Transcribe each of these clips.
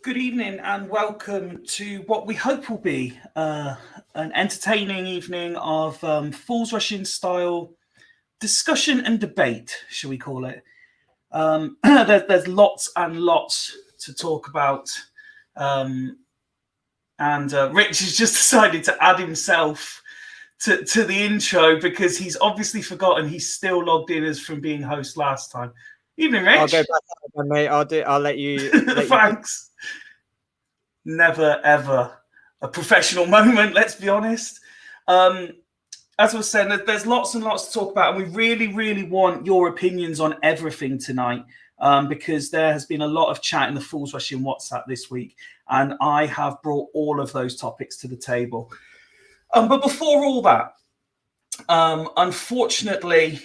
Good evening and welcome to what we hope will be an entertaining evening of Fools Rushing style discussion and debate, shall we call it. There's lots and lots to talk about. And Rich has just decided to add himself to the intro because he's obviously forgotten he's still logged in as from being host last time. Evening, Rich. I'll go back, mate. I'll let you. Thanks. Never ever a professional moment. Let's be honest. As I was saying, there's lots and lots to talk about, and we really, really want your opinions on everything tonight because there has been a lot of chat in the Fools Rushing WhatsApp this week, and I have brought all of those topics to the table. But before all that, unfortunately,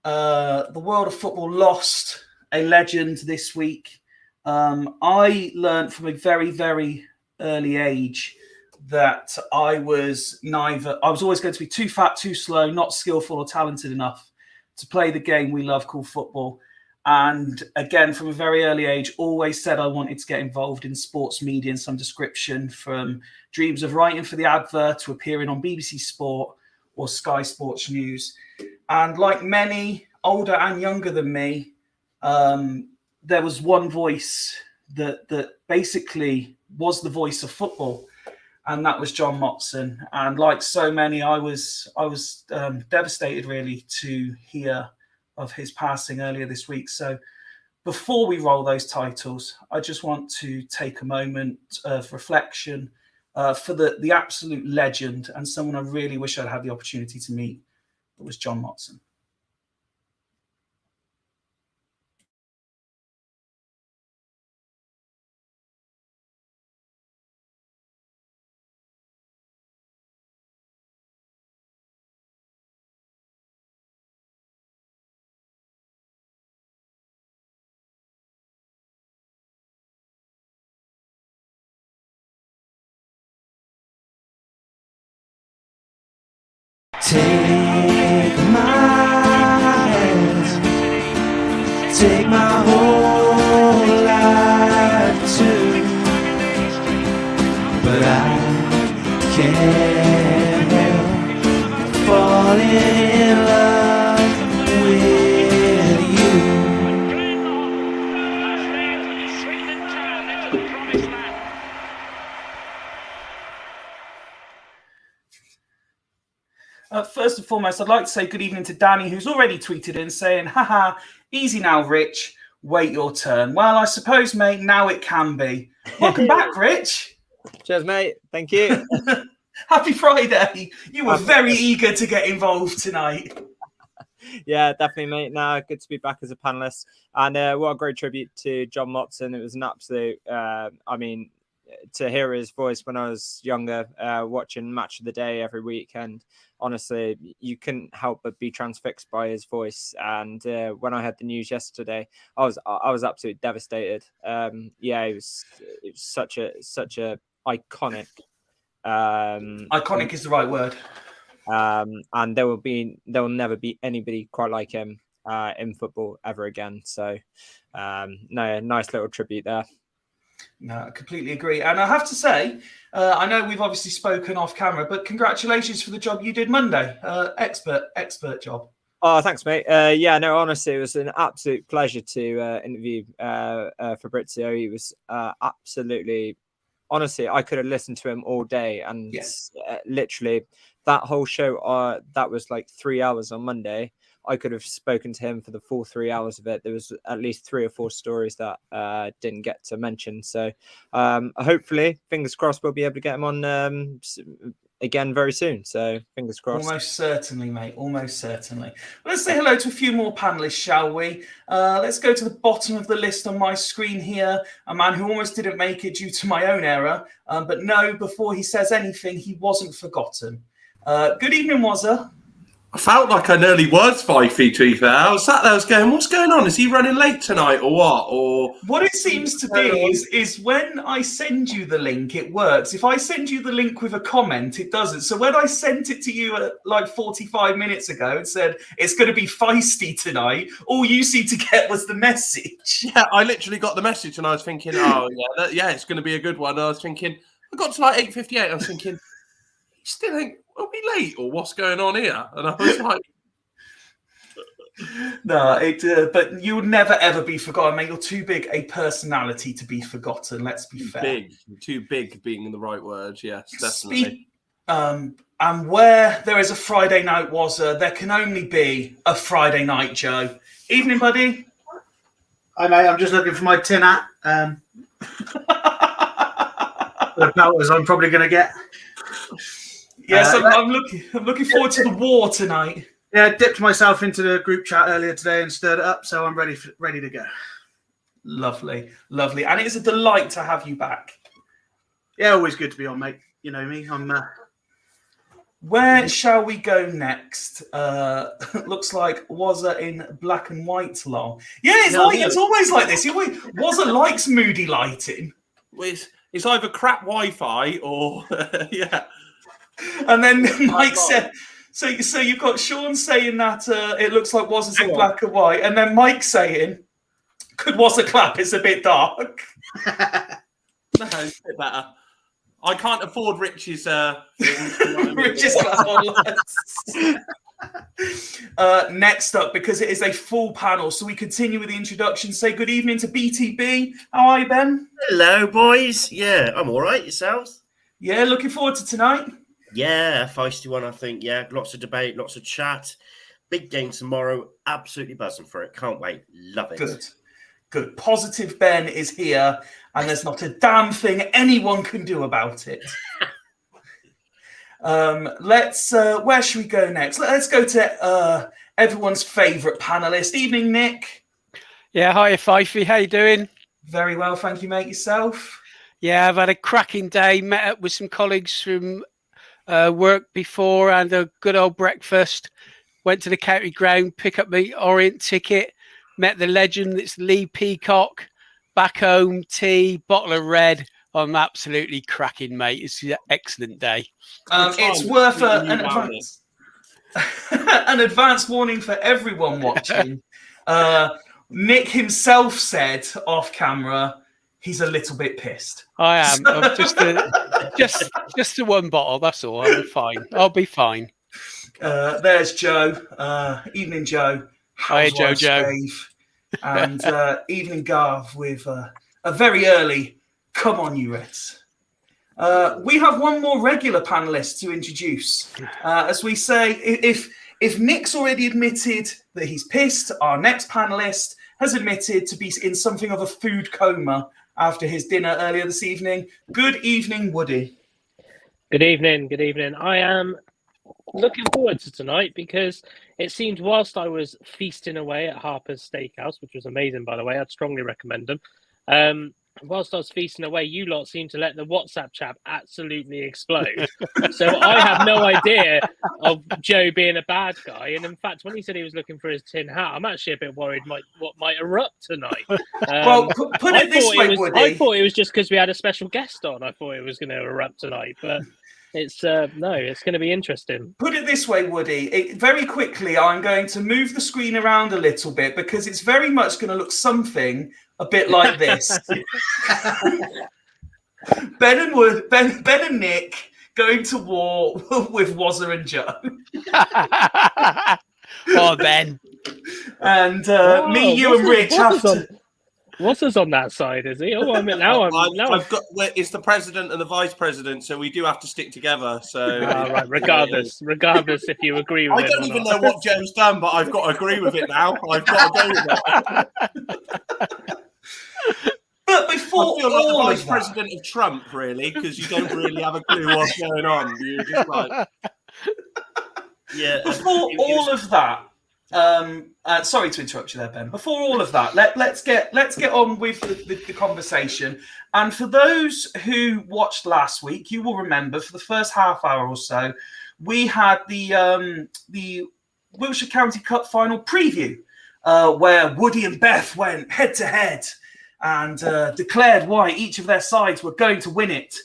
the world of football lost a legend this week. I learned from a very, very early age that I was always going to be too fat, too slow, not skillful or talented enough to play the game we love called football. And again, from a very early age, always said I wanted to get involved in sports media in some description, from dreams of writing for the Advert to appearing on BBC Sport or Sky Sports News. And like many older and younger than me, there was one voice that basically was the voice of football, and that was John Motson. And like so many, I was devastated really to hear of his passing earlier this week. So before we roll those titles, I just want to take a moment of reflection for the absolute legend and someone I really wish I'd had the opportunity to meet. It was John Motson. Take my hand, take my whole life too, but I can't help falling in love with you. First and foremost, I'd like to say good evening to Danny, who's already tweeted in saying, haha, easy now, Rich. Wait your turn. Well, I suppose, mate, now it can be. Welcome back, Rich. Cheers, mate. Thank you. Happy Friday. You were very eager to get involved tonight. Yeah, definitely, mate. No, good to be back as a panelist. And what a great tribute to John Motson. It was an absolute, to hear his voice when I was younger, watching Match of the Day every week. And honestly, you couldn't help but be transfixed by his voice. And when I heard the news yesterday, I was absolutely devastated. It was such a iconic. Iconic is the right word. And there will never be anybody quite like him in football ever again. So, nice little tribute there. No, I completely agree. And I have to say, I know we've obviously spoken off camera, but congratulations for the job you did Monday. Expert job. Oh, thanks, mate. Honestly, it was an absolute pleasure to interview Fabrizio. He was absolutely, honestly, I could have listened to him all day. And literally that whole show, that was like 3 hours on Monday. I could have spoken to him for the full 3 hours of it. There was at least 3 or 4 stories that didn't get to mention. So hopefully, fingers crossed, we'll be able to get him on again very soon. So fingers crossed. Almost certainly, mate. Almost certainly. Well, let's say hello to a few more panelists, shall we? Let's go to the bottom of the list on my screen here. A man who almost didn't make it due to my own error. But no, before he says anything, he wasn't forgotten. Good evening, Wazza. I felt like I nearly was 5 feet, to be fair. I was sat there, I was going, what's going on? Is he running late tonight or what? Or what it seems to be is when I send you the link, it works. If I send you the link with a comment, it doesn't. So when I sent it to you at like 45 minutes ago and said, it's going to be feisty tonight, all you seemed to get was the message. Yeah, I literally got the message and I was thinking, oh, yeah, it's going to be a good one. And I was thinking, I got to like 8:58. I was thinking, still think, are we late or what's going on here? And I was like, no, but you'll never ever be forgotten, mate. You're too big a personality to be forgotten. Let's be fair. Too big being the right word. Yes, definitely. And where there is a Friday night there can only be a Friday night, Joe. Evening, buddy. Hi, mate. I'm just looking for my tin hat. The pelters I'm probably going to get. Yes, I'm looking forward to the war tonight. Yeah, I dipped myself into the group chat earlier today and stirred it up, so I'm ready to go. Lovely. And it is a delight to have you back. Yeah, always good to be on, mate. You know me. Where shall we go next? Looks like Wazza in black and white, lol. Yeah, it's always like this. Wazza likes moody lighting. It's either crap Wi-Fi or yeah. And then Mike said, so you've got Sean saying that it looks like Wazza's in black and white, and then Mike saying, could Wazza clap? It's a bit dark. No, it's a bit better. I can't afford Rich's things. Rich's clap on next up, because it is a full panel, so we continue with the introduction. Say good evening to BTB. How are you, Ben? Hello, boys. Yeah, I'm all right. Yourselves? Yeah, looking forward to tonight. Yeah, a feisty one, I think. Yeah, lots of debate, lots of chat. Big game tomorrow. Absolutely buzzing for it. Can't wait. Love it. Good. Positive Ben is here, and there's not a damn thing anyone can do about it. Where should we go next? Let's go to everyone's favourite panellist. Evening, Nick. Yeah, hi, Fifey. How you doing? Very well, thank you, mate. Yourself? Yeah, I've had a cracking day. Met up with some colleagues from work before and a good old breakfast. Went to the county ground, pick up my Orient ticket. Met the legend. It's Lee Peacock. Back home, tea, bottle of red. I'm absolutely cracking, mate. It's an excellent day. It's worth an advance warning for everyone watching. Nick himself said off camera he's a little bit pissed. I am. I'm just the one bottle. That's all. I'll be fine. There's Joe. Evening, Joe. Hi, Joe. And evening, Gav, with a very early come on, you Reds. We have one more regular panelist to introduce. As we say, if Nick's already admitted that he's pissed, our next panelist has admitted to be in something of a food coma after his dinner earlier this evening. Good evening, Woody. Good evening. I am looking forward to tonight because it seemed whilst I was feasting away at Harper's Steakhouse, which was amazing, by the way, I'd strongly recommend them. Whilst I was feasting away, you lot seemed to let the WhatsApp chat absolutely explode. So I have no idea of Joe being a bad guy. And in fact, when he said he was looking for his tin hat, I'm actually a bit worried what might erupt tonight. Well, put it this way, Woody. I thought it was just because we had a special guest on. I thought it was going to erupt tonight, but it's it's going to be interesting. Put it this way, Woody. Very quickly, I'm going to move the screen around a little bit because it's very much going to look something a bit like this. Ben and Nick going to war with Wazza and Joe. Oh, Ben. And me, you, and Rich have to. Wazza's on that side, is he? Oh, I mean, I've got. It's the president and the vice president, so we do have to stick together. So, right. Regardless, if you agree with it. I don't even know what Joe's done, but I've got to agree with it now. I've got to go with it. But before I feel like the all vice of president of Trump, really, because you don't really have a clue what's going on. You're just like, Yeah. Before all of that, sorry to interrupt you there, Ben. Before all of that, let's get on with the conversation. And for those who watched last week, you will remember for the first half hour or so, we had the Wiltshire County Cup final preview, where Woody and Beth went head to head and declared why each of their sides were going to win it.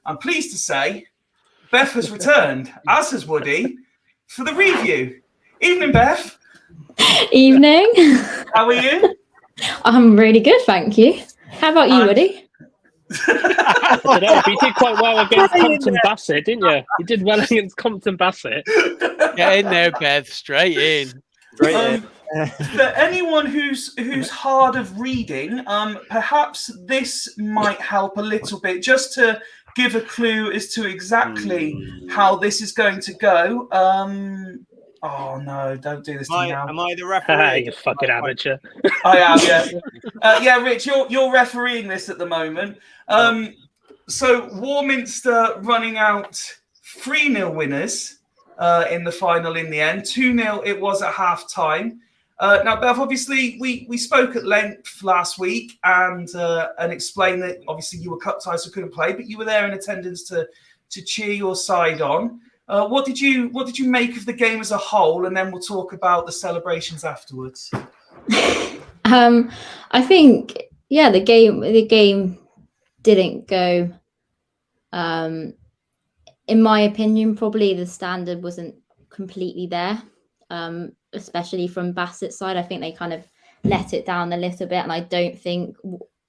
I'm pleased to say Beth has returned, as has Woody, for the review. Evening, Beth. Evening. How are you? I'm really good, thank you. How about you, Woody? I don't know, but you did quite well against Compton Bassett, didn't you? You did well against Compton Bassett. Get in there, Beth. Straight in. For anyone who's hard of reading, perhaps this might help a little bit, just to give a clue as to exactly how this is going to go. Oh no! Don't do this to me now. Am I the referee? You fucking amateur. I am, yeah. Yeah, Rich, you're refereeing this at the moment. So Warminster running out 3-0 winners in the final in the end. 2-0 it was at half time. Now, Bev, obviously we spoke at length last week and explained that obviously you were cup tied so couldn't play, but you were there in attendance to cheer your side on. What did you make of the game as a whole? And then we'll talk about the celebrations afterwards. I think, yeah, the game didn't go. In my opinion, probably the standard wasn't completely there, especially from Bassett's side. I think they kind of let it down a little bit, and I don't think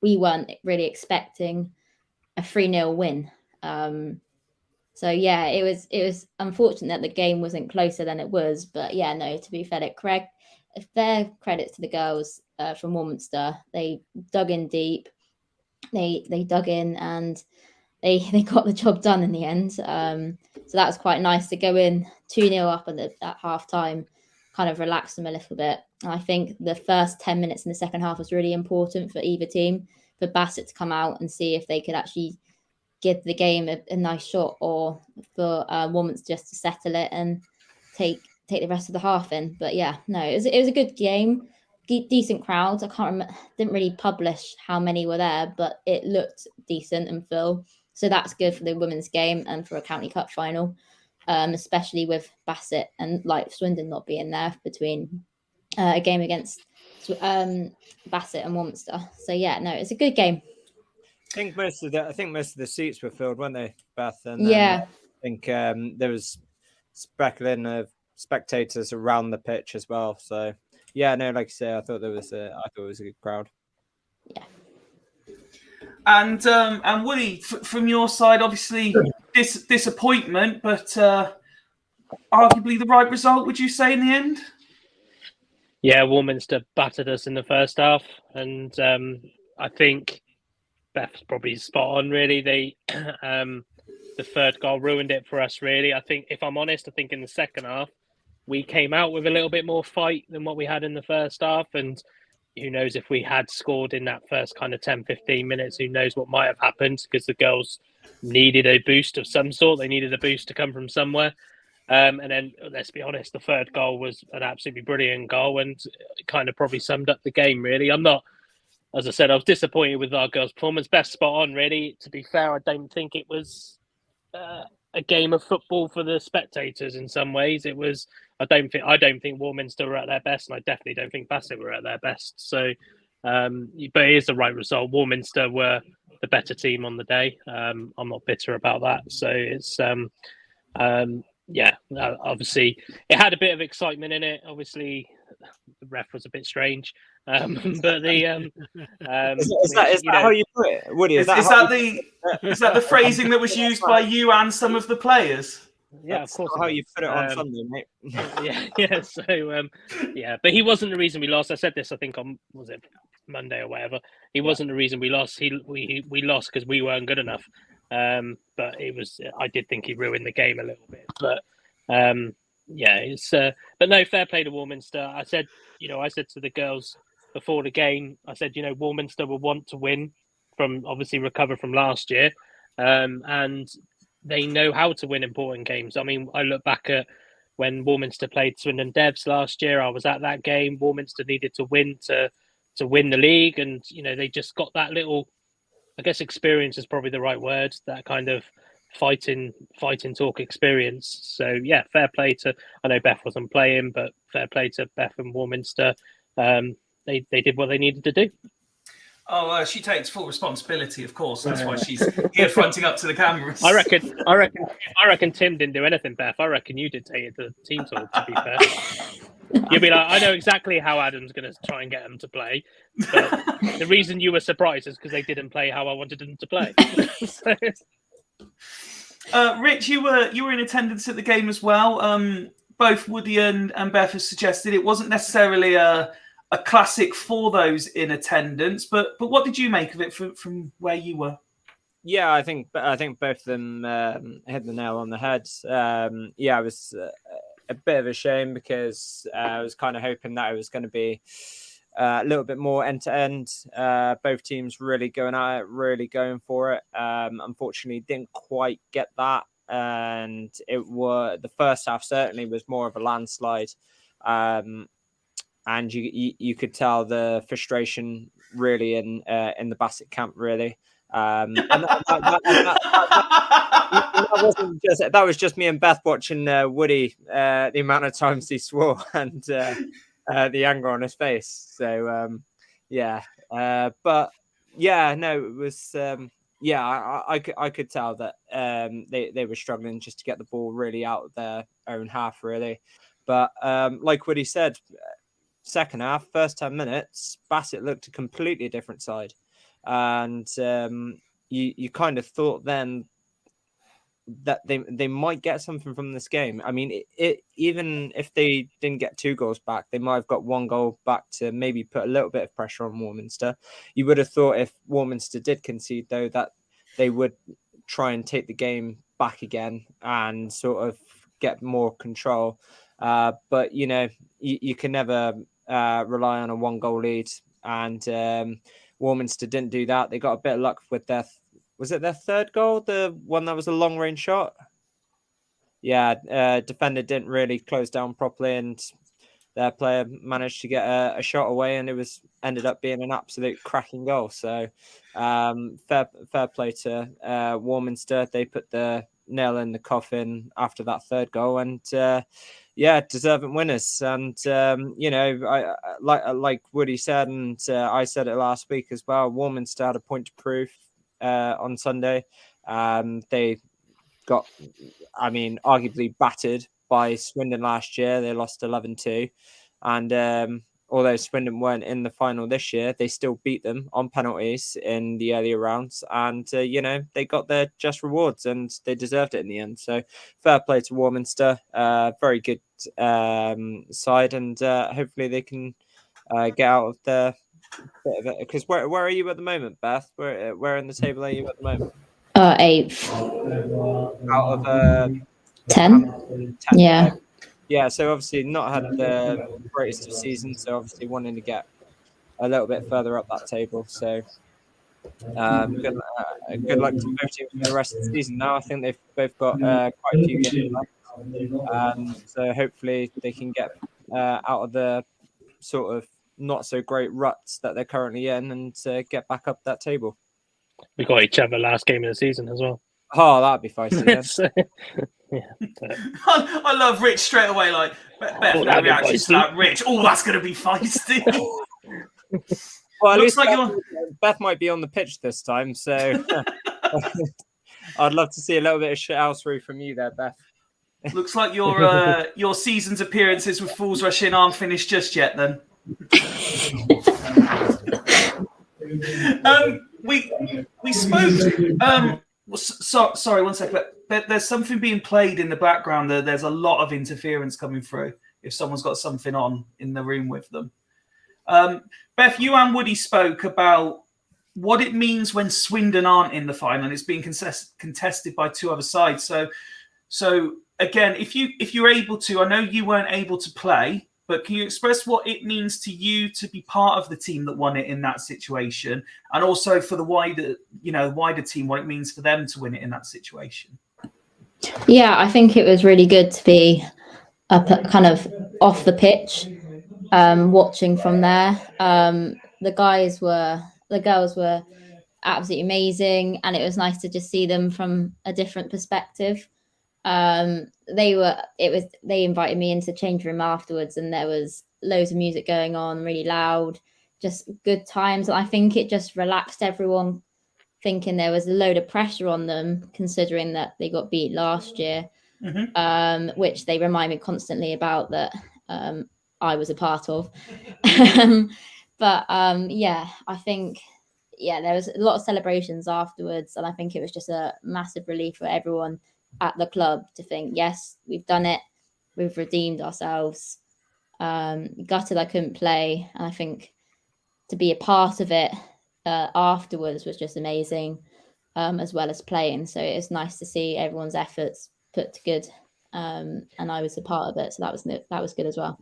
we weren't really expecting a 3-0 win. So yeah, it was unfortunate that the game wasn't closer than it was. But yeah, no, to be fair credit to the girls from Warminster. They dug in deep. They dug in and they got the job done in the end. So that was quite nice to go in 2-0 up at half time, kind of relax them a little bit. And I think the first 10 minutes in the second half was really important for either team, for Bassett to come out and see if they could actually give the game a nice shot, or for Warminster just to settle it and take the rest of the half in. But yeah, no, it was a good game, decent crowd. I can't remember, didn't really publish how many were there, but it looked decent and full. So that's good for the women's game and for a county cup final, especially with Bassett and like Swindon not being there between a game against Bassett and Warminster. So yeah, no, it's a good game. I think most of the seats were filled, weren't they, Beth? And yeah, I think there was speckling of spectators around the pitch as well. So yeah, no, like you say, I thought it was a good crowd. Yeah. And Woody, from your side, obviously disappointment, but arguably the right result. Would you say in the end? Yeah, Warminster battered us in the first half, and I think Beth's probably spot on. Really, the third goal ruined it for us. Really, I think, if I'm honest, I think in the second half we came out with a little bit more fight than what we had in the first half, and who knows if we had scored in that first kind of 10-15 minutes, who knows what might have happened, because the girls needed a boost of some sort. They needed a boost to come from somewhere. And then, let's be honest, the third goal was an absolutely brilliant goal, and it kind of probably summed up the game, really. As I said, I was disappointed with our girls' performance. Best spot on, really. To be fair, I don't think it was a game of football for the spectators in some ways. It was. I don't think Warminster were at their best, and I definitely don't think Bassett were at their best. So, but it is the right result. Warminster were the better team on the day. I'm not bitter about that. So it's obviously it had a bit of excitement in it. Obviously, the ref was a bit strange, but the is that how you put it, Woody? Is that the phrasing that was used by you and some of the players? Yeah, of course. How you put it on Sunday, mate. yeah. So but he wasn't the reason we lost. I said this, I think, on, was it Monday or whatever? He wasn't the reason we lost. We lost because we weren't good enough. But it was. I did think he ruined the game a little bit. But it's. But no, fair play to Warminster. I said to the girls before the game, I said, Warminster will want to win from, obviously, recover from last year, and they know how to win important games. I mean, I look back at when Warminster played Swindon Devs last year. I was at that game. Warminster needed to win to win the league, and they just got that little, I guess, experience is probably the right word. That kind of fighting talk experience. So yeah, fair play to. I know Beth wasn't playing, but fair play to Beth and Warminster. They did what they needed to do. Oh, she takes full responsibility, of course. That's why she's here fronting up to the cameras. I reckon Tim didn't do anything, Beth. I reckon you did take it to the team talk, to be fair. You'll be like, I know exactly how Adam's going to try and get them to play. But the reason you were surprised is because they didn't play how I wanted them to play. Rich, you were in attendance at the game as well. Both Woody and Beth have suggested it wasn't necessarily a classic for those in attendance, but what did you make of it from where you were? Yeah, I think both of them hit the nail on the head. Yeah, it was a bit of a shame because I was kind of hoping that it was going to be a little bit more end to end. Both teams really going at it, really going for it. Unfortunately, didn't quite get that, and the first half certainly was more of a landslide. And you could tell the frustration really in the Bassett camp, really. And that was just me and Beth watching Woody. The amount of times he swore and the anger on his face. So yeah, but yeah, no, it was I could tell that they were struggling just to get the ball really out of their own half, really. But like Woody said. Second half, first 10 minutes, Bassett looked a completely different side. And you kind of thought then that they might get something from this game. I mean, even if they didn't get 2 goals back, they might have got 1 goal back to maybe put a little bit of pressure on Warminster. You would have thought if Warminster did concede, though, that they would try and take the game back again and sort of get more control. But, you can never rely on a 1-goal lead, and Warminster didn't do that. They got a bit of luck with their 3rd goal, the one that was a long range shot. Yeah, defender didn't really close down properly, and their player managed to get a shot away, and it ended up being an absolute cracking goal. So fair play to Warminster. They put the nail in the coffin after that 3rd goal, and deserving winners. And I like Woody said, and I said it last week as well. Warminster had a point to prove on Sunday. They got, arguably battered by Swindon last year. They lost 11-2, and although Swindon weren't in the final this year, they still beat them on penalties in the earlier rounds. And, they got their just rewards and they deserved it in the end. So fair play to Warminster. Very good side. And hopefully they can get out of the bit of it. Because where are you at the moment, Beth? Where in the table are you at the moment? 8th. Out of 10? Yeah. Yeah, so obviously not had the greatest of seasons, so obviously wanting to get a little bit further up that table. So good luck to both teams for the rest of the season. Now I think they've both got quite a few games left. So hopefully they can get out of the sort of not so great ruts that they're currently in and get back up that table. We got each other last game of the season as well. Oh, that'd be feisty. Yeah. I love Rich straight away. Like Beth, no reaction to that. Rich, that's going to be feisty. Well, at Looks least like Beth might be on the pitch this time, so I'd love to see a little bit of shithousery from you there, Beth. Looks like your season's appearances with Fools Rush In aren't finished just yet. Then we spoke. Sorry, one second. But there's something being played in the background. There's a lot of interference coming through. If someone's got something on in the room with them. Beth, you and Woody spoke about what it means when Swindon aren't in the final and it's being contested by 2 other sides. So again, if you're able to, I know you weren't able to play, but can you express what it means to you to be part of the team that won it in that situation, and also for the wider team, what it means for them to win it in that situation? Yeah, I think it was really good to be up kind of off the pitch, watching from there. The girls were absolutely amazing, and it was nice to just see them from a different perspective. They invited me into the change room afterwards, and there was loads of music going on, really loud, just good times. And I think it just relaxed everyone, thinking there was a load of pressure on them, considering that they got beat last year, which they remind me constantly about that I was a part of. But I think there was a lot of celebrations afterwards, and I think it was just a massive relief for everyone at the club to think, yes, we've done it, we've redeemed ourselves. Gutted I couldn't play, and I think to be a part of it afterwards was just amazing, as well as playing. So it's nice to see everyone's efforts put to good, and I was a part of it, so that was good as well.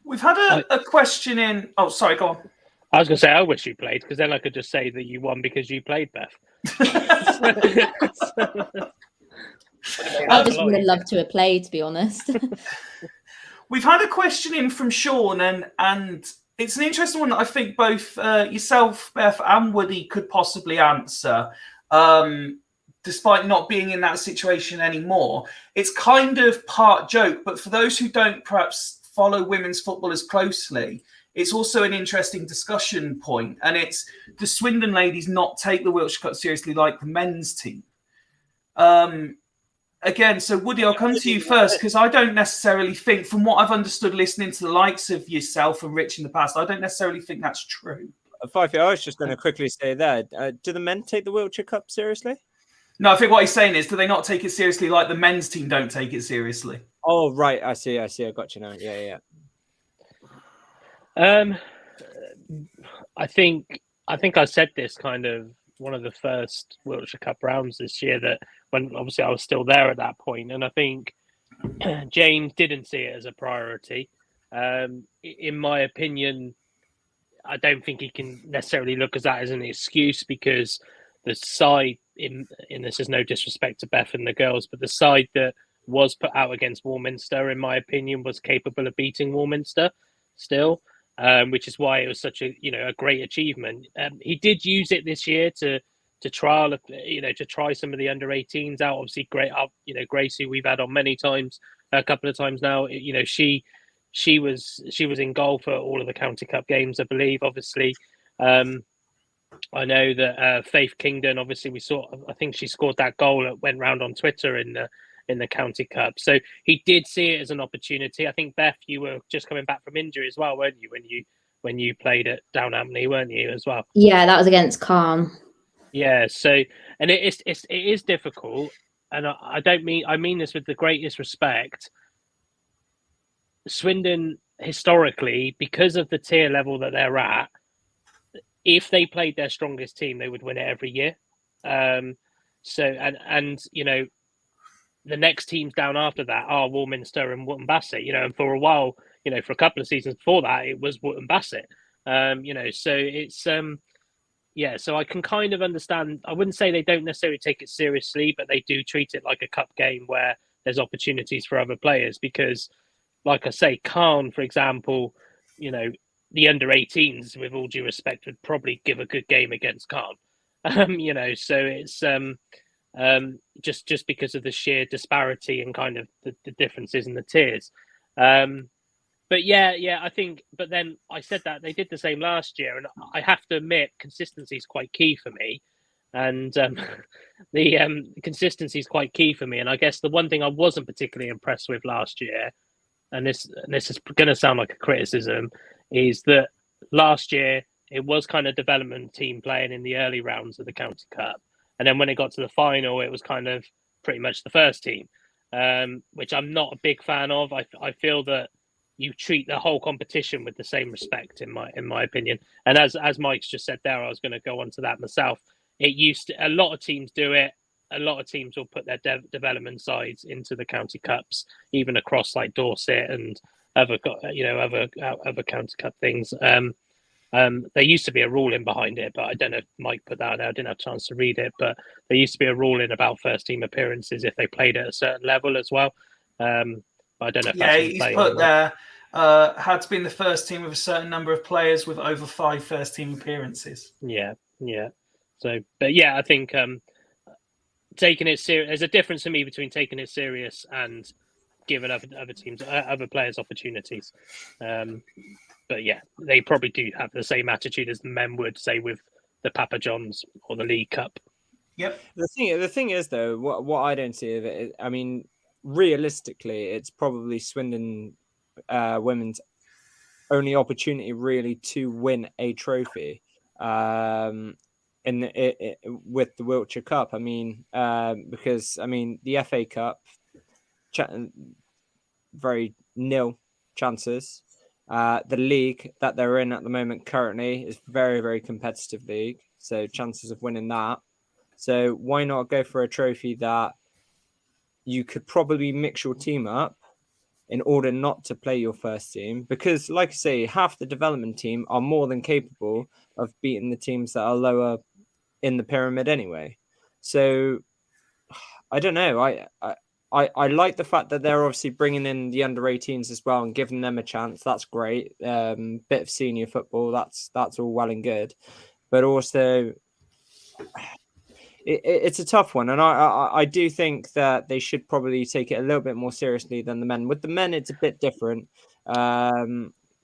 We've had a question in. Oh, sorry, go on. I was going to say, I wish you played, because then I could just say that you won because you played, Beth. I just would have loved to have played, to be honest. We've had a question in from Sean, and it's an interesting one that I think both yourself, Beth, and Woody could possibly answer, despite not being in that situation anymore. It's kind of part joke, but for those who don't perhaps follow women's football as closely, it's also an interesting discussion point, and it's, the Swindon ladies not take the Wiltshire Cup seriously like the men's team? Again, so Woody, I'll come to you first, because I don't necessarily think, from what I've understood listening to the likes of yourself and Rich in the past, I don't necessarily think that's true. Fifey, I was just going to quickly say there, do the men take the Wiltshire Cup seriously? No, I think what he's saying is, do they not take it seriously like the men's team don't take it seriously? Oh, right. I see. I got you now. Yeah. I think I said this kind of one of the first Wiltshire Cup rounds this year, that when obviously I was still there at that point, and I think James didn't see it as a priority. In my opinion, I don't think he can necessarily look at that as an excuse, because the side, in this is no disrespect to Beth and the girls, but the side that was put out against Warminster, in my opinion, was capable of beating Warminster still, which is why it was such a great achievement. He did use it this year to trial, to try some of the under 18s out. Obviously, great up, Gracie, we've had on many times, a couple of times now. She was in goal for all of the County Cup games, I believe. Obviously, I know that Faith Kingdon, obviously, I think she scored that goal that went round on Twitter in the County Cup. So he did see it as an opportunity. I think, Beth, you were just coming back from injury as well, weren't you, when you played at Downhampton, weren't you, as well? Yeah, that was against Calm. Yeah, so, and it is difficult, and I mean this with the greatest respect. Swindon, historically, because of the tier level that they're at, if they played their strongest team, they would win it every year. So, and the next teams down after that are Warminster and Wootton Bassett, and for a while, for a couple of seasons before that, it was Wootton Bassett. So it's, so I can kind of understand. I wouldn't say they don't necessarily take it seriously, but they do treat it like a cup game where there's opportunities for other players, because, like I say, Khan, for example, the under 18s, with all due respect, would probably give a good game against Khan. So it's just because of the sheer disparity and kind of the differences in the tiers. But I think. But then I said that they did the same last year, and I have to admit, consistency is quite key for me. And the consistency is quite key for me. And I guess the one thing I wasn't particularly impressed with last year, and this is going to sound like a criticism, is that last year it was kind of development team playing in the early rounds of the County Cup, and then when it got to the final, it was kind of pretty much the first team, which I'm not a big fan of. I feel that you treat the whole competition with the same respect, in my opinion. And as Mike's just said there, I was going to go on to that myself. A lot of teams do it. A lot of teams will put their development sides into the County Cups, even across like Dorset and other County Cup things. There used to be a ruling behind it, but I don't know if Mike put that out. I didn't have a chance to read it, but there used to be a ruling about first team appearances if they played at a certain level as well. But I don't know if that's he's put there, had to be in the first team with a certain number of players with over 5 first team appearances. Yeah. So, but yeah, I think taking it serious. There's a difference to me between taking it serious and giving other teams, other players opportunities. But yeah, they probably do have the same attitude as the men would, say, with the Papa Johns or the League Cup. Yep. The thing is, though, what I don't see of it is, I mean, realistically, it's probably Swindon women's only opportunity really to win a trophy with the Wiltshire Cup. I mean, because I mean the FA Cup, very nil chances. The league that they're in at the moment currently is very, very competitive league, so chances of winning that. So why not go for a trophy that you could probably mix your team up in order not to play your first team? Because, like I say, half the development team are more than capable of beating the teams that are lower in the pyramid anyway. So I don't know. I like the fact that they're obviously bringing in the under 18s as well and giving them a chance. That's great. Bit of senior football. That's all well and good, but also it's a tough one, and I do think that they should probably take it a little bit more seriously than the men. With the men, it's a bit different. Yeah,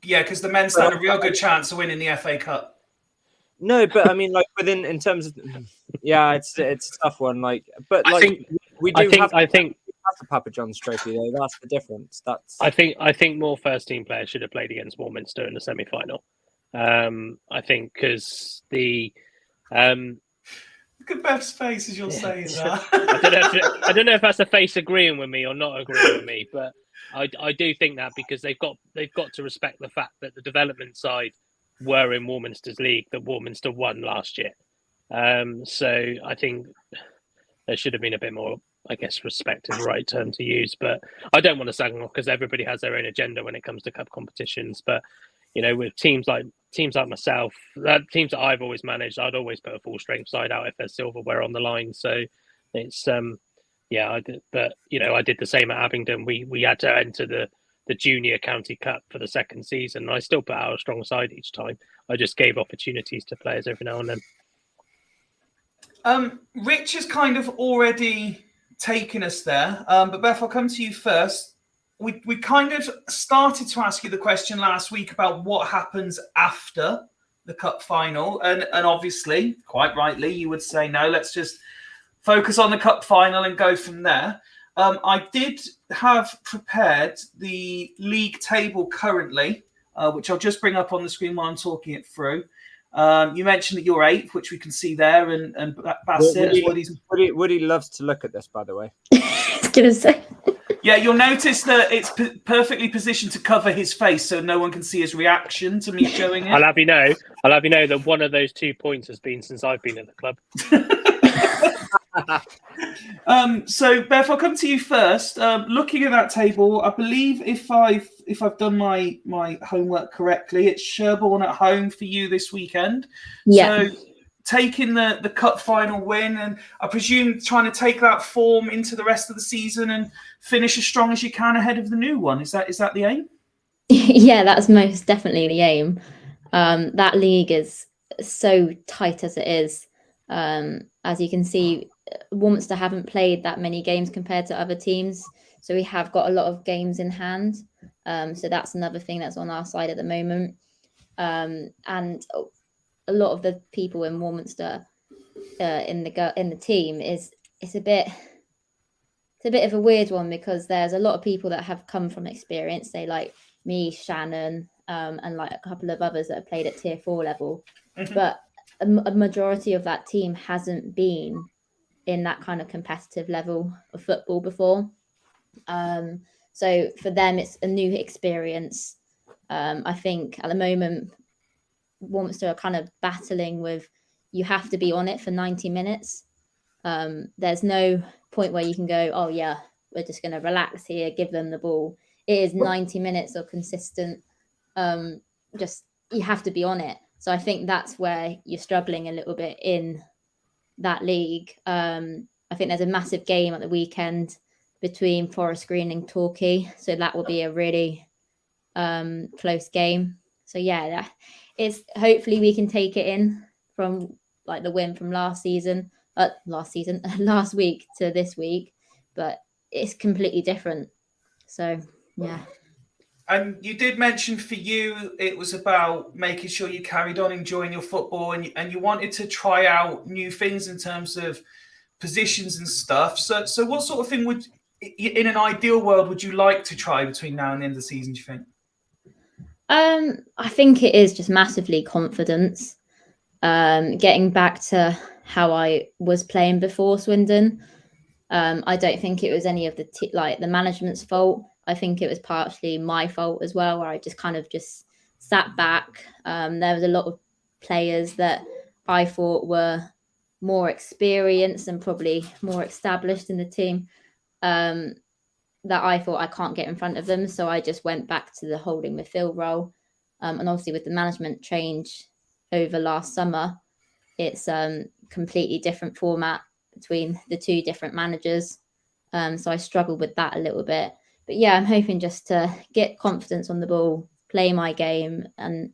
because the men stand a real good chance of winning the FA Cup. No, but I mean, like in terms of, yeah, it's a tough one. Like, but like I think the Papa John's trophy though. That's the difference. I think more first team players should have played against Warminster in the semi final. I think because the look at Beth's face as you're saying that. I don't know if that's the face agreeing with me or not agreeing with me, but I do think that because they've got to respect the fact that the development side were in Warminster's league that Warminster won last year. So I think there should have been a bit more, I guess, respect is the right term to use. But I don't want to slag them off because everybody has their own agenda when it comes to cup competitions. But you know, with teams like myself, teams that I've always managed, I'd always put a full strength side out if there's silverware on the line. So it's yeah, I did, but you know, I did the same at Abingdon. We had to enter the junior county cup for the second season. I still put out a strong side each time. I just gave opportunities to players every now and then. Rich has kind of already taken us there, but Beth, I'll come to you first. We kind of started to ask you the question last week about what happens after the cup final, and obviously, quite rightly, you would say no. Let's just focus on the cup final and go from there. I did have prepared the league table currently, which I'll just bring up on the screen while I'm talking it through. You mentioned that you're 8th, which we can see there, and Bassett. Woody loves to look at this, by the way. I was gonna say. Yeah, you'll notice that it's perfectly positioned to cover his face, so no one can see his reaction to me showing it. I'll have you know that one of those 2 points has been since I've been at the club. So Beth, I'll come to you first. Looking at that table, I believe if I've done my homework correctly, it's Sherborne at home for you this weekend. Yeah. So taking the cup final win, and I presume trying to take that form into the rest of the season and finish as strong as you can ahead of the new one. Is that the aim? Yeah, that's most definitely the aim. That league is so tight as it is. As you can see, Warminster haven't played that many games compared to other teams, so we have got a lot of games in hand. So that's another thing that's on our side at the moment. And a lot of the people in Warminster in the team it's a bit of a weird one, because there's a lot of people that have come from experience, say like me, Shannon, and like a couple of others that have played at tier 4 level, but a majority of that team hasn't been in that kind of competitive level of football before. So for them, it's a new experience. I think at the moment, Warminster are kind of battling with, you have to be on it for 90 minutes. There's no point where you can go, oh yeah, we're just going to relax here, give them the ball. It is 90 minutes of consistent, just you have to be on it. So I think that's where you're struggling a little bit in that league. I think there's a massive game at the weekend between Forest Green and Torquay, so that will be a really close game. So yeah, it's hopefully we can take it in from like the win from last week to this week, but it's completely different. So yeah. And you did mention for you, it was about making sure you carried on enjoying your football, and you wanted to try out new things in terms of positions and stuff. So what sort of thing would, in an ideal world, would you like to try between now and the end of the season, do you think? I think it is just massively confidence. Getting back to how I was playing before Swindon. I don't think it was any of the the management's fault. I think it was partially my fault as well, where I just kind of just sat back. There was a lot of players that I thought were more experienced and probably more established in the team, that I thought I can't get in front of them. So I just went back to the holding midfield role. And obviously with the management change over last summer, it's completely different format between the two different managers. So I struggled with that a little bit. But yeah, I'm hoping just to get confidence on the ball, play my game, and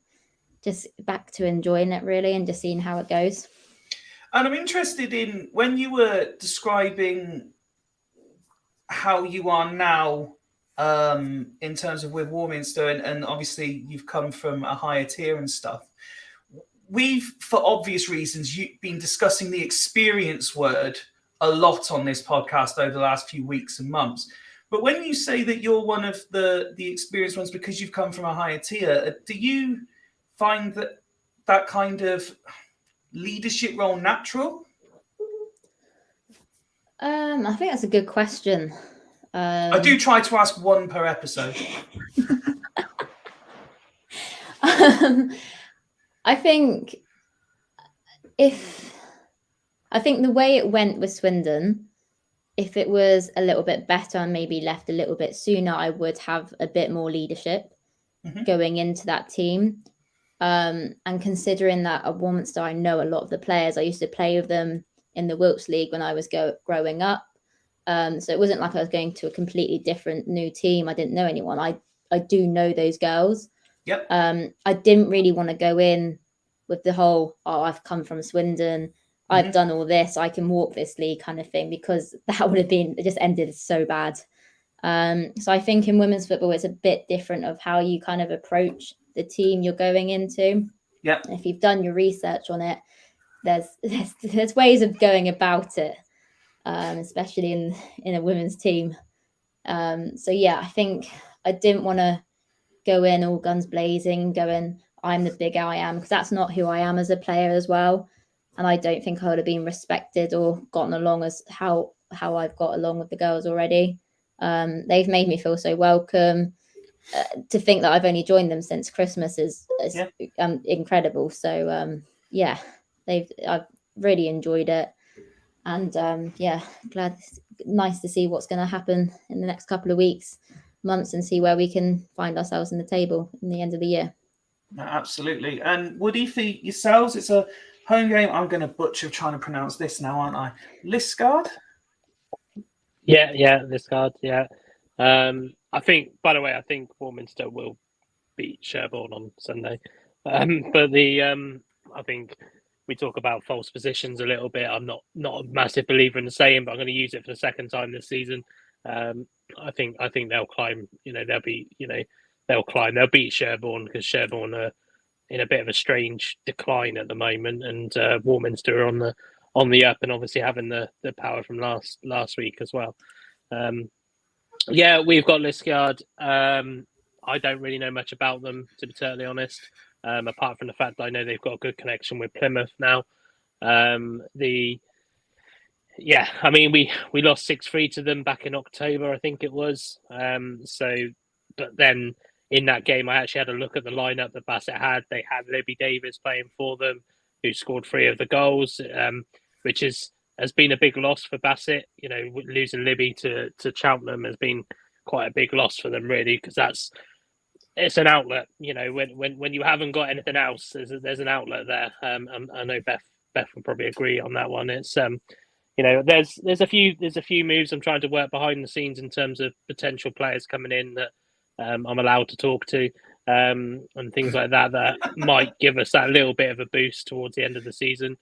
just back to enjoying it really, and just seeing how it goes. And I'm interested in, when you were describing how you are now in terms of with Warminster, and obviously you've come from a higher tier and stuff. We've, for obvious reasons, you've been discussing the experience word a lot on this podcast over the last few weeks and months. But when you say that you're one of the experienced ones because you've come from a higher tier, do you find that kind of leadership role natural? I think that's a good question. I do try to ask one per episode. I think the way it went with Swindon, if it was a little bit better and maybe left a little bit sooner, I would have a bit more leadership going into that team. And considering that at Warminster, I know a lot of the players. I used to play with them in the Wilts League when I was growing up. So it wasn't like I was going to a completely different new team. I didn't know anyone. I do know those girls. Yep. I didn't really want to go in with the whole, I've come from Swindon, I've done all this, I can walk this league kind of thing, because that would have been, it just ended so bad. So I think in women's football, it's a bit different of how you kind of approach the team you're going into. Yeah. If you've done your research on it, there's ways of going about it, especially in a women's team. So yeah, I think I didn't want to go in all guns blazing, going, I'm the big I am, because that's not who I am as a player as well. And I don't think I would have been respected or gotten along as how I've got along with the girls already. They've made me feel so welcome. To think that I've only joined them since Christmas is incredible. So yeah, I've really enjoyed it, and yeah, nice to see what's going to happen in the next couple of weeks, months, and see where we can find ourselves in the table in the end of the year. Absolutely. And Woody, for yourselves, it's a home game. I'm going to butcher trying to pronounce this now, aren't I? Liskeard? Yeah, Liskeard, yeah. I think, by the way, I think Warminster will beat Sherborne on Sunday. But I think we talk about false positions a little bit. I'm not a massive believer in the saying, but I'm going to use it for the second time this season. I think they'll climb. They'll climb. They'll beat Sherborne, because Sherborne are in a bit of a strange decline at the moment, and Warminster are on the up, and obviously having the power from last week as well. Yeah, we've got Liskeard. I don't really know much about them, to be totally honest, apart from the fact that I know they've got a good connection with Plymouth now. I mean, we lost 6-3 to them back in October, I think it was. But then in that game, I actually had a look at the lineup that Bassett had. They had Libby Davis playing for them, who scored 3 of the goals, which has been a big loss for Bassett. Losing Libby to Cheltenham has been quite a big loss for them, really, because it's an outlet. When you haven't got anything else, there's an outlet there. I know Beth will probably agree on that one. It's there's a few moves I'm trying to work behind the scenes in terms of potential players coming in that I'm allowed to talk to, and things like that might give us that little bit of a boost towards the end of the season.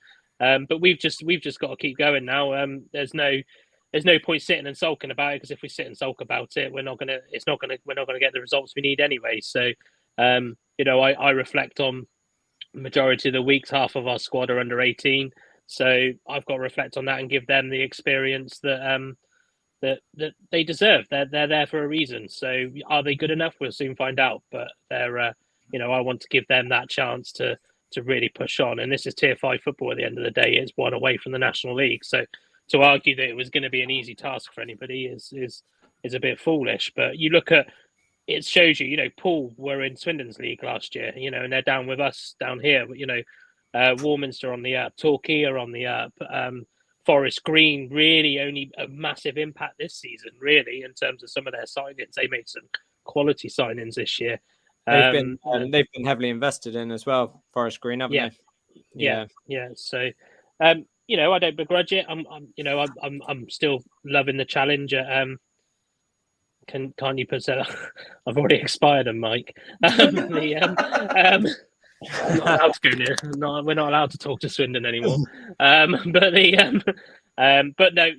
But we've just got to keep going now. There's no point sitting and sulking about it, because if we sit and sulk about it, we're not gonna get the results we need anyway. So, I reflect on the majority of the weeks. Half of our squad are under 18, so I've got to reflect on that and give them the experience that that they deserve. They're there for a reason. So, are they good enough? We'll soon find out. But they're, I want to give them that chance to really push on. And this is Tier 5 football. At the end of the day, it's one away from the National League. So, to argue that it was going to be an easy task for anybody is a bit foolish. But you look at it, shows you, Poole were in Swindon's league last year, and they're down with us down here. Warminster on the up, Torquay are on the up. Forest Green really only a massive impact this season, really, in terms of some of their signings. They made some quality signings this year. They've been heavily invested in as well, Forest Green, haven't they? Yeah. So, I don't begrudge it. I'm still loving the challenge. Can't you put that? I've already expired them, Mike. I'm not allowed to go near. We're not allowed to talk to Swindon anymore. But no.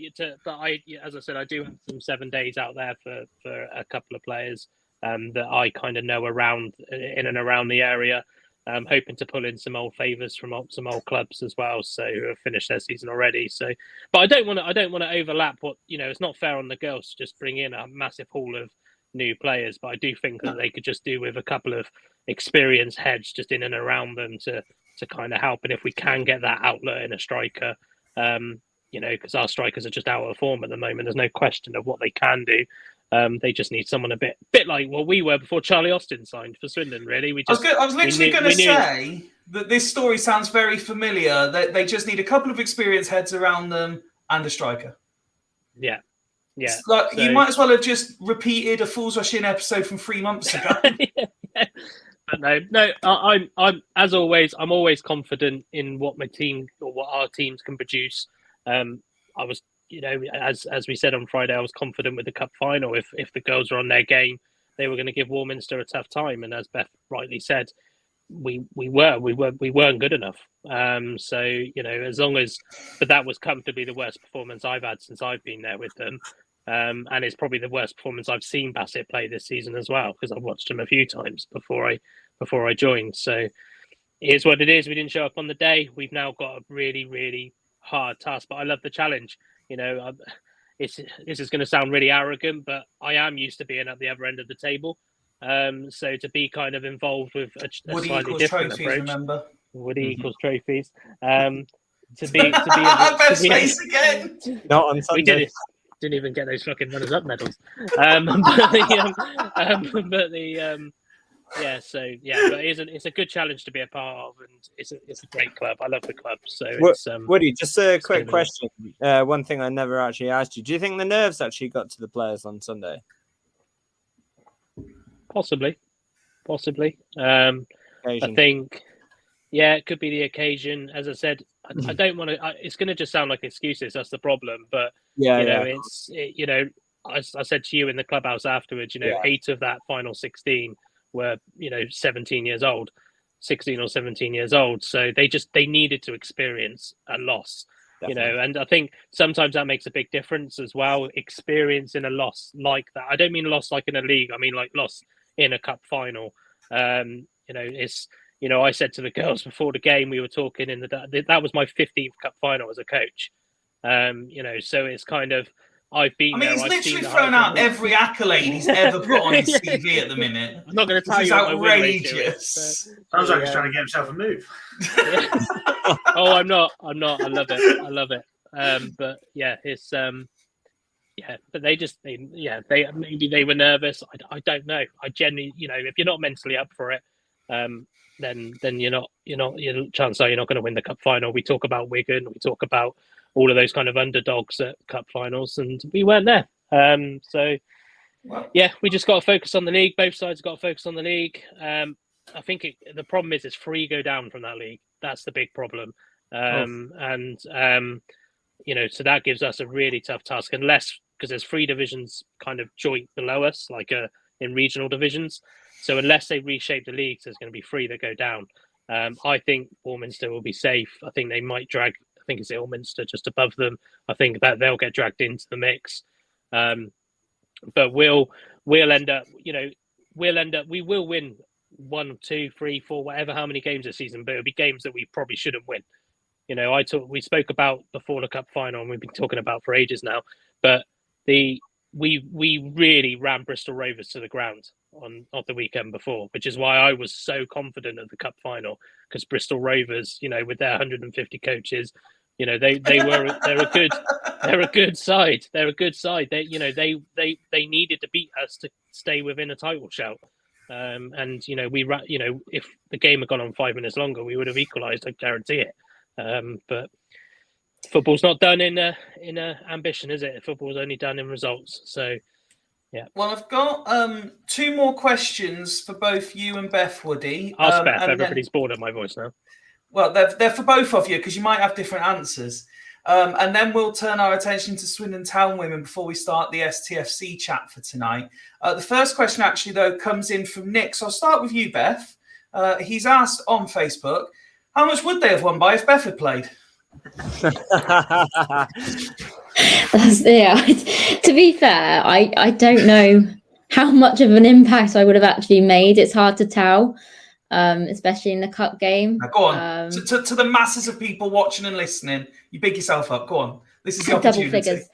As I said, I do have some 7 days out there for a couple of players that I kind of know around in and around the area. I'm hoping to pull in some old favours from some old clubs as well, so who have finished their season already. So, but I don't want to overlap what it's not fair on the girls to just bring in a massive haul of new players. But I do think that they could just do with a couple of experienced heads just in and around them to kind of help. And if we can get that outlet in a striker, because our strikers are just out of form at the moment. There's no question of what they can do. They just need someone a bit like what we were before Charlie Austin signed for Swindon. Really, I was literally going to say that this story sounds very familiar. That they just need a couple of experienced heads around them and a striker. Yeah. So, you might as well have just repeated a Fools Rush In episode from 3 months ago. But no. I'm as always. I'm always confident in what my team or what our teams can produce. I was. As we said on Friday, I was confident with the cup final. If the girls were on their game, they were going to give Warminster a tough time. And as Beth rightly said, we weren't good enough. As long as, but that was comfortably the worst performance I've had since I've been there with them. And it's probably the worst performance I've seen Bassett play this season as well, because I've watched them a few times before I joined. So here's what it is. We didn't show up on the day. We've now got a really, really hard task, but I love the challenge. This is going to sound really arrogant, but I am used to being at the other end of the table. So to be kind of involved with a slightly different approach. Remember, Woody equals trophies. To be best face again. Not on Sunday. We didn't even get those fucking runners up medals. But it's a good challenge to be a part of, and it's a great club. I love the club. So Woody, just a quick question. One thing I never actually asked you: do you think the nerves actually got to the players on Sunday? Possibly. I think, it could be the occasion. As I said, I don't want to. It's going to just sound like excuses. That's the problem. But I said to you in the clubhouse afterwards. 8 of that final 16. Were 17 years old, 16 or 17 years old, so they needed to experience a loss. Definitely. And I think sometimes that makes a big difference as well, experiencing a loss like that. I don't mean loss like in a league, I mean like loss in a cup final. It's I said to the girls before the game, we were talking that was my 15th cup final as a coach. So it's kind of he's literally thrown out every accolade he's ever put on his CV at the minute. I'm not going to tell you. It's outrageous. Sounds like he's trying to get himself a move. Oh, I'm not. I love it. But yeah, it's but they maybe they were nervous. I don't know. I genuinely, if you're not mentally up for it, then chances are you're not going to win the cup final. We talk about Wigan. We talk about all of those kind of underdogs at cup finals, and we weren't there. We just got to focus on the league. Both sides got to focus on the league. I think the problem is 3 go down from that league. That's the big problem. So that gives us a really tough task, unless, because there's 3 divisions kind of joint below us, like in regional divisions. So unless they reshape the leagues, there's going to be 3 that go down. I think Warminster will be safe. I think they might drag I think it's Ilminster just above them. I think that they'll get dragged into the mix. But we'll end up, we will win 1, 2, 3, 4, whatever, how many games this season, but it'll be games that we probably shouldn't win. We spoke about the Fawler Cup final, and we've been talking about for ages now, but we really ran Bristol Rovers to the ground on the weekend before, which is why I was so confident of the cup final, because Bristol Rovers, with their 150 coaches, they're a good side. They're a good side. They needed to beat us to stay within a title shout. If the game had gone on 5 minutes longer, we would have equalised. I guarantee it. But football's not done in ambition, is it? Football's only done in results. So, yeah. Well, I've got 2 more questions for both you and Beth, Woody. Ask Beth. Everybody's bored of my voice now. Well, they're for both of you, because you might have different answers. And then we'll turn our attention to Swindon Town women before we start the STFC chat for tonight. The first question, actually, though, comes in from Nick. So I'll start with you, Beth. He's asked on Facebook, how much would they have won by if Beth had played? To be fair, I don't know how much of an impact I would have actually made. It's hard to tell, especially in the cup game. Now, go on. To the masses of people watching and listening, you big yourself up. Go on. This is the opportunity. Double figures.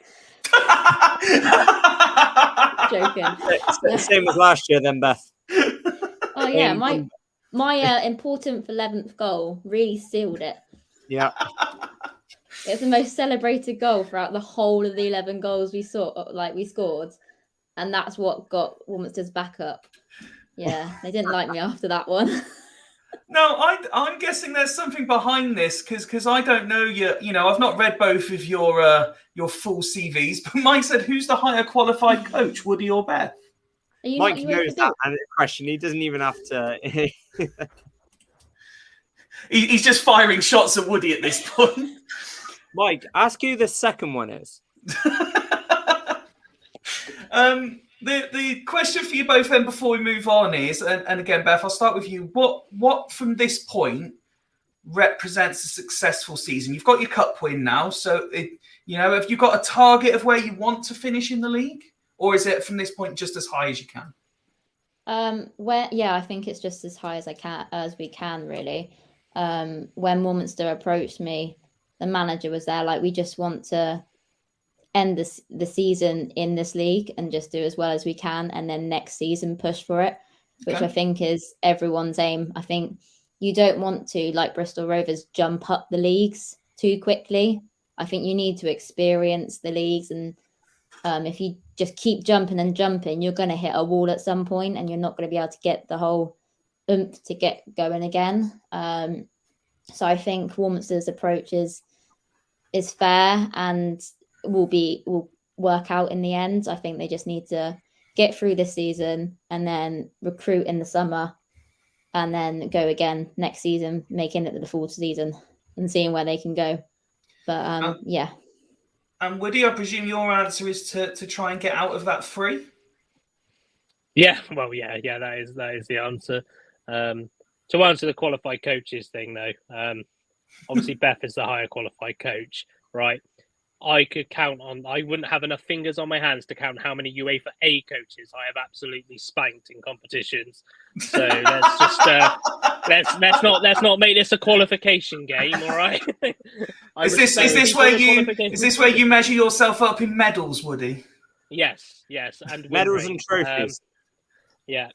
Joking. Same as last year, then, Beth. Oh yeah, my important for 11th goal really sealed it. Yeah. It's the most celebrated goal throughout the whole of the 11 goals we scored, and that's what got Warminster's back up. Yeah, they didn't like me after that one. No, I'm guessing there's something behind this, because I don't know I've not read both of your full CVs, but Mike said, who's the higher qualified coach, Woody or Beth? Mike knows that question. He doesn't even have to. He's just firing shots at Woody at this point. Mike, ask who the second one is. The question for you both then before we move on is, and again, Beth, I'll start with you. What from this point represents a successful season? You've got your cup win now, so have you got a target of where you want to finish in the league, or is it from this point just as high as you can? I think it's just as high as we can really. When Warminster approached me, the manager was there like, we just want to end the season in this league and just do as well as we can, and then next season push for it, which I think is everyone's aim. I think you don't want to, like Bristol Rovers, jump up the leagues too quickly. I think you need to experience the leagues, and if you just keep jumping and jumping, you're going to hit a wall at some point, and you're not going to be able to get the whole oomph to get going again. So I think Warminster's approach is fair and will work out in the end. I think they just need to get through this season and then recruit in the summer, and then go again next season, making it the full season and seeing where they can go. But yeah. And Woody, I presume your answer is to try and get out of that 3? Yeah, well, yeah, that is the answer. To answer the qualified coaches thing, though, obviously Beth is the higher qualified coach, right? I wouldn't have enough fingers on my hands to count how many UEFA A coaches I have absolutely spanked in competitions. So let's just let's not make this a qualification game, all right? Is this where you measure yourself up in medals, Woody? Yes, and medals and trophies. Yeah.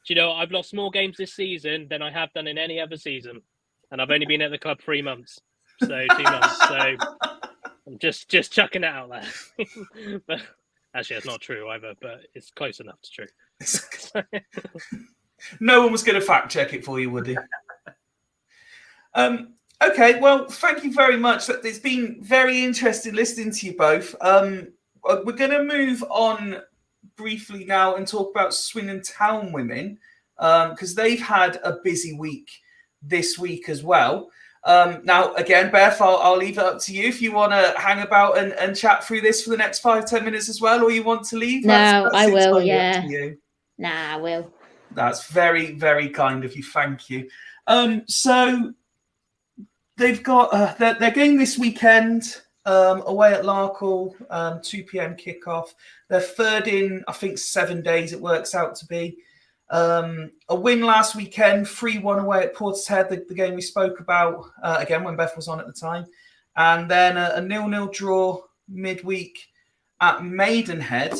Do you know, I've lost more games this season than I have done in any other season, and I've only been at the club 3 months, so 2 months. So I'm just chucking it out there. But actually, that's not true either, but it's close enough to true. No one was going to fact check it for you, Woody. Okay, well, thank you very much. It's been very interesting listening to you both. We're going to move on briefly now and talk about Swindon Town women, because they've had a busy week this week as well. Now, again, Beth, I'll leave it up to you if you want to hang about and chat through this for the next 5-10 minutes as well, or you want to leave. That's I will, yeah. I will. That's very, very kind of you. Thank you. So they've got their game this weekend away at Larkle, 2 p.m. kickoff. They're third in, I think, 7 days. It works out to be. A win last weekend, 3-1 away at Portishead, the game we spoke about again when Beth was on at the time, and then a 0-0 draw midweek at Maidenhead.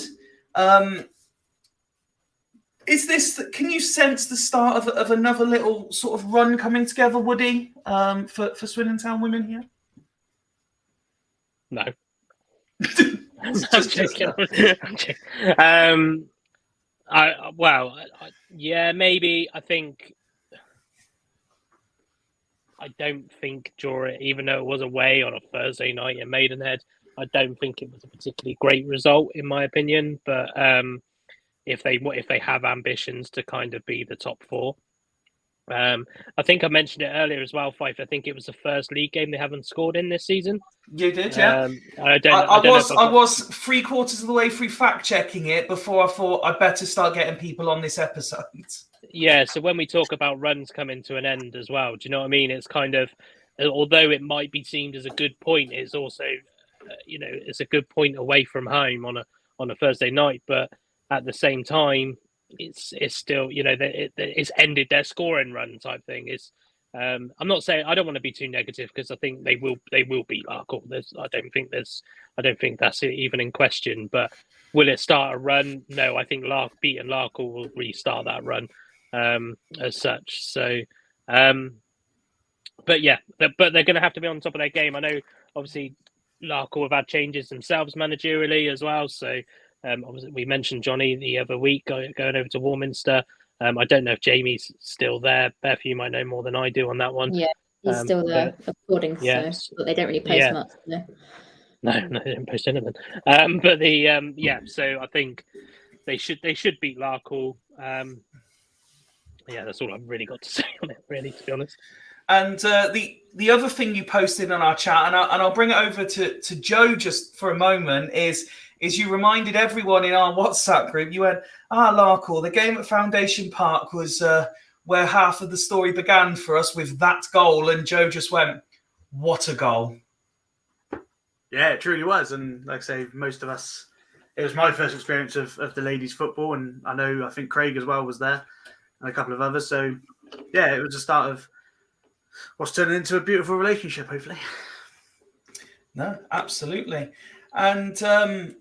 Is this? Can you sense the start of another little sort of run coming together, Woody, for Swindon Town women here? No. I'm Just joking. that. I'm joking. Yeah, maybe. I don't think during, even though it was away on a Thursday night in Maidenhead, I don't think it was a particularly great result in my opinion. But if they have ambitions to kind of be the top four, I think I mentioned it earlier as well, Fife. I think it was the first league game they haven't scored in this season. You did, yeah. I was 3/4 of the way through fact checking it before I thought I'd better start getting people on this episode. Yeah, so when we talk about runs coming to an end as well, do you know what I mean? It's kind of, although it might be seen as a good point, it's also, it's a good point away from home on a Thursday night, but at the same time, it's still, it's ended their scoring run type thing. I'm not saying, I don't want to be too negative because I think they will beat Larkle. I don't think that's even in question. But will it start a run? No, I think beating Larkle will restart that run as such. So, but yeah, but they're going to have to be on top of their game. I know, obviously, Larkle have had changes themselves managerially as well. So, obviously, we mentioned Johnny the other week going over to Warminster. I don't know if Jamie's still there. Beth, you might know more than I do on that one. Yeah, he's still there, according to so, but they don't really post much. So. No, they don't post anything. So I think they should beat Larkle. That's all I've really got to say on it, really, to be honest. And the other thing you posted on our chat, and I'll bring it over to Joe just for a moment, is you reminded everyone in our WhatsApp group, you went, Larkle, the game at Foundation Park was where half of the story began for us with that goal. And Joe just went, what a goal. Yeah, it truly was. And like I say, most of us, it was my first experience of the ladies' football. And I think Craig as well was there and a couple of others. So, yeah, it was the start of what's turning into a beautiful relationship, hopefully. No, absolutely. And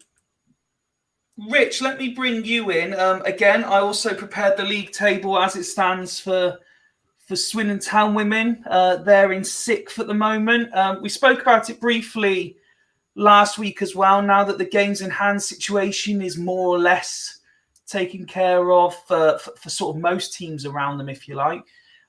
Rich, let me bring you in. Again, I also prepared the league table as it stands for Swindon Town women. They're in 6th at the moment. We spoke about it briefly last week as well. Now that the games in hand situation is more or less taken care of for sort of most teams around them, if you like.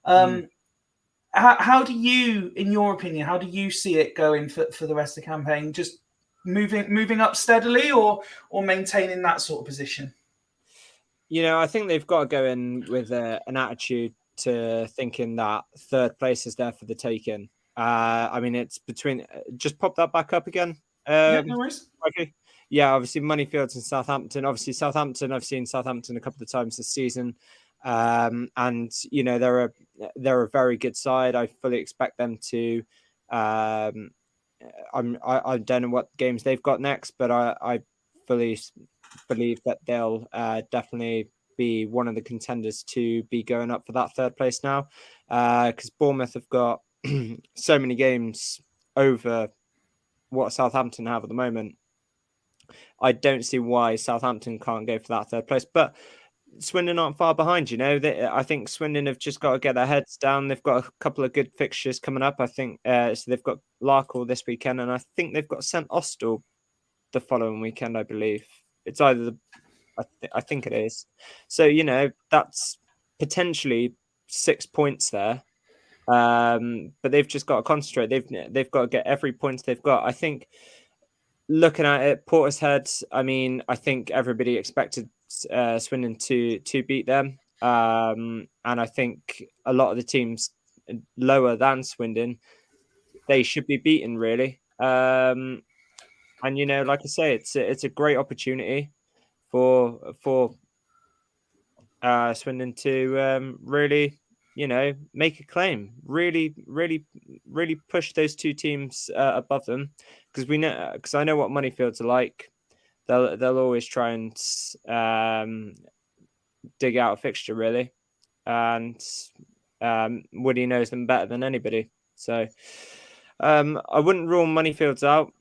How do you, in your opinion, how do you see it going for the rest of the campaign? Just moving up steadily or maintaining that sort of position? I think they've got to go in with an attitude to thinking that 3rd place is there for the taking. It's between, just pop that back up again. No worries. Okay. Yeah, obviously Moneyfields and Southampton. Obviously Southampton, I've seen Southampton a couple of times this season. And they're a very good side. I fully expect them to I don't know what games they've got next, but I fully believe that they'll definitely be one of the contenders to be going up for that 3rd place now, because Bournemouth have got so many games over what Southampton have at the moment. I don't see why Southampton can't go for that 3rd place, but Swindon aren't far behind, I think Swindon have just got to get their heads down. They've got a couple of good fixtures coming up. I think so they've got Larkle this weekend, and I think they've got St Austell the following weekend, I believe. It's either I think it is. So, that's potentially 6 points there. But they've just got to concentrate. They've got to get every point they've got. I think looking at it, Portishead, I think everybody expected Swindon to beat them. And I think a lot of the teams lower than Swindon, they should be beaten, really. And, like I say, it's a great opportunity for Swindon to really make a claim. Really, really, really push those two teams above them, because I know what Moneyfields are like. They'll always try and dig out a fixture, really, and Woody knows them better than anybody. So I wouldn't rule Moneyfields out,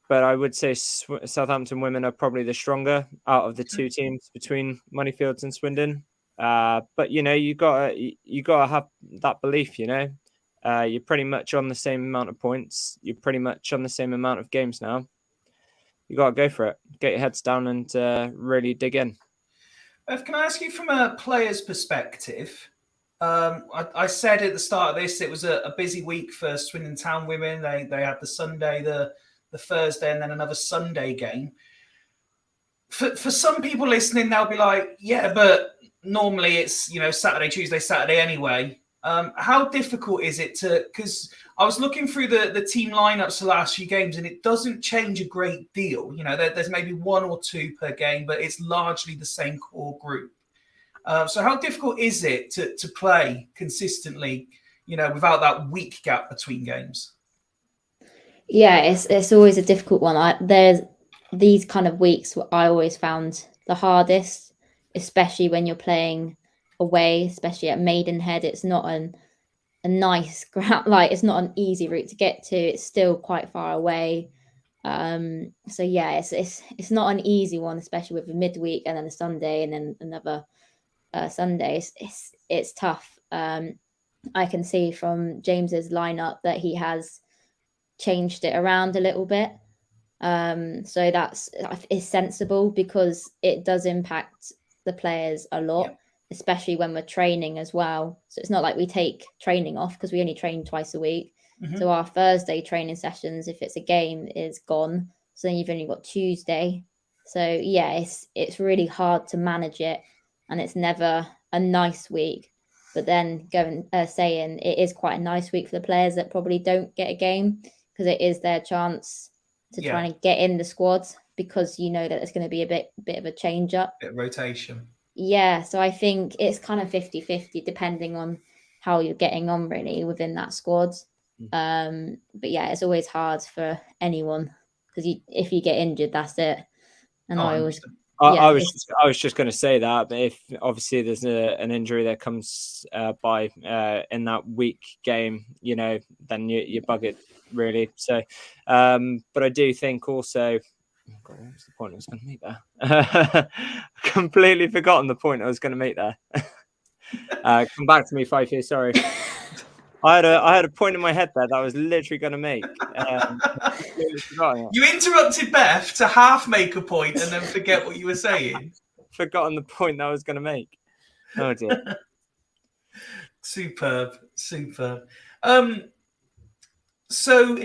but I would say Southampton women are probably the stronger out of the two teams between Moneyfields and Swindon. But you gotta have that belief. You're pretty much on the same amount of points. You're pretty much on the same amount of games now. You gotta go for it. Get your heads down and really dig in. Beth, can I ask you from a player's perspective? I said at the start of this, it was a busy week for Swindon Town women. They had the Sunday, the Thursday, and then another Sunday game. For some people listening, they'll be like, yeah, but normally it's Saturday, Tuesday, Saturday anyway. How difficult is it because I was looking through the team lineups the last few games, and it doesn't change a great deal. There's maybe one or two per game, but it's largely the same core group. So how difficult is it to play consistently, without that week gap between games? Yeah, it's always a difficult one. There's these kind of weeks what I always found the hardest, especially when you're playing away, especially at Maidenhead. It's not a nice ground, it's not an easy route to get to. It's still quite far away. So yeah, it's not an easy one, especially with a midweek and then a Sunday and then another Sunday. It's tough. I can see from James's lineup that he has changed it around a little bit. So it's sensible because it does impact the players a lot, especially when we're training as well. So it's not like we take training off because we only train twice a week. Mm-hmm. So our Thursday training sessions, if it's a game, is gone. So then you've only got Tuesday. So yeah, it's really hard to manage it, and it's never a nice week. But then saying it is quite a nice week for the players that probably don't get a game, because it is their chance to try and get in the squad, because that there's going to be a bit of a change up. Bit of rotation. Yeah, so I think it's kind of 50-50 depending on how you're getting on really within that squad. But yeah, it's always hard for anyone because if you get injured, that's it. And I was just going to say that, but if obviously there's an injury that comes by in that week game, then you're buggered really. So, but I do think also, God, what was the point I was going to make there? Completely forgotten the point I was going to make there. Come back to me, Fifey. Sorry. I had a point in my head there that I was literally going to make. You interrupted Beth to half make a point and then forget what you were saying. Forgotten the point that I was going to make. Oh dear. Superb. So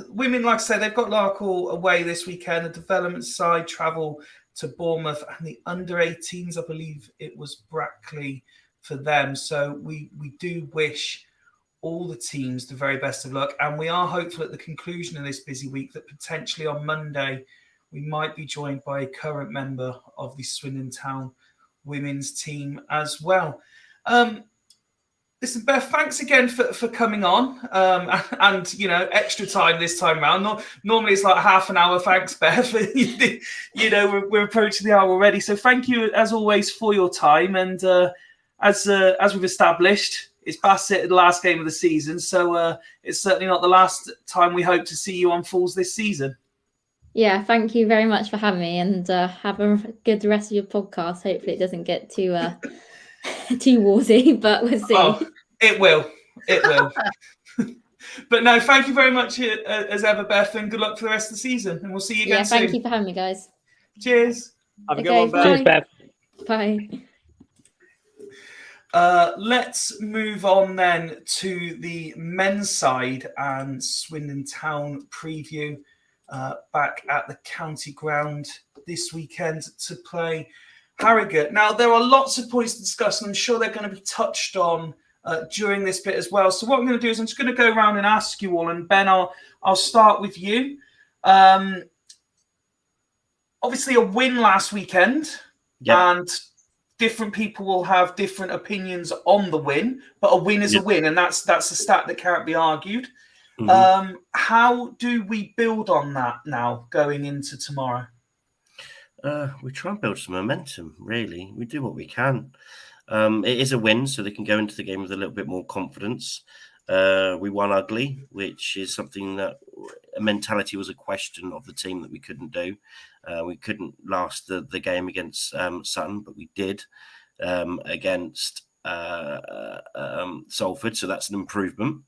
women, like I say, they've got Larkhall away this weekend. The development side travel to Bournemouth, and the under-18s, I believe it was Brackley for them. So we do wish all the teams the very best of luck, and we are hopeful at the conclusion of this busy week that potentially on Monday we might be joined by a current member of the Swindon Town women's team as well. Listen, Beth, thanks again for coming on, and extra time this time around. Normally it's like half an hour. Thanks, Beth. We're approaching the hour already, so thank you as always for your time. And as we've established, it's Bassett, the last game of the season, so it's certainly not the last time we hope to see you on Falls this season. Yeah, thank you very much for having me, and have a good rest of your podcast. Hopefully it doesn't get too too warsy, but we'll see. Oh, it will. But no, thank you very much as ever, Beth, and good luck for the rest of the season, and we'll see you again soon. Thank you for having me, guys. Cheers. Have a good one, Beth. Cheers, Beth. Bye. Let's move on then to the men's side and Swindon Town preview back at the county ground this weekend to play Harrogate. Now, there are lots of points to discuss, and I'm sure they're going to be touched on during this bit as well. So what I'm going to do is I'm just going to go around and ask you all, and Ben, I'll start with you. Obviously, a win last weekend, and different people will have different opinions on the win, but a win is a win, and that's a stat that can't be argued. How do we build on that now going into tomorrow? We try and build some momentum, really. We do what we can. It is a win, so they can go into the game with a little bit more confidence. We won ugly, which is something that mentality was a question of the team that we couldn't do. We couldn't last the game against Sutton, but we did against Salford, so that's an improvement.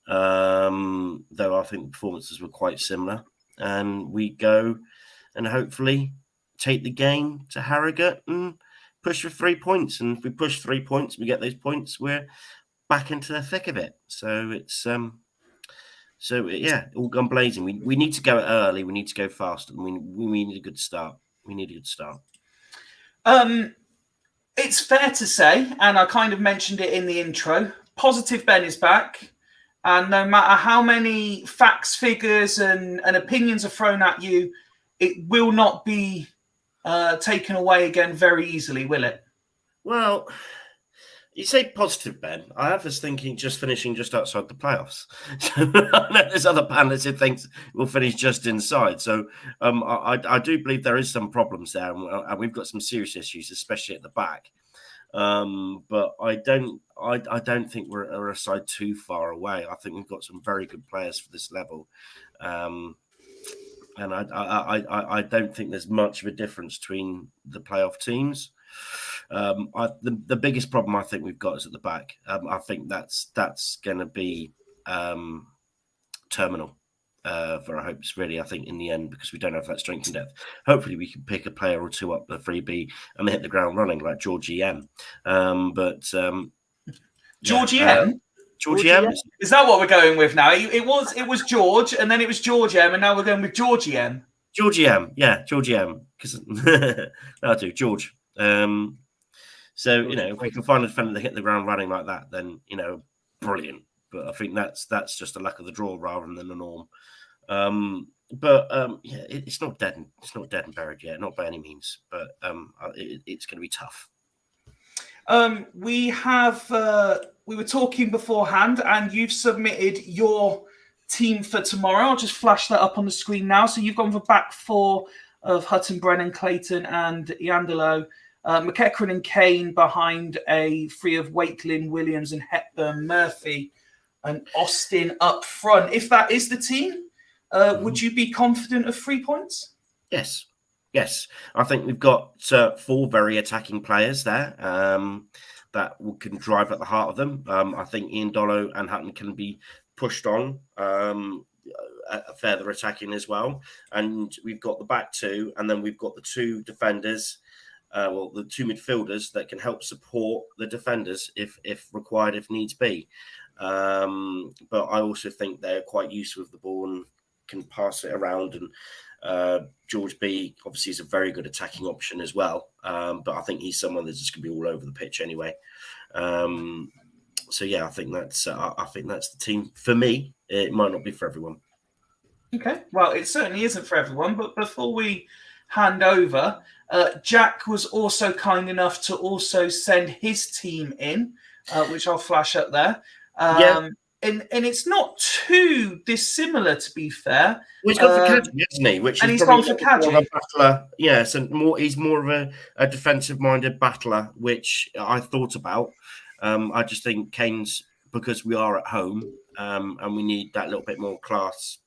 Though I think the performances were quite similar. And we go and hopefully take the game to Harrogate and push for 3 points. And if we push 3 points, we get those points, we're back into the thick of it. So it's all gone blazing. We need to go early. We need to go fast, and we need a good start. We need a good start. It's fair to say, and I kind of mentioned it in the intro, Positive Ben is back. And no matter how many facts, figures, and opinions are thrown at you, it will not be taken away again very easily, will it? Well, you say positive, Ben. I have this thinking just finishing just outside the playoffs. So I know there's other panelists who thinks we'll finish just inside. So I do believe there is some problems there, and we've got some serious issues, especially at the back. But I don't think we're a side too far away. I think we've got some very good players for this level. And I don't think there's much of a difference between the playoff teams. The biggest problem I think we've got is at the back. I think that's going to be terminal for our hopes, really, I think, in the end, because we don't have that strength and depth. Hopefully we can pick a player or two up the freebie and hit the ground running like George EM. George EM? George EM? Is that what we're going with now? It was George, and then it was George M, and now we're going with George EM. George EM, yeah, George EM. Because that'll do, George. So, if we can find a defender that hit the ground running like that, then, brilliant. But I think that's just a luck of the draw rather than the norm. It's not dead. It's not dead and buried yet, not by any means. But it's going to be tough. We were talking beforehand, and you've submitted your team for tomorrow. I'll just flash that up on the screen now. So you've gone for back four of Hutton, Brennan, Clayton, and Iandolo. McEachran and Kane behind a three of Wakelin, Williams, and Hepburn, Murphy, and Austin up front. If that is the team, would you be confident of 3 points? Yes. I think we've got 4 very attacking players there that can drive at the heart of them. I think Iandolo and Hutton can be pushed on further attacking as well. And we've got the back two, and then we've got the 2 defenders. The 2 midfielders that can help support the defenders if required, if needs be. But I also think they're quite useful with the ball and can pass it around. And George B obviously is a very good attacking option as well. But I think he's someone that's just going to be all over the pitch anyway. I think that's the team for me. It might not be for everyone. Okay, well, it certainly isn't for everyone. But before we hand over, Jack was also kind enough to also send his team in, which I'll flash up there. And it's not too dissimilar, to be fair. Well, he's gone for Kadji, hasn't he? And he's gone for Kadji. Battler. Yes, and he's more of a defensive-minded battler, which I thought about. I just think Kane's, because we are at home, and we need that little bit more classy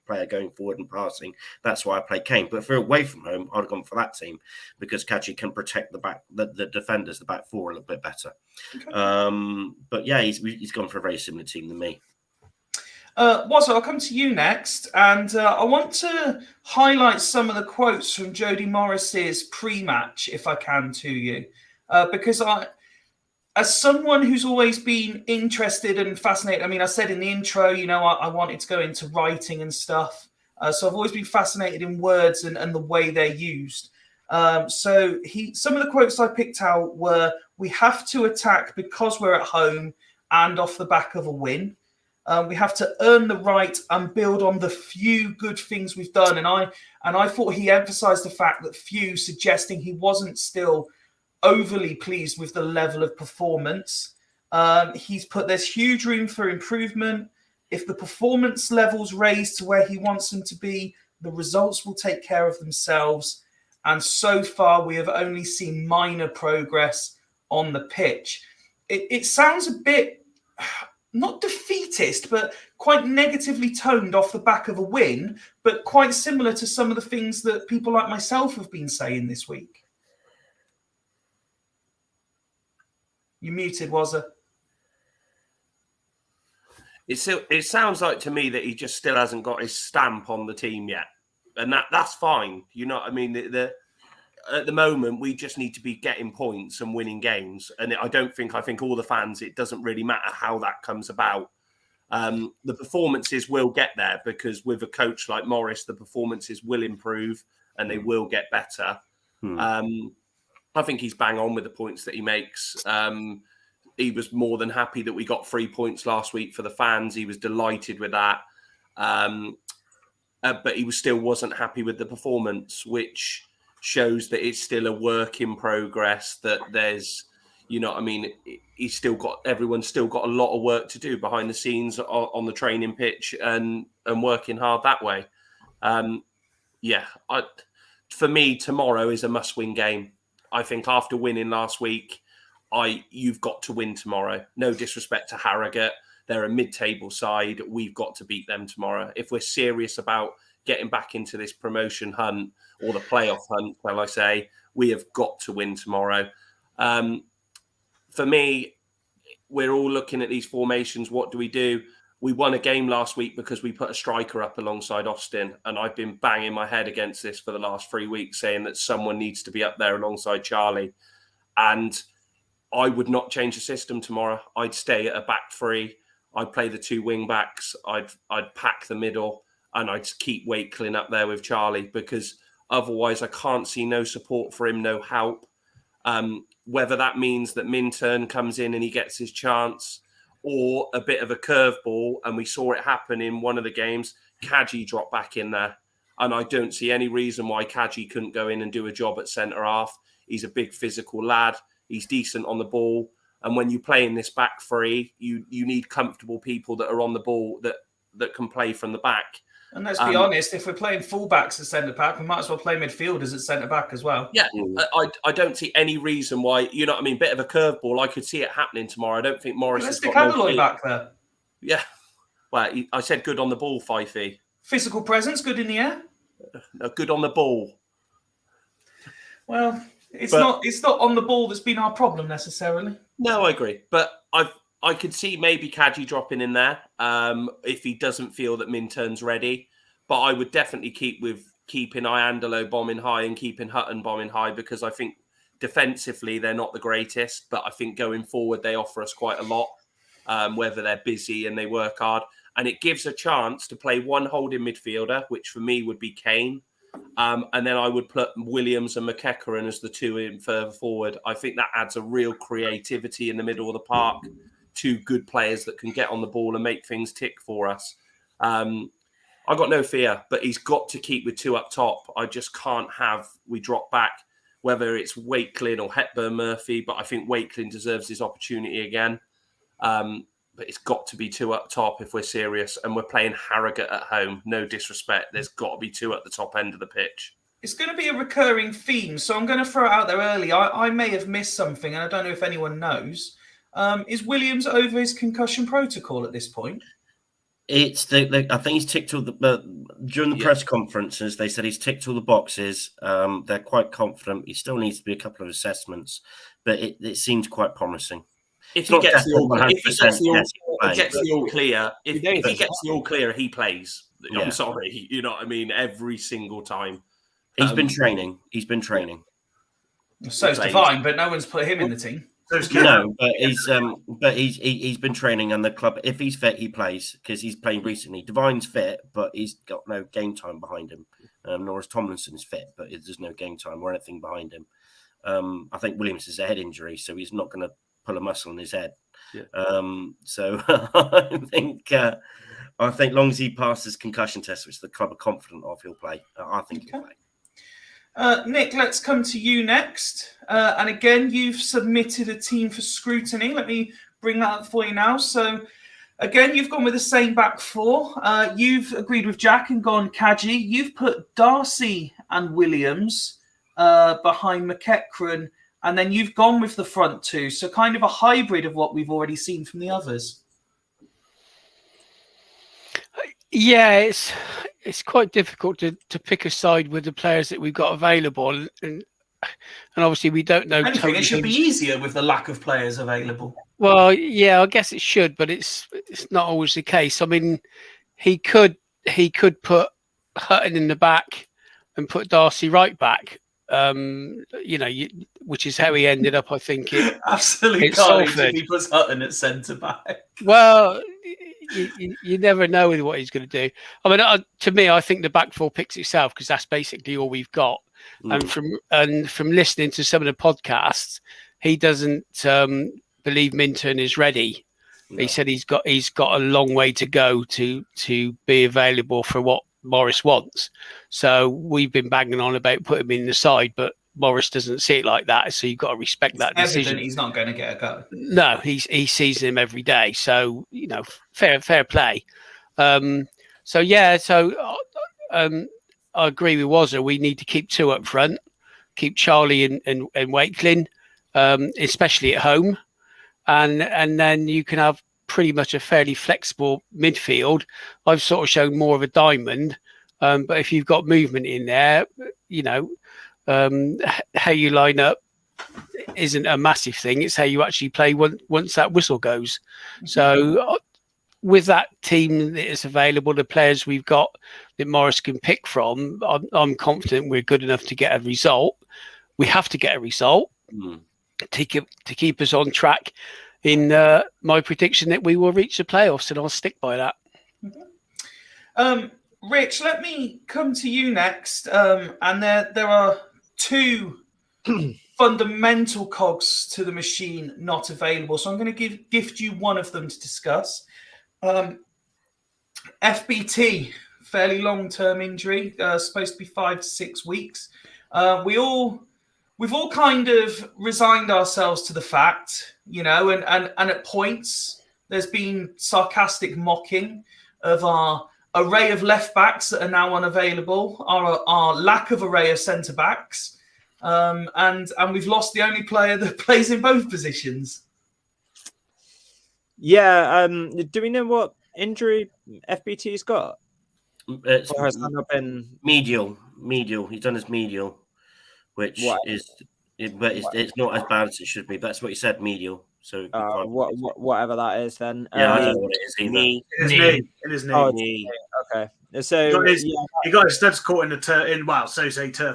player going forward and passing. That's why I play Kane. But if we're away from home, I'd have gone for that team because Kadji can protect the defenders, the back four, a little bit better. Okay. He's gone for a very similar team than me. Wazza, I'll come to you next, and I want to highlight some of the quotes from Jody Morris's pre-match, if I can, to you, because as someone who's always been interested and fascinated, I mean, I said in the intro, I wanted to go into writing and stuff. So I've always been fascinated in words and the way they're used. Some of the quotes I picked out were, we have to attack because we're at home and off the back of a win. We have to earn the right and build on the few good things we've done. And I thought he emphasized the fact that few, suggesting he wasn't still overly pleased with the level of performance. He's put there's huge room for improvement. If the performance levels raised to where he wants them to be, the results will take care of themselves. And so far, we have only seen minor progress on the pitch. It sounds a bit, not defeatist, but quite negatively toned off the back of a win, but quite similar to some of the things that people like myself have been saying this week. You muted, Wazza. It sounds like to me that he just still hasn't got his stamp on the team yet. And that's fine. You know what I mean? At the moment, we just need to be getting points and winning games. And I think all the fans, it doesn't really matter how that comes about. The performances will get there because with a coach like Morris, the performances will improve and they will get better. I think he's bang on with the points that he makes. He was more than happy that we got 3 points last week for the fans. He was delighted with that. But he still wasn't happy with the performance, which shows that it's still a work in progress, that there's, you know what I mean, everyone's still got a lot of work to do behind the scenes on the training pitch and working hard that way. For me, tomorrow is a must-win game. I think after winning last week, you've got to win tomorrow. No disrespect to Harrogate. They're a mid-table side. We've got to beat them tomorrow. If we're serious about getting back into this promotion hunt or the playoff hunt, shall I say, we have got to win tomorrow. For me, we're all looking at these formations. What do? We won a game last week because we put a striker up alongside Austin. And I've been banging my head against this for the last 3 weeks, saying that someone needs to be up there alongside Charlie. And I would not change the system tomorrow. I'd stay at a back three. I'd play the 2 wing backs. I'd pack the middle and I'd keep Wakeling up there with Charlie because otherwise I can't see no support for him, no help. Whether that means that Minturn comes in and he gets his chance or a bit of a curveball, and we saw it happen in one of the games, Kaji dropped back in there. And I don't see any reason why Kaji couldn't go in and do a job at centre-half. He's a big physical lad. He's decent on the ball. And when you play in this back three, you need comfortable people that are on the ball that can play from the back. And let's be honest, if we're playing fullbacks at centre-back, we might as well play midfielders at centre-back as well. Yeah, I don't see any reason why, you know what I mean, bit of a curveball. I could see it happening tomorrow. I don't think Morris has got no Alloy back there. Yeah. Well, I said good on the ball, Fifey. Physical presence, good in the air. Good on the ball. Well, it's not on the ball that's been our problem necessarily. No, I agree. But I could see maybe Kaji dropping in there if he doesn't feel that Minturn's ready. But I would definitely keeping Iandolo bombing high and keeping Hutton bombing high because I think defensively they're not the greatest. But I think going forward they offer us quite a lot, whether they're busy and they work hard. And it gives a chance to play one holding midfielder, which for me would be Kane. And then I would put Williams and McEachran as the 2 in further forward. I think that adds a real creativity in the middle of the park. 2 good players that can get on the ball and make things tick for us. I've got no fear, but he's got to keep with 2 up top. I just can't have we drop back, whether it's Wakeling or Hepburn Murphy, but I think Wakeling deserves his opportunity again. But it's got to be 2 up top if we're serious. And we're playing Harrogate at home. No disrespect. There's got to be 2 at the top end of the pitch. It's going to be a recurring theme. So I'm going to throw it out there early. I may have missed something, and I don't know if anyone knows. Is Williams over his concussion protocol at this point? It's I think he's ticked all during the press conferences. They said he's ticked all the boxes. They're quite confident. He still needs to be a couple of assessments, but it seems quite promising. If he gets the all clear, if he gets the all clear, he plays. Yeah. I'm sorry, you know what I mean. Every single time, he's been training. So's Divine, but no one's put him in the team. No, but he's been training, and the club. If he's fit, he plays because he's playing recently. Divine's fit, but he's got no game time behind him. Norris Tomlinson's fit, but there's no game time or anything behind him. I think Williams has a head injury, so he's not going to pull a muscle in his head. Yeah. So I think long as he passes concussion test, which the club are confident of, he'll play. I think he'll play. Nick, let's come to you next. And again, you've submitted a team for scrutiny. Let me bring that up for you now. So, again, you've gone with the same back four. You've agreed with Jack and gone Kaji. You've put Darcy and Williams behind McEachran, and then you've gone with the front two. So, kind of a hybrid of what we've already seen from the others. Yeah, it's quite difficult to pick a side with the players that we've got available, and obviously we don't know. Anything, it should be easier with the lack of players available. Well, yeah, I guess it should, but it's not always the case. I mean, he could put Hutton in the back and put Darcy right back. Which is how he ended up, I think. Absolutely carnage if he puts Hutton at centre back. Well, you never know with what he's going to do. I mean, to me, I think the back four picks itself because that's basically all we've got. And from listening to some of the podcasts, he doesn't believe Minturn is ready. No. He said he's got a long way to go to be available for what Morris wants. So we've been banging on about putting him in the side, but Morris doesn't see it like that. So you've got to respect that decision. He's not going to get a go. No, he sees him every day. So fair play. I agree with Wazza. We need to keep two up front, keep Charlie and Wakelin, especially at home, and then you can have pretty much a fairly flexible midfield. I've sort of shown more of a diamond, but if you've got movement in there, how you line up isn't a massive thing. It's how you actually play once that whistle goes. Mm-hmm. So with that team that is available, the players we've got that Morris can pick from, I'm confident we're good enough to get a result. We have to get a result to keep us on track in my prediction that we will reach the playoffs, and I'll stick by that. Mm-hmm. Rich, let me come to you next. And there are two fundamental cogs to the machine not available. So I'm going to gift you one of them to discuss. FBT, fairly long-term injury, supposed to be 5 to 6 weeks. We've all kind of resigned ourselves to the fact, and at points there's been sarcastic mocking of our array of left backs that are now unavailable, our lack of array of centre backs, and we've lost the only player that plays in both positions. Yeah. Do we know what injury FBT's got? It's or has that not been medial? He's done his medial, which it's not as bad as it should be. That's what he said, medial. So whatever that is, then. Yeah, I don't know what it is either. Knee. It is knee. Oh, knee. Okay. So he got his studs caught in the turf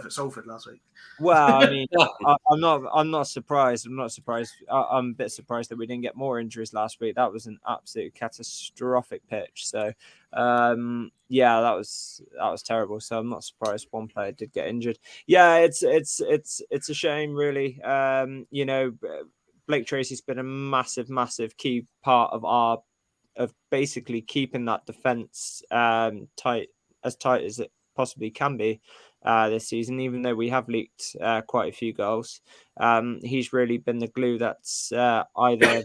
at Salford last week. Well, I mean, I'm not surprised. I'm a bit surprised that we didn't get more injuries last week. That was an absolute catastrophic pitch. So, that was terrible. So I'm not surprised one player did get injured. Yeah, it's a shame, really. Blake Tracy's been a massive key part of basically keeping that defense tight as it possibly can be. This season, even though we have leaked quite a few goals, he's really been the glue that's either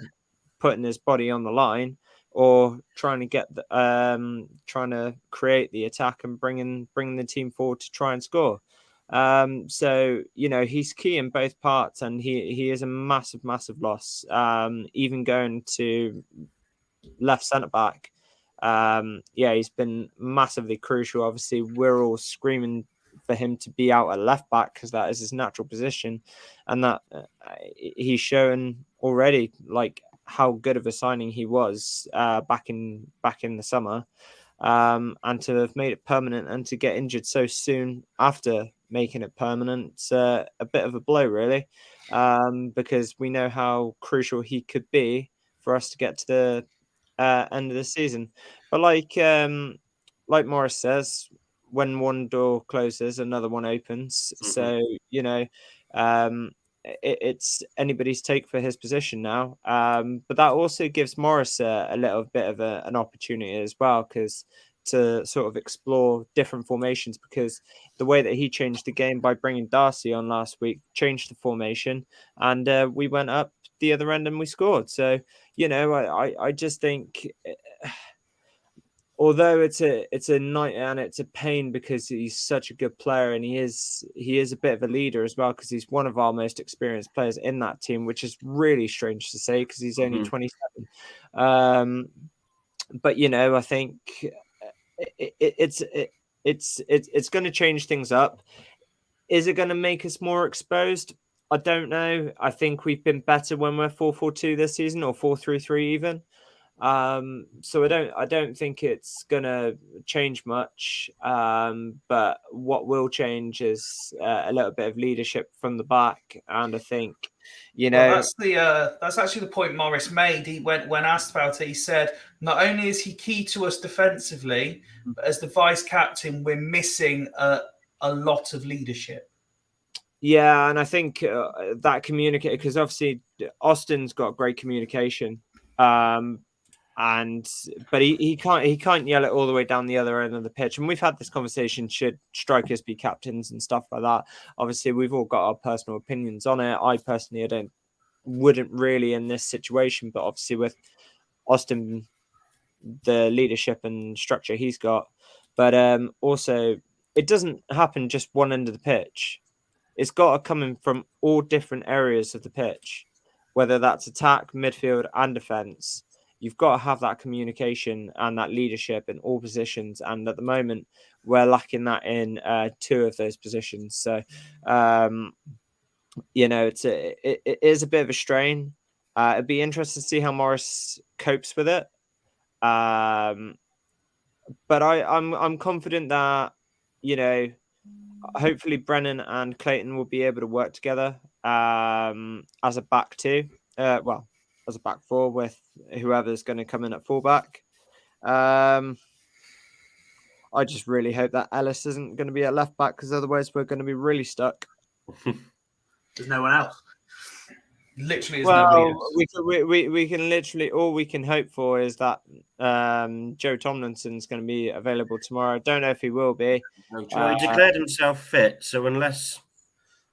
putting his body on the line or trying to create the attack and bringing the team forward to try and score. So he's key in both parts, and he is a massive loss. Even going to left centre back, he's been massively crucial. Obviously, we're all screaming for him to be out at left back because that is his natural position, and that he's shown already like how good of a signing he was back in the summer, and to have made it permanent and to get injured so soon after making it permanent, a bit of a blow, really, because we know how crucial he could be for us to get to the end of the season. But like Morris says, when one door closes, another one opens. Mm-hmm. So, it's anybody's take for his position now. But that also gives Morris a little bit of an opportunity as well, because to sort of explore different formations, because the way that he changed the game by bringing Darcy on last week changed the formation, and we went up the other end and we scored. So, you know, I just think, although it's a nightmare and it's a pain because he's such a good player, and he is a bit of a leader as well, because he's one of our most experienced players in that team, which is really strange to say because he's only 27. But you know, I think it's going to change things up. Is it going to make us more exposed? I don't know. I think we've been better when we're 4-4-2 this season, or 4-3-3 even. So I don't think it's gonna change much. But what will change is a little bit of leadership from the back, and I think, you know, that's actually the point Morris made. He when asked about it, he said not only is he key to us defensively, but as the vice captain, we're missing a lot of leadership. Yeah, and I think that communicator, because obviously Austin's got great communication. But he can't yell it all the way down the other end of the pitch. And we've had this conversation, should strikers be captains and stuff like that. Obviously, we've all got our personal opinions on it. I personally, wouldn't really in this situation, but obviously with Austin, the leadership and structure he's got. But also, it doesn't happen just one end of the pitch. It's got to come in from all different areas of the pitch, whether that's attack, midfield, and defence. You've got to have that communication and that leadership in all positions. And at the moment, we're lacking that in 2 of those positions. So, you know, it is a bit of a strain. It'd be interesting to see how Morris copes with it. But I'm confident that, you know, hopefully Brennan and Clayton will be able to work together as a back two. As a back four with whoever's going to come in at fullback. I just really hope that Ellis isn't going to be at left back, because otherwise we're going to be really stuck. There's no one else. Literally, is nobody else. We can literally, all we can hope for is that Joe Tomlinson's going to be available tomorrow. I don't know if he will be. He declared himself fit, so unless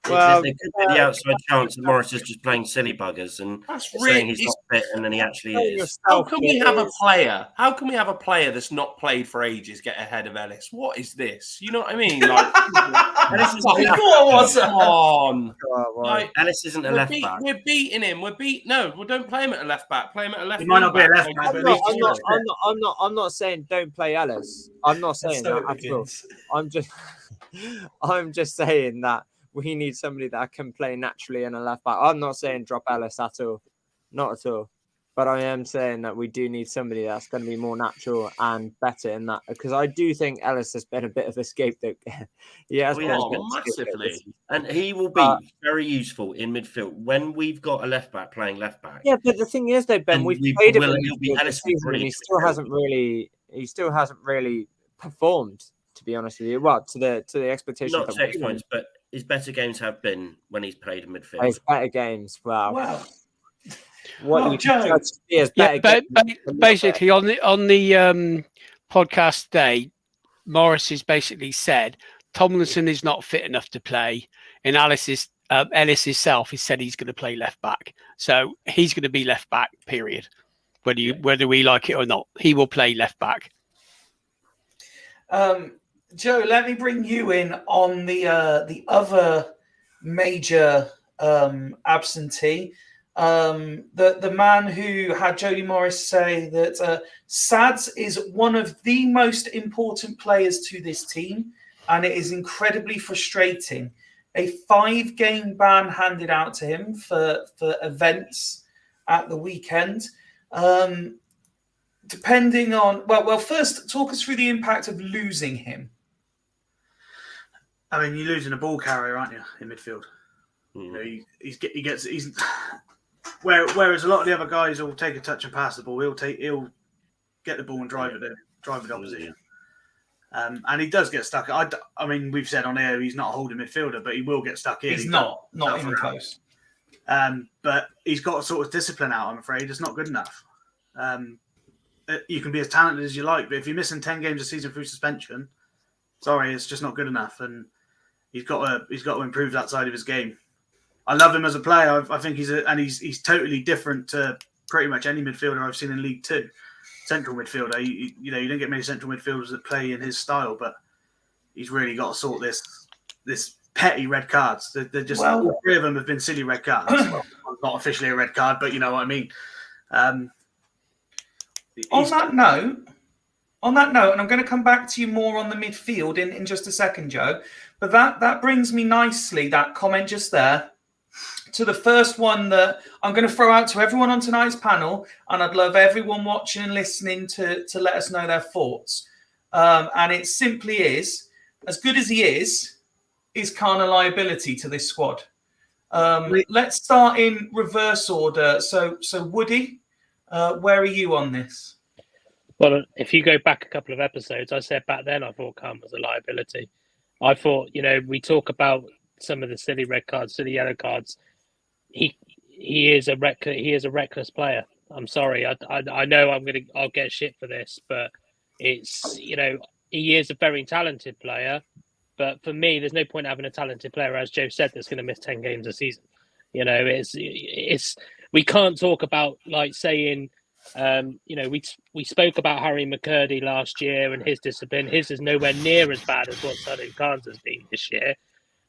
Well, there could be the outside chance that Morris is just playing silly buggers and saying he's not fit, and then he actually is. How can we have a player? How can we have a player that's not played for ages get ahead of Ellis? What is this? You know what I mean? Like, Ellis is come on. Like, Ellis isn't a left back. We're beating him. No, we don't play him at a left back. Play him at a left. He might not be a left back. I'm not saying don't play Ellis. I'm not saying that at all. I'm just saying that we need somebody that can play naturally in a left back. I'm not saying drop Ellis at all. Not at all. But I am saying that we do need somebody that's going to be more natural and better in that. Because I do think Ellis has been a bit of a scapegoat. He has been massively. And he will be very useful in midfield when we've got a left back playing left back. Yeah, but the thing is, though, Ben, we've played him this season, and he still hasn't really performed, to be honest with you. Well, to the expectations. Not 6 points, but his better games have been when he's played in midfield. His better games, wow. Joe. Basically, on the podcast today, Morris has basically said Tomlinson is not fit enough to play, and Ellis himself has said he's going to play left back. So he's going to be left back. Period. Whether we like it or not, he will play left back. Joe, let me bring you in on the other major absentee. The man who had Jody Morris say that Sads is one of the most important players to this team, and it is incredibly frustrating. A 5-game ban handed out to him for events at the weekend. Depending on first talk us through the impact of losing him. I mean, you're losing a ball carrier, aren't you, in midfield? You know, he's whereas a lot of the other guys will take a touch and pass the ball. He'll get the ball and drive it opposition. And he does get stuck. I mean, we've said on air he's not a holding midfielder, but he will get stuck in. He's not even close. But he's got a sort of discipline out. I'm afraid it's not good enough. you can be as talented as you like, but if you're missing 10 games a season through suspension, sorry, it's just not good enough. And he's got to improve that side of his game. I love him as a player. I think he's totally different to pretty much any midfielder I've seen in League Two. Central midfielder, you don't get many central midfielders that play in his style, but he's really got to sort this petty red cards. They're just all three of them have been silly red cards. Well, not officially a red card, but you know what I mean. On that note, and I'm going to come back to you more on the midfield in just a second, Joe. But that brings me nicely, that comment just there, to the first one that I'm going to throw out to everyone on tonight's panel, and I'd love everyone watching and listening to let us know their thoughts. And it simply is, as good as he is Khan a liability to this squad? Let's start in reverse order. So Woody, where are you on this? Well, if you go back a couple of episodes, I said back then I thought Khan was a liability. I thought, we talk about some of the silly red cards, silly yellow cards. He is a reckless player. I'm sorry. I know I'll get shit for this, but it's he is a very talented player. But for me, there's no point having a talented player, as Joe said, that's going to miss 10 games a season. It's we can't talk about like saying, we spoke about Harry McCurdy last year and his discipline. His is nowhere near as bad as what Sadu Khan's has been this year.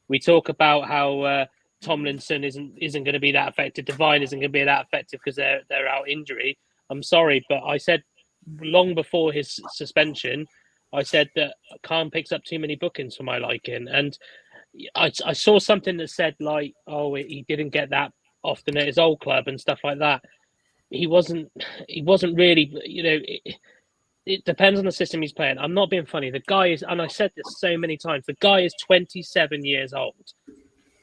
We talk about how Tomlinson isn't going to be that effective. Devine isn't going to be that effective because they're out injury. I'm sorry, but I said long before his suspension, I said that Khan picks up too many bookings for my liking. And I saw something that said like, oh, he didn't get that often at his old club and stuff like that. He wasn't really, it depends on the system he's playing. I'm not being funny. The guy is, and I said this so many times, the guy is 27 years old.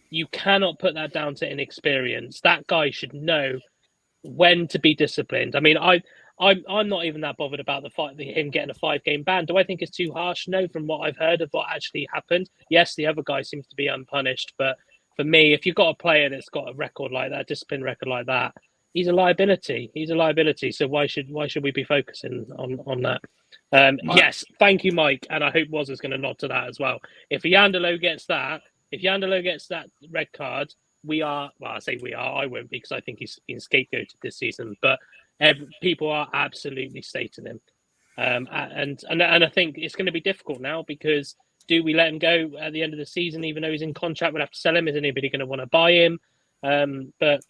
You cannot put that down to inexperience. That guy should know when to be disciplined. I mean, I'm not even that bothered about him getting a 5-game ban. Do I think it's too harsh? No, from what I've heard of what actually happened. Yes, the other guy seems to be unpunished, but for me, if you've got a player that's got a record like that, discipline record like that, he's a liability. He's a liability. So why should we be focusing on that? Yes, thank you, Mike, and I hope Woz is going to nod to that as well. If Yandelo gets that red card, I won't, because I think he's been scapegoated this season. But people are absolutely slating him, and I think it's going to be difficult now, because do we let him go at the end of the season, even though he's in contract? We'll have to sell him. Is anybody going to want to buy him? But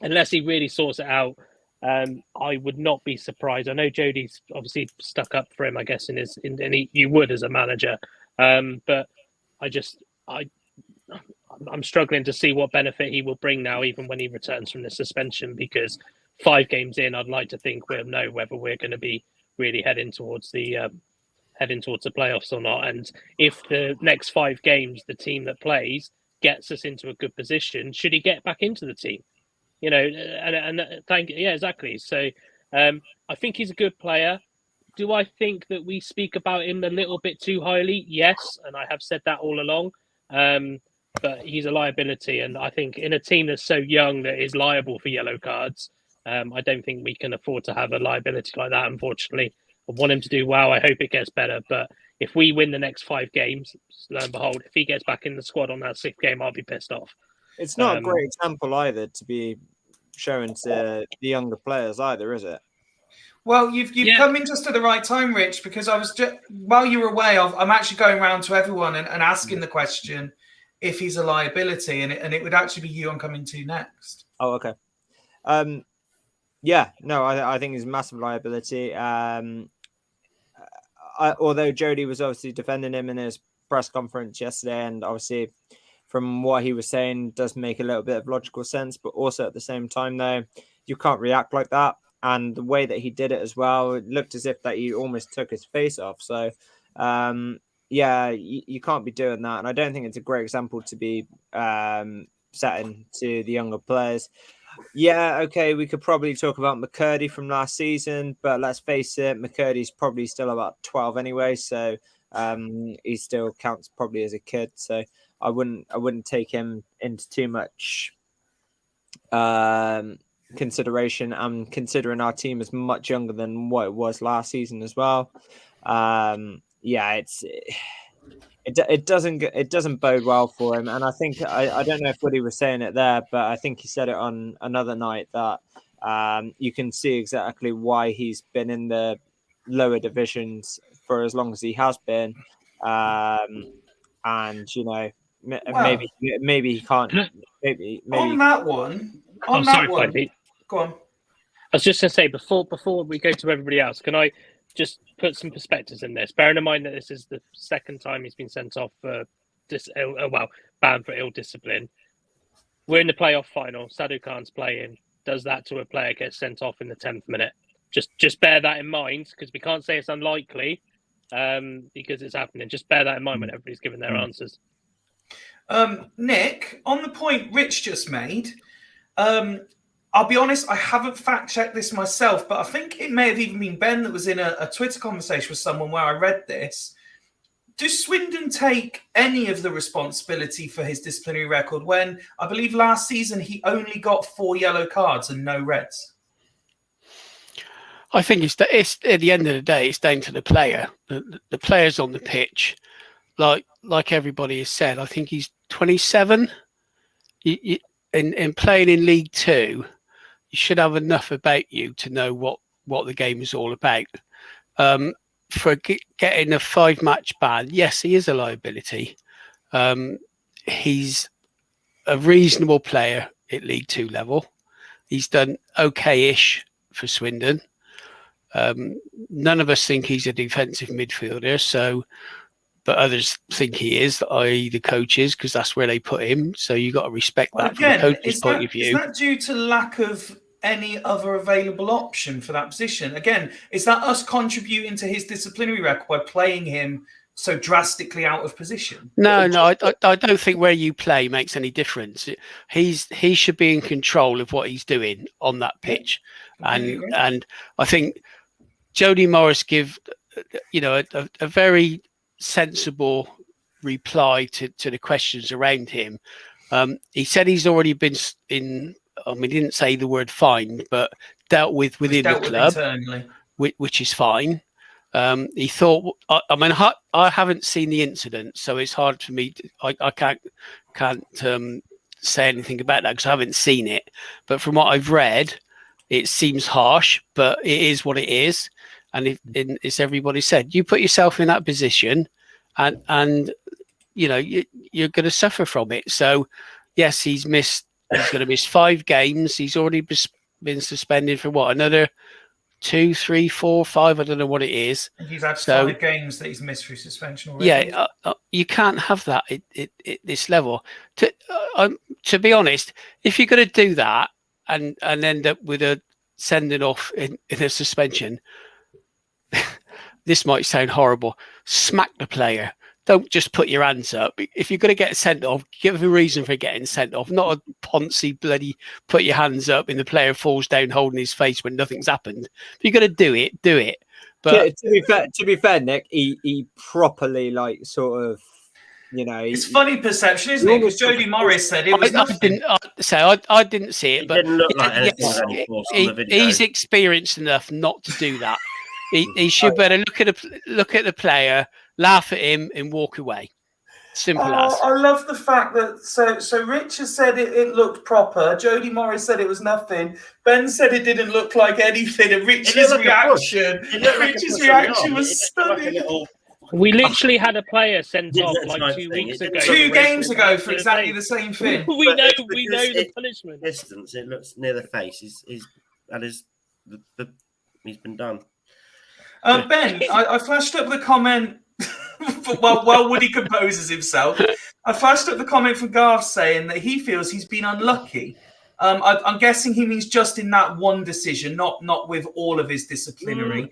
unless he really sorts it out, I would not be surprised. I know Jody's obviously stuck up for him, I guess, you would as a manager. But I'm struggling to see what benefit he will bring now, even when he returns from the suspension, because 5 games in, I'd like to think we'll know whether we're going to be really heading towards the playoffs or not. And if the next 5 games, the team that plays gets us into a good position, should he get back into the team? Exactly. So I think he's a good player. Do I think that we speak about him a little bit too highly? Yes, and I have said that all along. But he's a liability, and I think in a team that's so young that is liable for yellow cards, I don't think we can afford to have a liability like that, unfortunately. I want him to do well. I hope it gets better. But if we win the next 5 games, lo and behold, if he gets back in the squad on that 6th game, I'll be pissed off. It's not a great example either to be showing to the younger players either, is it? Well, you've come in just at the right time, Rich, because I was just, while you were away, I'm actually going around to everyone and asking the question if he's a liability, and it would actually be you I'm coming to next. Oh, okay. I think he's a massive liability. Although Jody was obviously defending him in his press conference yesterday, and obviously from what he was saying does make a little bit of logical sense, but also at the same time, though, you can't react like that. And the way that he did it as well, it looked as if that he almost took his face off. So, you can't be doing that. And I don't think it's a great example to be setting to the younger players. Yeah, okay, we could probably talk about McCurdy from last season, but let's face it, McCurdy's probably still about 12 anyway, so he still counts probably as a kid. So I wouldn't take him into too much consideration, and considering our team is much younger than what it was last season as well. Yeah, it doesn't bode well for him. And I think I don't know if Woody was saying it there, but I think he said it on another night that you can see exactly why he's been in the lower divisions for as long as he has been. And you know, maybe he can't. Maybe on that one. On I'm that sorry, one. Fifey. Go on. I was just going to say, before we go to everybody else, can I just put some perspectives in this? Bearing in mind that this is the second time he's been sent off for banned for ill discipline. We're in the playoff final. Sadu Khan's playing. Does that to a player get sent off in the 10th minute? Just bear that in mind, because we can't say it's unlikely, because it's happening. Just bear that in mind when everybody's giving their answers. Nick, on the point Rich just made, I'll be honest, I haven't fact-checked this myself, but I think it may have even been Ben that was in a Twitter conversation with someone where I read this. Does Swindon take any of the responsibility for his disciplinary record when, I believe last season, he only got 4 yellow cards and no reds? I think it's at the end of the day, it's down to the player. The players on the pitch, like everybody has said. I think he's 27. In playing in League Two, you should have enough about you to know what the game is all about. For getting a 5-match ban, yes, he is a liability. He's a reasonable player at League Two level. He's done okay-ish for Swindon. None of us think he's a defensive midfielder, but others think he is, i.e. the coaches, because that's where they put him. So you got to respect that from the coach's point of view. Is that due to lack of any other available option for that position? Again, is that us contributing to his disciplinary record by playing him so drastically out of position? No, I don't think where you play makes any difference. He should be in control of what he's doing on that pitch, and I think Jody Morris give a very sensible reply to the questions around him. He said he's already been in. He didn't say the word fined, but dealt with within the club, internally, which is fine. He thought. I haven't seen the incident, so it's hard for me. I can't say anything about that because I haven't seen it. But from what I've read, it seems harsh, but it is what it is. And it's everybody said, you put yourself in that position, and you're going to suffer from it. So, yes, he's going to miss 5 games. He's already been suspended for another 2, 3, 4, 5. I don't know what it is. He's had 5 games that he's missed through suspension already. Yeah, you can't have that at this level. To be honest, if you're going to do that and end up with a sending off in a suspension. This might sound horrible. Smack the player. Don't just put your hands up. If you're going to get sent off, give a reason for getting sent off. Not a poncy bloody put your hands up and the player falls down holding his face when nothing's happened. If you're going to do it, do it. But to be fair, Nick, he properly it's funny perception, isn't it? Because Jody Morris said it was nothing. I didn't see it, but didn't look like anything. He's experienced enough not to do that. He should better look at the player, laugh at him, and walk away. Simple as. I love the fact that so Richard said it looked proper. Jody Morris said it was nothing. Ben said it didn't look like anything, and Richard's reaction was stunning. We literally had a player sent off like 2 weeks ago. 2 games ago for exactly the same thing. we know the punishment. Distance, it looks near the face. He's been done. Ben, I flashed up the comment while Woody composes himself. I flashed up the comment from Garth saying that he feels he's been unlucky. I'm guessing he means just in that one decision, not with all of his disciplinary.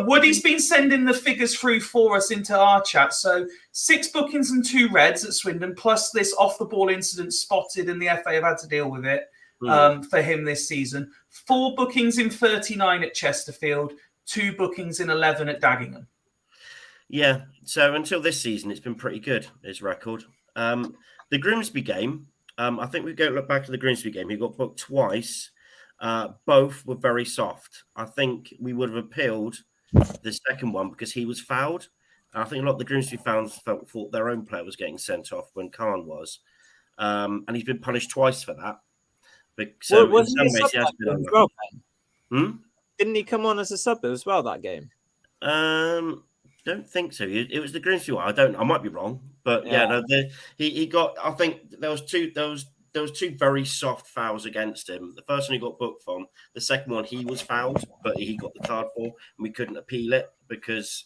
Woody's been sending the figures through for us into our chat. So 6 bookings and 2 reds at Swindon, plus this off-the-ball incident spotted, and the FA have had to deal with it for him this season. 4 bookings in 39 at Chesterfield, 2 bookings in 11 at Dagenham. Yeah, so until this season, it's been pretty good, his record. The Grimsby game, I think we go look back to the Grimsby game. He got booked twice, Both were very soft. I think we would have appealed the second one because he was fouled. And I think a lot of the Grimsby fans thought their own player was getting sent off when Khan was. And he's been punished twice for that. So in some ways, he has been unlucky. Well, Hmm? didn't he come on as a sub as well that game? Don't think so. It was the Grimsby one. I might be wrong, but he got. I think there was two very soft fouls against him. The first one he got booked from. The second one he was fouled, but he got the card for, and we couldn't appeal it because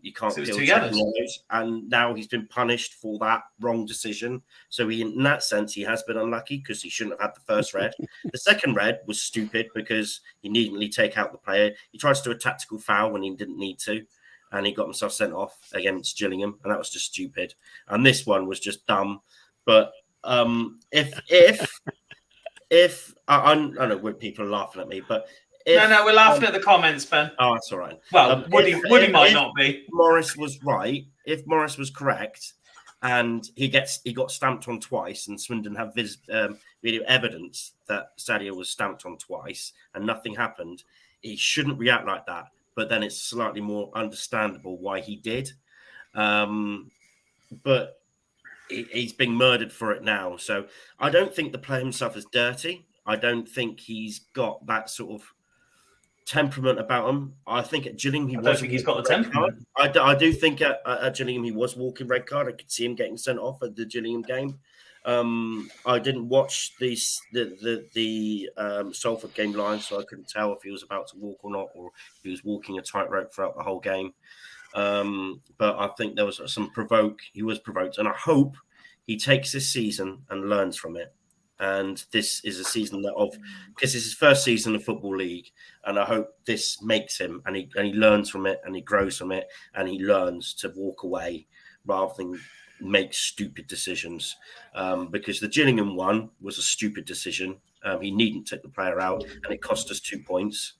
you can't appeal second yellows. And now he's been punished for that wrong decision. So in that sense, he has been unlucky because he shouldn't have had the first red. The second red was stupid because he needn't take out the player. He tried to do a tactical foul when he didn't need to, and he got himself sent off against Gillingham, and that was just stupid. And this one was just dumb. But if I know people are laughing at me, but no, we're laughing at the comments, Ben. Oh, that's all right. Well, Woody might not be. Morris was right. If Morris was correct, and he got stamped on twice, and Swindon have video evidence that Sadio was stamped on twice, and nothing happened, he shouldn't react like that. But then it's slightly more understandable why he did. But he's being murdered for it now. So I don't think the player himself is dirty. I don't think he's got that sort of temperament about him. I think at Gillingham I don't think he's got the temperament. I do think at Gillingham he was walking red card. I could see him getting sent off at the Gillingham game. I didn't watch the Salford game live, so I couldn't tell if he was about to walk or not, or if he was walking a tightrope throughout the whole game. But I think there was he was provoked, and I hope he takes this season and learns from it. And this is a season because it's his first season of Football League, and I hope this makes him, and he learns from it, and he grows from it, and he learns to walk away rather than make stupid decisions. Because the Gillingham one was a stupid decision. He needn't take the player out, and it cost us 2 points.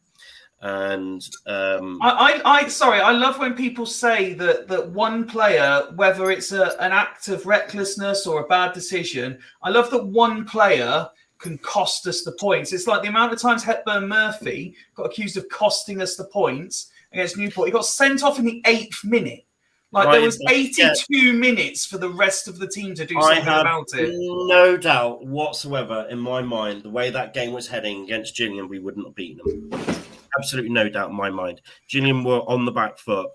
And I love when people say that one player, whether it's an act of recklessness or a bad decision, I love that one player can cost us the points. It's like the amount of times Hepburn Murphy got accused of costing us the points against Newport. He got sent off in the 8th minute. There was 82 minutes for the rest of the team to do something about it. No doubt whatsoever in my mind, the way that game was heading against Gillingham, we wouldn't have beaten them. Absolutely no doubt in my mind. Gillingham were on the back foot,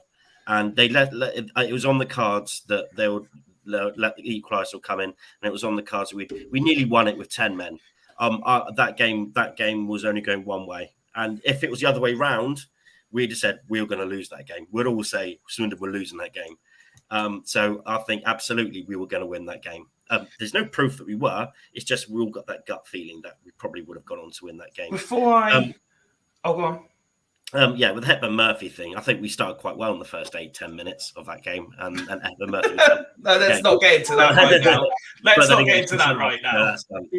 and they it was on the cards that they would let the equaliser come in, and it was on the cards we nearly won it with 10 men. That game was only going one way, and if it was the other way round, we'd have said we were going to lose that game. We'd all say Swindon were losing that game. So I think absolutely we were going to win that game. There's no proof that we were. It's just we all got that gut feeling that we probably would have gone on to win that game. Go on. With the Hepburn Murphy thing, I think we started quite well in the first 8-10 minutes of that game. And Hepburn Murphy. No, let's not get into that right now. Let's not get into that right now.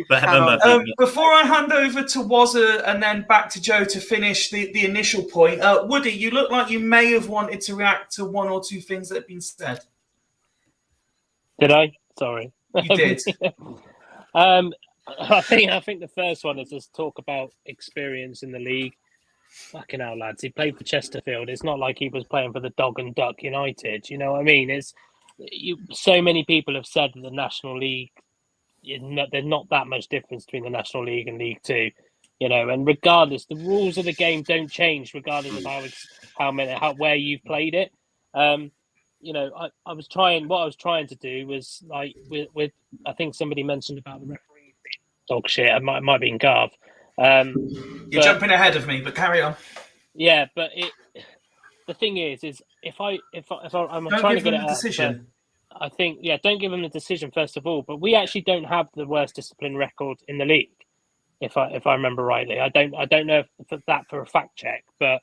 But Hepburn Murphy. Before I hand over to Wazza and then back to Joe to finish the initial point, Woody, you look like you may have wanted to react to one or two things that have been said. Did I? Sorry. You did. I think the first one is just talk about experience in the league. Fucking hell, lads! He played for Chesterfield. It's not like he was playing for the Dog and Duck United. You know what I mean? So many people have said that the National League, there's not that much difference between the National League and League Two. You know, and regardless, the rules of the game don't change regardless of where you've played it. You know, I was trying to do was like with I think somebody mentioned about the referee dog shit. It might be in Garv. You're jumping ahead of me, but carry on. Yeah, but the thing is if I'm trying to get a decision. I think don't give them the decision first of all. But we actually don't have the worst discipline record in the league, if I remember rightly. I don't know for a fact check, but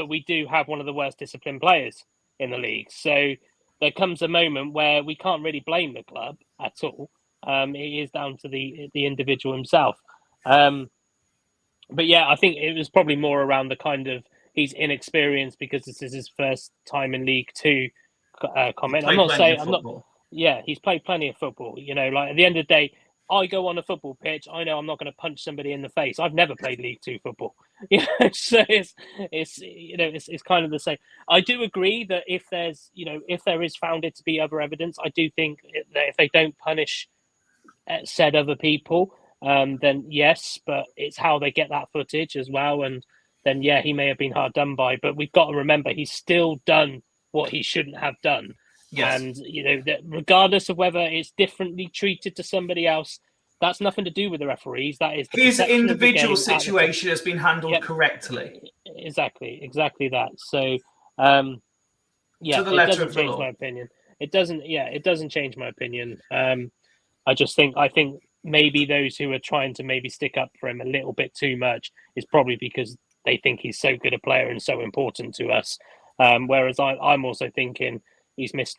we do have one of the worst disciplined players in the league. So there comes a moment where we can't really blame the club at all. It is down to the individual himself. But yeah, I think it was probably more around the kind of he's inexperienced because this is his first time in League Two comment. I'm not saying I'm not. Yeah, he's played plenty of football. You know, like at the end of the day, I go on a football pitch, I know I'm not going to punch somebody in the face. I've never played League Two football, so it's kind of the same. I do agree that if there is founded to be other evidence, I do think that if they don't punish said other people, then yes, but it's how they get that footage as well, and then yeah, he may have been hard done by, but we've got to remember he's still done what he shouldn't have done. Yes. And that regardless of whether it's differently treated to somebody else, that's nothing to do with the referees. That is his individual situation has been handled correctly. Exactly that. So, yeah, to the letter it doesn't of the change law. my opinion. It doesn't. Yeah, it doesn't change my opinion. I think maybe those who are trying to maybe stick up for him a little bit too much is probably because they think he's so good a player and so important to us. Whereas I'm also thinking he's missed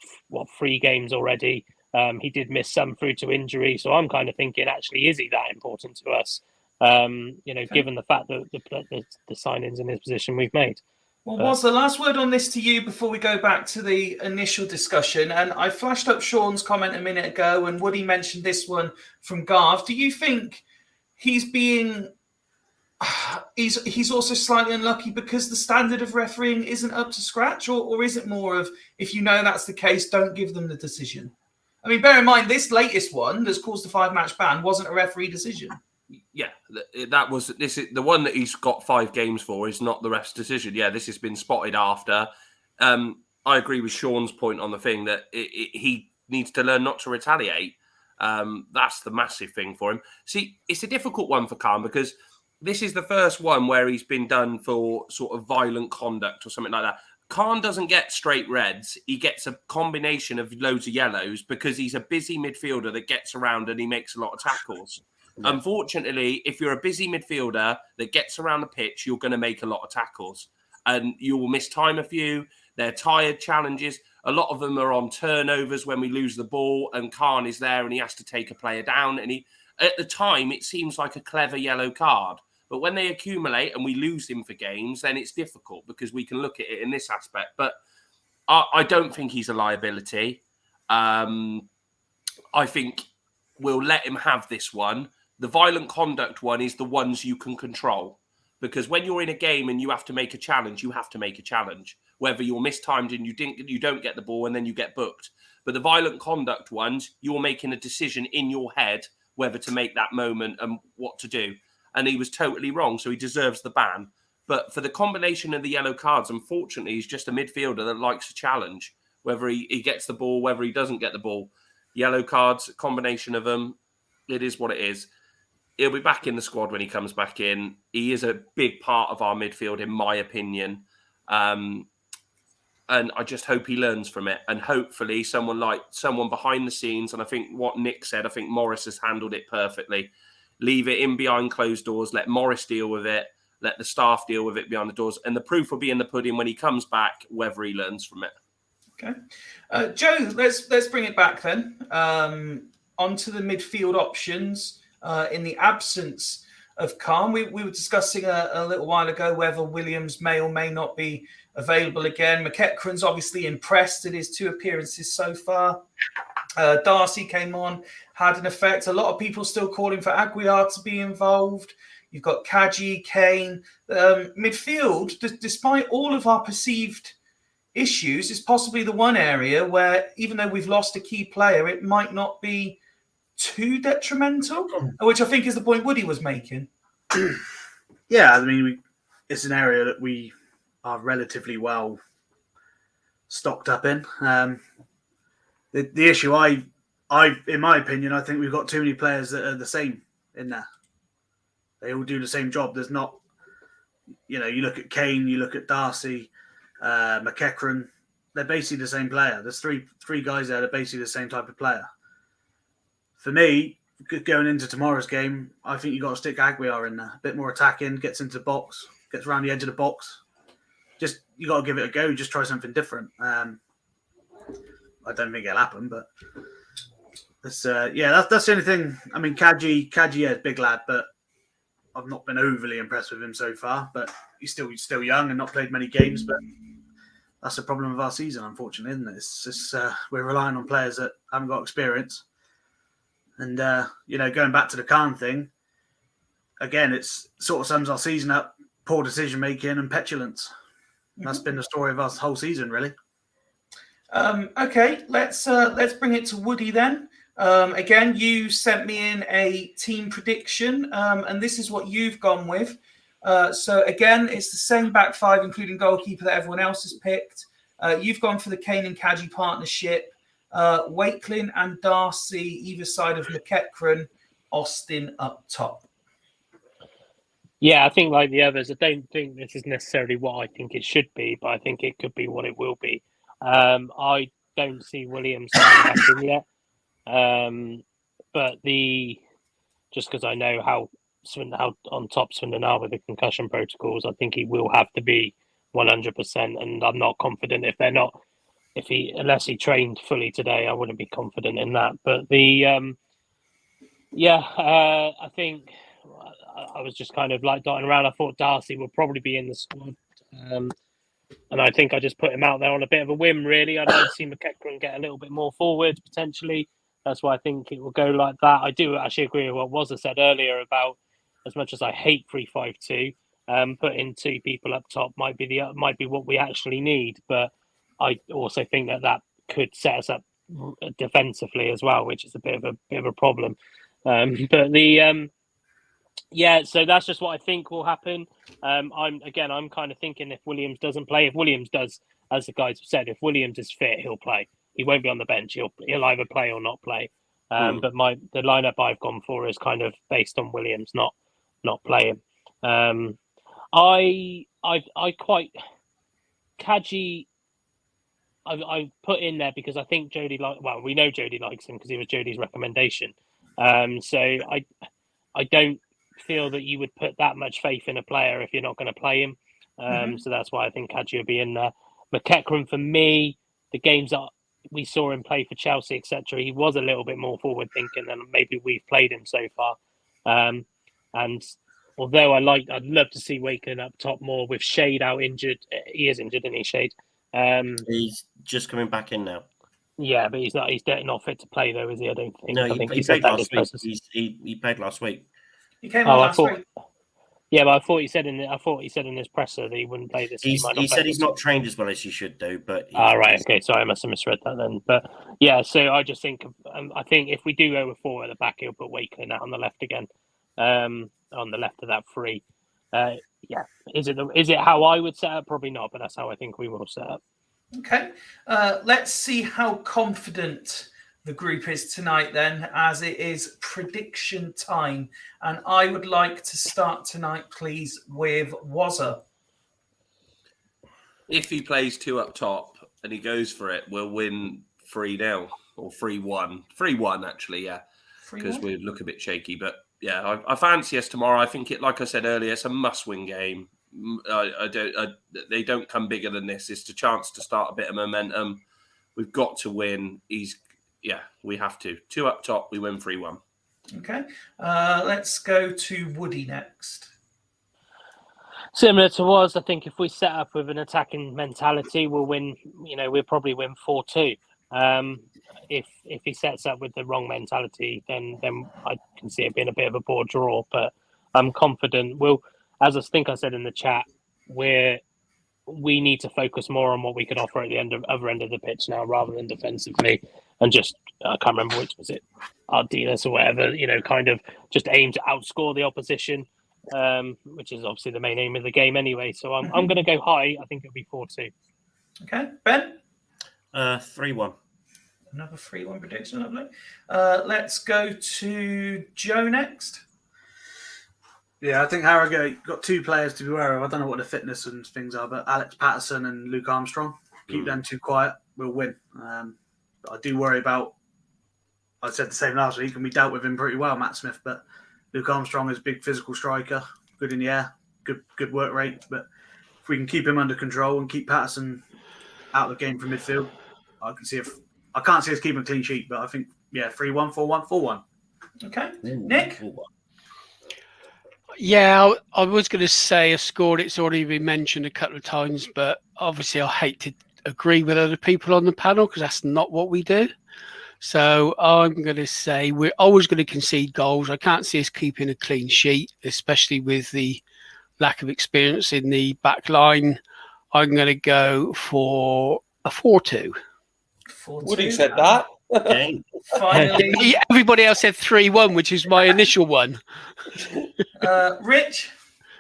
3 games already. He did miss some through to injury, so I'm kind of thinking, actually, is he that important to us? Given the fact that the signings in his position we've made. Well, what's the last word on this to you before we go back to the initial discussion? And I flashed up Sean's comment a minute ago, and Woody mentioned this one from Garth. Do you think he's being... He's also slightly unlucky because the standard of refereeing isn't up to scratch, or is it more of, if you know that's the case, don't give them the decision? I mean, bear in mind, this latest one that's caused the 5-match ban wasn't a referee decision. Yeah, that was this. The one that he's got 5 games for is not the ref's decision. Yeah, this has been spotted after. I agree with Sean's point on the thing that he needs to learn not to retaliate. That's the massive thing for him. See, it's a difficult one for Khan because this is the first one where he's been done for sort of violent conduct or something like that. Khan doesn't get straight reds. He gets a combination of loads of yellows because he's a busy midfielder that gets around and he makes a lot of tackles. Yeah. Unfortunately, if you're a busy midfielder that gets around the pitch, you're going to make a lot of tackles and you will miss time a few. They're tired challenges. A lot of them are on turnovers when we lose the ball and Khan is there and he has to take a player down. And at the time, it seems like a clever yellow card. But when they accumulate and we lose him for games, then it's difficult because we can look at it in this aspect. But I don't think he's a liability. I think we'll let him have this one. The violent conduct one is the ones you can control. Because when you're in a game and you have to make a challenge, you have to make a challenge. Whether you're mistimed and you don't get the ball and then you get booked. But the violent conduct ones, you're making a decision in your head whether to make that moment and what to do. And he was totally wrong, so he deserves the ban. But for the combination of the yellow cards, unfortunately, he's just a midfielder that likes a challenge. Whether he gets the ball, whether he doesn't get the ball. Yellow cards, combination of them, it is what it is. He'll be back in the squad when he comes back in. He is a big part of our midfield, in my opinion. And I just hope he learns from it. And hopefully someone behind the scenes, and I think what Nick said, I think Morris has handled it perfectly. Leave it in behind closed doors. Let Morris deal with it. Let the staff deal with it behind the doors. And the proof will be in the pudding when he comes back, whether he learns from it. Okay. Joe, let's bring it back then. Onto the midfield options. In the absence of Khan, we were discussing a little while ago whether Williams may or may not be available again. McEachran's obviously impressed in his 2 appearances so far. Darcy came on, had an effect. A lot of people still calling for Aguiar to be involved. You've got Kaji, Kane. Midfield, despite all of our perceived issues, is possibly the one area where, even though we've lost a key player, it might not be too detrimental, which I think is the point Woody was making. Yeah, I mean, it's an area that we are relatively well stocked up in. The issue, in my opinion, I think we've got too many players that are the same in there. They all do the same job. There's not, you look at Kane, you look at Darcy, McEachran, they're basically the same player. There's three guys there that are basically the same type of player. For me, going into tomorrow's game, I think you've got to stick Aguiar in there. A bit more attacking, gets into the box, gets around the edge of the box. Just, you got to give it a go. Just try something different. I don't think it'll happen, but that's the only thing. I mean, Kaji, is a big lad, but I've not been overly impressed with him so far. But he's still young and not played many games. But that's the problem of our season, unfortunately, isn't it? It's just we're relying on players that haven't got experience. And going back to the Khan thing, again, it's sort of sums our season up: poor decision making and petulance. That's been the story of our whole season, really. Okay, let's bring it to Woody then. Again, you sent me in a team prediction, and this is what you've gone with. So again, it's the same back five, including goalkeeper, that everyone else has picked. You've gone for the Kane and Kadji partnership. Wakelin and Darcy either side of McEachran, Austin up top. Yeah, I think like the others, I don't think this is necessarily what I think it should be, but I think it could be what it will be. I don't see Williams coming back in yet. But just because I know how on top Swindon are with the concussion protocols, I think he will have to be 100%, and I'm not confident unless he trained fully today, I wouldn't be confident in that. But I think I was just kind of like dotting around. I thought Darcy would probably be in the squad. And I think I just put him out there on a bit of a whim, really. I'd like to see McEachran get a little bit more forward, potentially. That's why I think it will go like that. I do actually agree with what Wazza said earlier about, as much as I hate 3-5-2, putting two people up top might be what we actually need. But I also think that could set us up defensively as well, which is a bit of a problem. So that's just what I think will happen. I'm kind of thinking if Williams doesn't play, if Williams does, as the guys have said, if Williams is fit, he'll play. He won't be on the bench. He'll either play or not play. But the lineup I've gone for is kind of based on Williams not playing. I Kadji. I put in there because I think Jody we know Jody likes him because he was Jody's recommendation. So I don't feel that you would put that much faith in a player if you're not going to play him. So that's why I think Kadji will be in there. McEachran, for me, the games that we saw him play for Chelsea, etc., he was a little bit more forward thinking than maybe we've played him so far. And although I'd love to see Wakelin up top more with Shade out injured. He is injured, isn't he, Shade? He's just coming back in now. Yeah, but he's not fit to play though, is he? I don't think. No, I think he played last week. He played last week. He came on last week. Yeah, but I thought he said in his presser that he wouldn't play this. He said he's not trained as well as he should do. But right, okay, sorry, I must have misread that then. But yeah, so I just think I think if we do go with four at the back, he'll put Wakelin out on the left again, on the left of that three. Is it how I would set up? Probably not, but that's how I think we will set up. Okay, let's see how confident the group is tonight then, as it is prediction time. And I would like to start tonight, please, with Wazza. If he plays two up top and he goes for it, we'll win 3-0 or 3-1. 3-1, actually, yeah, because we look a bit shaky. But yeah, I fancy us tomorrow. I think like I said earlier, it's a must-win game. They don't come bigger than this. It's a chance to start a bit of momentum. We've got to win. We have to. Two up top, we win 3-1. Okay. Let's go to Woody next. Similar to Woz, I think if we set up with an attacking mentality, we'll win. We'll probably win 4-2. If he sets up with the wrong mentality, then I can see it being a bit of a poor draw. But I'm confident. As I think I said in the chat, we need to focus more on what we can offer at the other end of the pitch now, rather than defensively, and just I can't remember which was it, Ardiles or whatever. Kind of just aim to outscore the opposition, which is obviously the main aim of the game anyway. So I'm going to go high. I think it'll be 4-2. Okay, Ben. 3-1. Another 3-1 prediction, lovely. Let's go to Joe next. Yeah, I think Harrogate got two players to be aware of. I don't know what the fitness and things are, but Alex Patterson and Luke Armstrong. Keep them too quiet, we'll win. But I do worry about, I said the same last week, and we dealt with him pretty well, Matt Smith, but Luke Armstrong is a big physical striker, good in the air, good work rate. But if we can keep him under control and keep Patterson out of the game from midfield, I can't see us keeping a clean sheet, but I think, 3-1, 4-1, 4-1. Okay. Nick? 4-1. Yeah, I was going to say a score. It's already been mentioned a couple of times, but obviously I hate to agree with other people on the panel because that's not what we do. So I'm going to say we're always going to concede goals. I can't see us keeping a clean sheet, especially with the lack of experience in the back line. I'm going to go for a 4-2. 4-2. Woody said that. Game. Finally, Everybody else said 3-1, which is my initial one. Rich.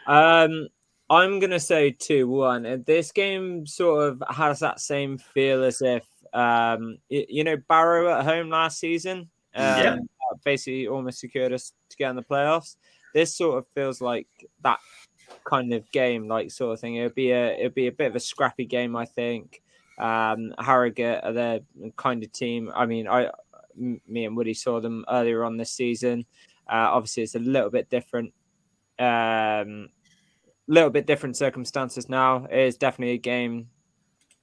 I'm gonna say 2-1. This game sort of has that same feel as if Barrow at home last season. Basically almost secured us to get in the playoffs. This sort of feels like that kind of game, like sort of thing. It'll be a bit of a scrappy game, I think. Harrogate are the kind of team. I mean, me and Woody saw them earlier on this season. Obviously, it's a little bit different. Little bit different circumstances now. It is definitely a game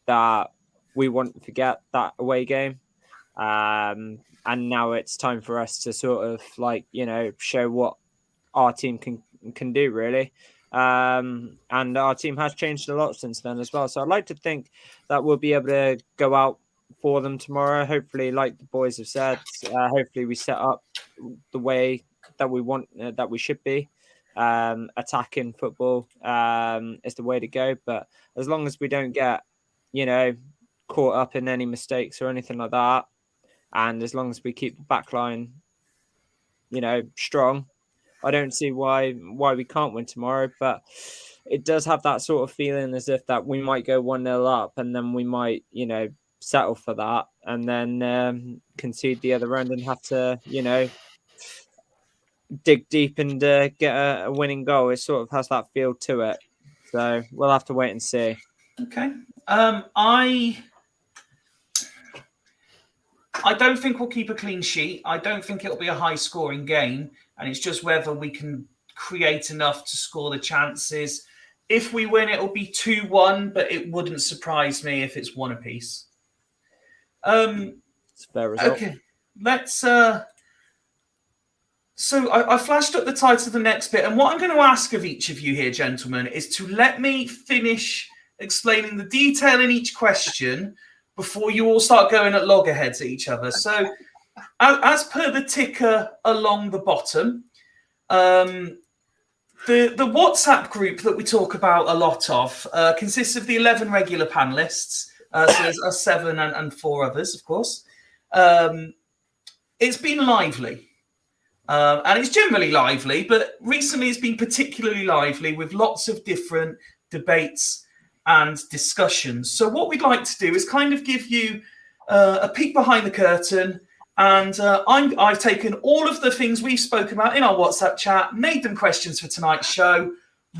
that we won't forget, that away game. And now it's time for us to sort of show what our team can do, really. And our team has changed a lot since then as well. So I'd like to think that we'll be able to go out for them tomorrow. Hopefully, like the boys have said, hopefully we set up the way that we want, that we should be. Attacking football is the way to go. But as long as we don't get, caught up in any mistakes or anything like that, and as long as we keep the back line, strong, I don't see why we can't win tomorrow. But it does have that sort of feeling as if that we might go 1-0 up and then we might, settle for that and then concede the other end and have to, dig deep and get a winning goal. It sort of has that feel to it. So we'll have to wait and see. Okay. I don't think we'll keep a clean sheet. I don't think it'll be a high-scoring game, and it's just whether we can create enough to score the chances. If we win, it'll be 2-1, but it wouldn't surprise me if it's 1 apiece. It's a fair result. Okay, let's. So I flashed up the title of the next bit, and what I'm going to ask of each of you here, gentlemen, is to let me finish explaining the detail in each question before you all start going at loggerheads at each other. So, as per the ticker along the bottom, the WhatsApp group that we talk about a lot of consists of the 11 regular panelists. So there's us 7 and 4 others, of course. It's been lively. And it's generally lively, but recently it's been particularly lively with lots of different debates and discussions. So what we'd like to do is kind of give you a peek behind the curtain. And I've taken all of the things we've spoken about in our WhatsApp chat, made them questions for tonight's show,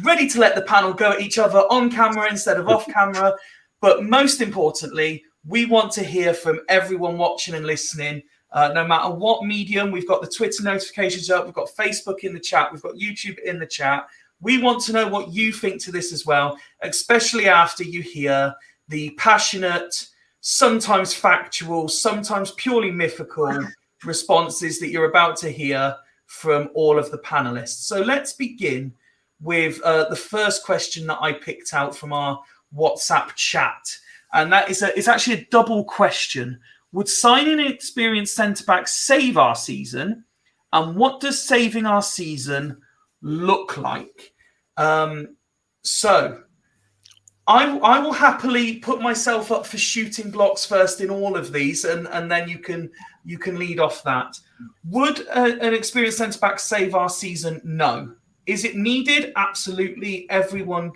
ready to let the panel go at each other on camera instead of off camera. But most importantly, we want to hear from everyone watching and listening. No matter what medium, we've got the Twitter notifications up, we've got Facebook in the chat, we've got YouTube in the chat. We want to know what you think to this as well, especially after you hear the passionate, sometimes factual, sometimes purely mythical responses that you're about to hear from all of the panelists. So let's begin with the first question that I picked out from our WhatsApp chat. And that is it's actually a double question. Would signing an experienced centre-back save our season? And what does saving our season look like? So I will happily put myself up for shooting blocks first in all of these, and then you can lead off that. Would an experienced centre-back save our season? No. Is it needed? Absolutely. Everyone,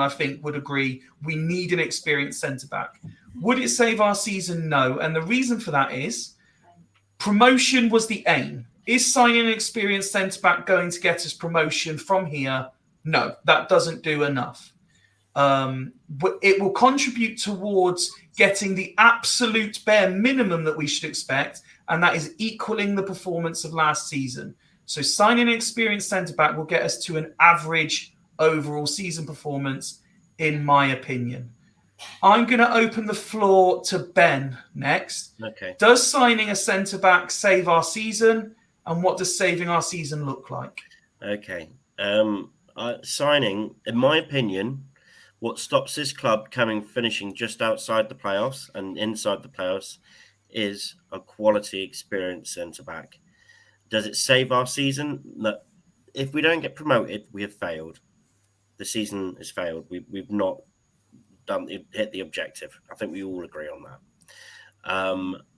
I think, would agree we need an experienced centre-back. Would it save our season? No. And the reason for that is promotion was the aim. Is signing an experienced centre-back going to get us promotion from here? No, that doesn't do enough. But it will contribute towards getting the absolute bare minimum that we should expect, and that is equaling the performance of last season. So signing an experienced centre-back will get us to an average overall season performance, in my opinion. I'm going to open the floor to Ben next. Okay. Does signing a centre-back save our season? And what does saving our season look like? Okay. Signing, in my opinion, what stops this club finishing just outside the playoffs and inside the playoffs is a quality, experienced centre-back. Does it save our season? No. If we don't get promoted, we have failed. The season has failed. We've not hit the objective. I think we all agree on that.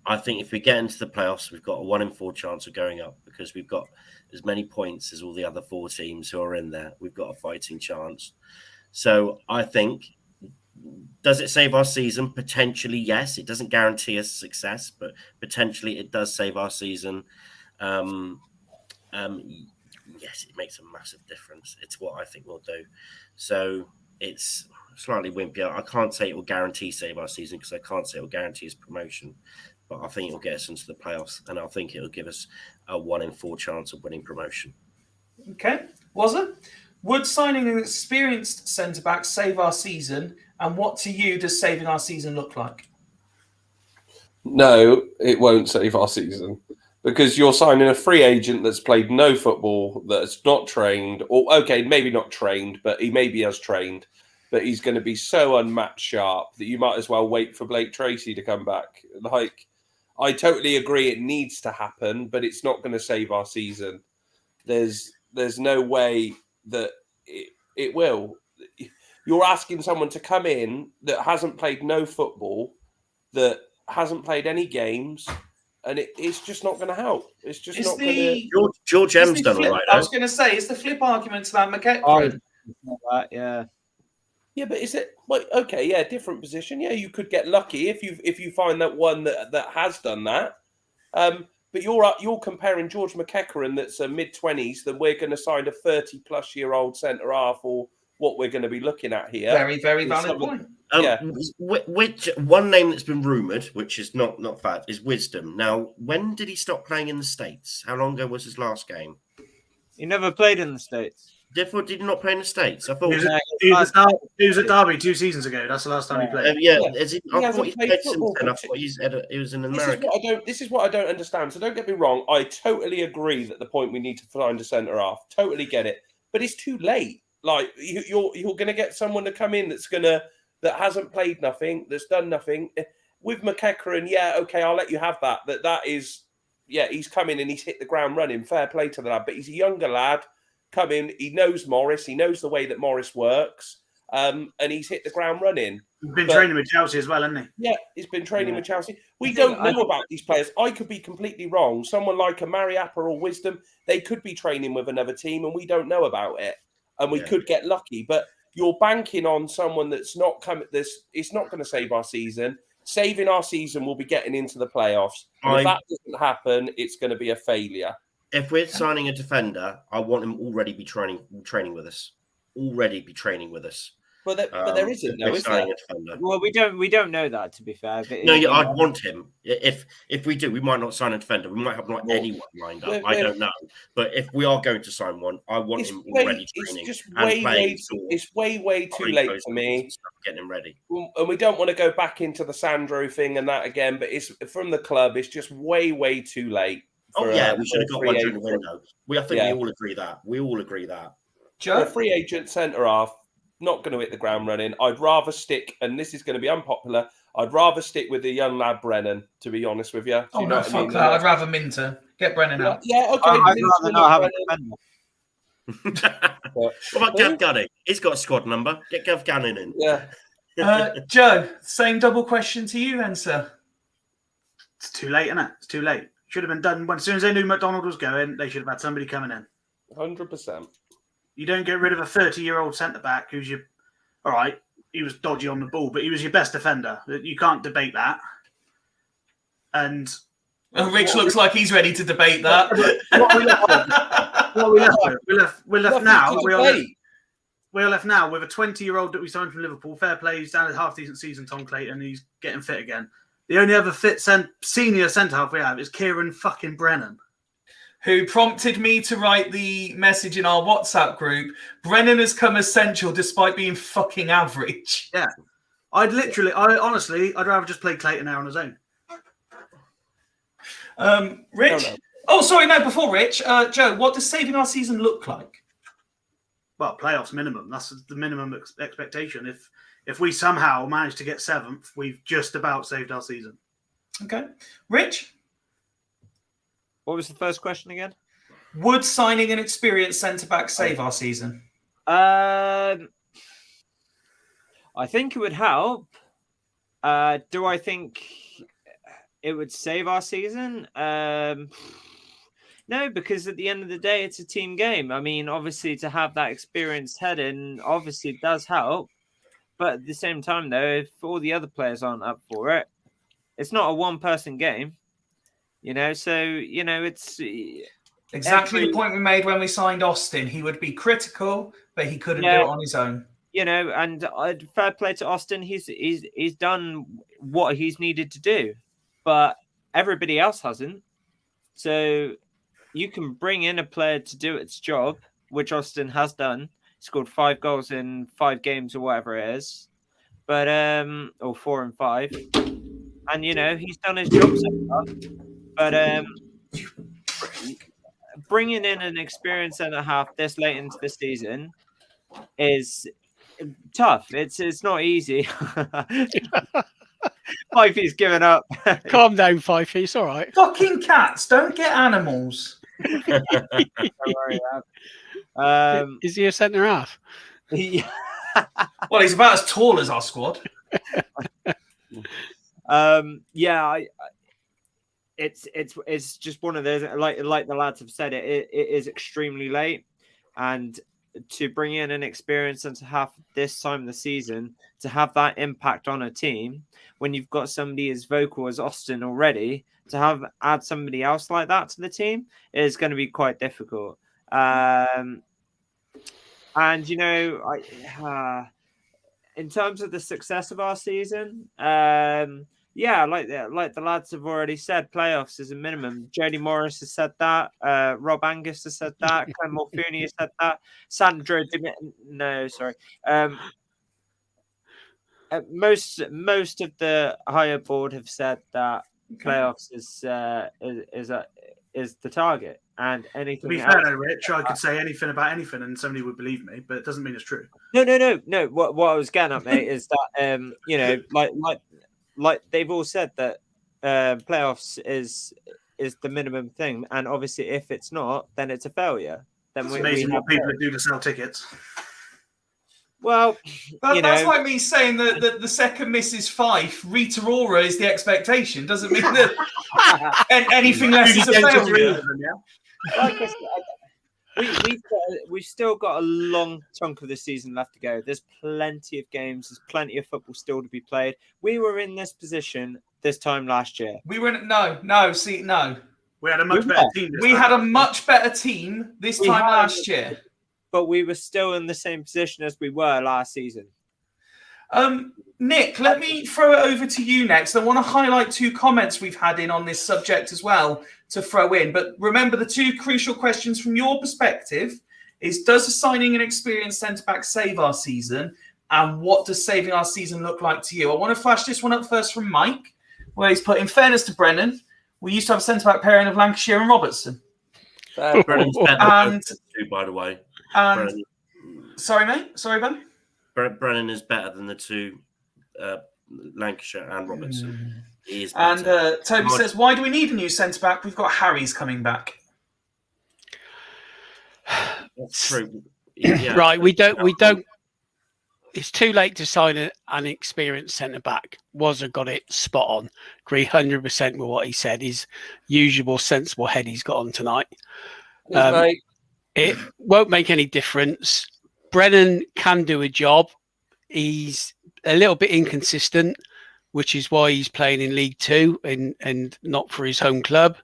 I think if we get into the playoffs, we've got a 1 in 4 chance of going up because we've got as many points as all the other 4 teams who are in there. We've got a fighting chance. So I think, does it save our season? Potentially, yes. It doesn't guarantee us success, but potentially it does save our season. Yes, it makes a massive difference. It's what I think we'll do. So it's slightly wimpy. I can't say it will guarantee save our season because I can't say it will guarantee us promotion, but I think it will get us into the playoffs, and I think it will give us a 1 in 4 chance of winning promotion. Okay, was it? Would signing an experienced centre-back save our season? And what to you does saving our season look like? No, it won't save our season because you're signing a free agent that's played no football, that's not trained, or okay, maybe not trained, but he maybe has trained, but he's going to be so unmatched sharp that you might as well wait for Blake Tracy to come back. Like, I totally agree it needs to happen, but it's not going to save our season. There's no way that it will. You're asking someone to come in that hasn't played no football, that hasn't played any games, and it's just not going to help. It's just not going to. George M's done all right. I was going to say, it's the flip argument to that McEachran. Yeah. Yeah, but is it okay? Yeah, different position. Yeah, you could get lucky if you find that one that has done that. But you're comparing George McEachran that's a mid-20s that we're going to sign a 30-plus-year-old centre half, or what we're going to be looking at here. Very, very valid point. Which one name that's been rumoured, which is not fact, is Wisdom. Now, when did he stop playing in the States? How long ago was his last game? He never played in the States. Therefore, did he not play in the States? I thought he was at Derby 2 seasons ago. That's the last time he played. I thought he's played since then. I thought he was in America. This is what I don't understand. So don't get me wrong. I totally agree that the point we need to find a centre half. Totally get it. But it's too late. Like you're going to get someone to come in that hasn't played nothing, that's done nothing. With McEachran, yeah, okay, I'll let you have that. That is, yeah, he's come in and he's hit the ground running. Fair play to the lad. But he's a younger lad. Come in, he knows Morris, he knows the way that Morris works, and he's hit the ground running. He's been training with Chelsea as well, hasn't he? Yeah, he's been training with Chelsea. We don't know about these players. I could be completely wrong. Someone like a Mariappa or Wisdom, they could be training with another team, and we don't know about it. And we could get lucky. But you're banking on someone that's not coming. It's not going to save our season. Saving our season will be getting into the playoffs. And if that doesn't happen, it's going to be a failure. If we're signing a defender, I want him already be training with us. Already be training with us. But there isn't, though, is there? Well, we don't know that, to be fair. But I'd want him. If we do, we might not sign a defender. We might have not anyone lined up. I don't know. But if we are going to sign one, I want him already training. It's way too late for me. Getting him ready. And we don't want to go back into the Sandro thing and that again. But it's from the club. It's just way too late. We should have got one during the window. We all agree that. We all agree that. For a free agent centre half, not going to hit the ground running. I'd rather stick, and this is going to be unpopular, I'd rather stick with the young lad Brennan, to be honest with you. Fuck that. I'd rather Minter. Get Brennan out. Yeah, okay. I'd rather not have a defender. What about Gav Gunning? He's got a squad number. Get Gav Gunning in. Yeah. Joe, same double question to you then, sir. It's too late, isn't it? It's too late. Should have been done as soon as they knew McDonald was going. They should have had somebody coming in. 100%. You don't get rid of a 30-year-old centre-back who's all right, he was dodgy on the ball, but he was your best defender. You can't debate that. And Rich looks like he's ready to debate that. We're left now with a 20-year-old that we signed from Liverpool. Fair play, he's down a half-decent season, Tom Clayton. He's getting fit again. The only other fit senior centre-half we have is Kieran fucking Brennan. Who prompted me to write the message in our WhatsApp group. Brennan has come essential despite being fucking average. Yeah. I'd rather just play Clayton there on his own. Rich? Oh, sorry, no, before Rich. Joe, what does saving our season look like? Well, playoffs minimum. That's the minimum expectation. If we somehow manage to get 7th, we've just about saved our season. Okay. Rich? What was the first question again? Would signing an experienced centre-back save our season? I think it would help. Do I think it would save our season? No, because at the end of the day, it's a team game. I mean, obviously, to have that experienced head in obviously does help. But at the same time, though, if all the other players aren't up for it, it's not a one-person game. So, it's... Exactly the point we made when we signed Austin. He would be critical, but he couldn't do it on his own. And fair play to Austin. He's done what he's needed to do, but everybody else hasn't. So you can bring in a player to do its job, which Austin has done. He scored 5 goals in 5 games or whatever it is, but or 4 and 5, and he's done his job so far. But bringing in an experienced centre half this late into the season is tough. It's not easy. Fifey's given up. Calm down, Fifey. It's all right. Fucking cats, don't get animals. Don't worry, is he a centre half? Well, he's about as tall as our squad. It's just one of those, like the lads have said, it is extremely late, and to bring in an experience and to have this time of the season to have that impact on a team when you've got somebody as vocal as Austin already, to add somebody else like that to the team is going to be quite difficult. In terms of the success of our season, like the lads have already said, playoffs is a minimum. Jody Morris has said that. Rob Angus has said that. Clem Morfuni has said that. Sandro most of the higher board have said that playoffs is the target, and anything. To be fair, though, Rich, I could say anything about anything, and somebody would believe me, but it doesn't mean it's true. No. What I was getting at, mate, is that like they've all said that playoffs is the minimum thing, and obviously if it's not, then it's a failure. Then it's amazing what people do to sell tickets. Well, that's like me saying that the second Mrs. Fife, Rita Ora, is the expectation. Doesn't mean that anything less is a failure. Like I said, we've still got a long chunk of the season left to go. There's plenty of games. There's plenty of football still to be played. We were in this position this time last year. We were in, no. We had a much better team. We had a much better team this time last year. But we were still in the same position as we were last season. Nick, let me throw it over to you next. I want to highlight 2 comments we've had in on this subject as well to throw in. But remember, the 2 crucial questions from your perspective is, does signing an experienced centre-back save our season? And what does saving our season look like to you? I want to flash this one up first from Mike, where he's put, in fairness to Brennan, we used to have a centre-back pairing of Lancashire and Robertson. Brennan's better than the two, by the way. Sorry, mate? Sorry, Ben? Brennan is better than the 2, Lancashire and Robertson. He is better. And Toby Mark says, why do we need a new centre-back? We've got Harry's coming back. That's true. Yeah. Right, we don't. It's too late to sign an experienced centre-back. Wazza got it spot on. Agree 100% with what he said. His usual sensible head he's got on tonight. It won't make any difference. Brennan can do a job. He's a little bit inconsistent, which is why he's playing in League Two and not for his home club.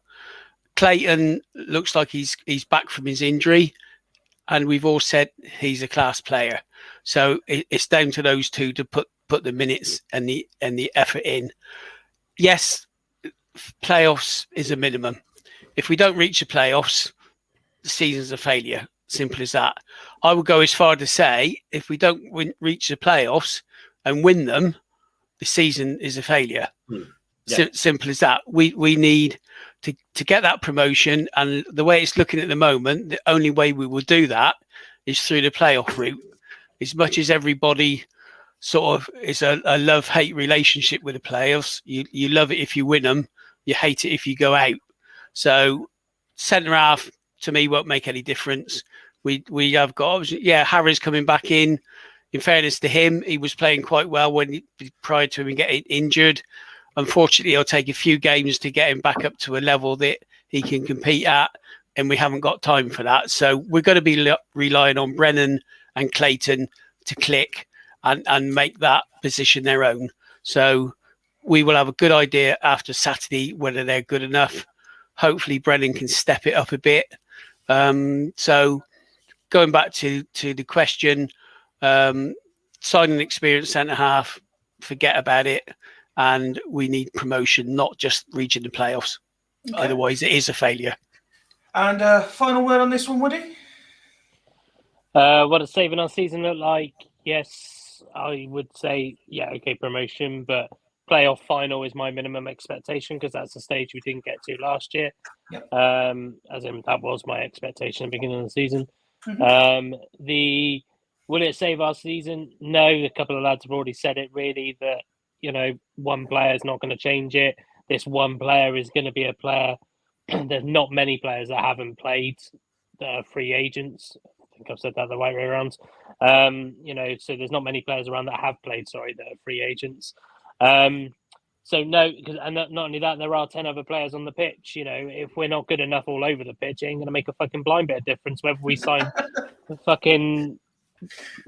Clayton looks like he's back from his injury, and we've all said he's a class player. So it's down to those 2 to put the minutes and the effort in. Yes, playoffs is a minimum. If we don't reach the playoffs, the season's a failure. Simple as that. I would go as far to say, if we don't reach the playoffs and win them, the season is a failure. Simple as that. We need to get that promotion, and the way it's looking at the moment, the only way we will do that is through the playoff route. As much as everybody sort of it's a love-hate relationship with the playoffs. You love it if you win them, you hate it if you go out. So centre half to me won't make any difference. We have got Harry's coming back in. In fairness to him, he was playing quite well prior to him getting injured. Unfortunately, it'll take a few games to get him back up to a level that he can compete at, and we haven't got time for that. So we're going to be relying on Brennan and Clayton to click and make that position their own. So we will have a good idea after Saturday whether they're good enough. Hopefully, Brennan can step it up a bit. So going back to the question, sign an experienced centre half, forget about it, and we need promotion, not just reaching the playoffs. Okay. Otherwise, it is a failure. And final word on this one, Woody? What does saving our season look like? Yes, I would say, okay, promotion, but playoff final is my minimum expectation because that's the stage we didn't get to last year. Yep. As in, that was my expectation at the beginning of the season. Mm-hmm. Will it save our season? No, a couple of lads have already said it, really, that, one player is not going to change it. This one player is going to be a player. There's not many players that haven't played that are free agents. I think I've said that the right way around. So there's not many players around that have played, that are free agents. So no, and not only that, there are 10 other players on the pitch. If we're not good enough all over the pitch, it ain't going to make a fucking blind bit of difference whether we sign fucking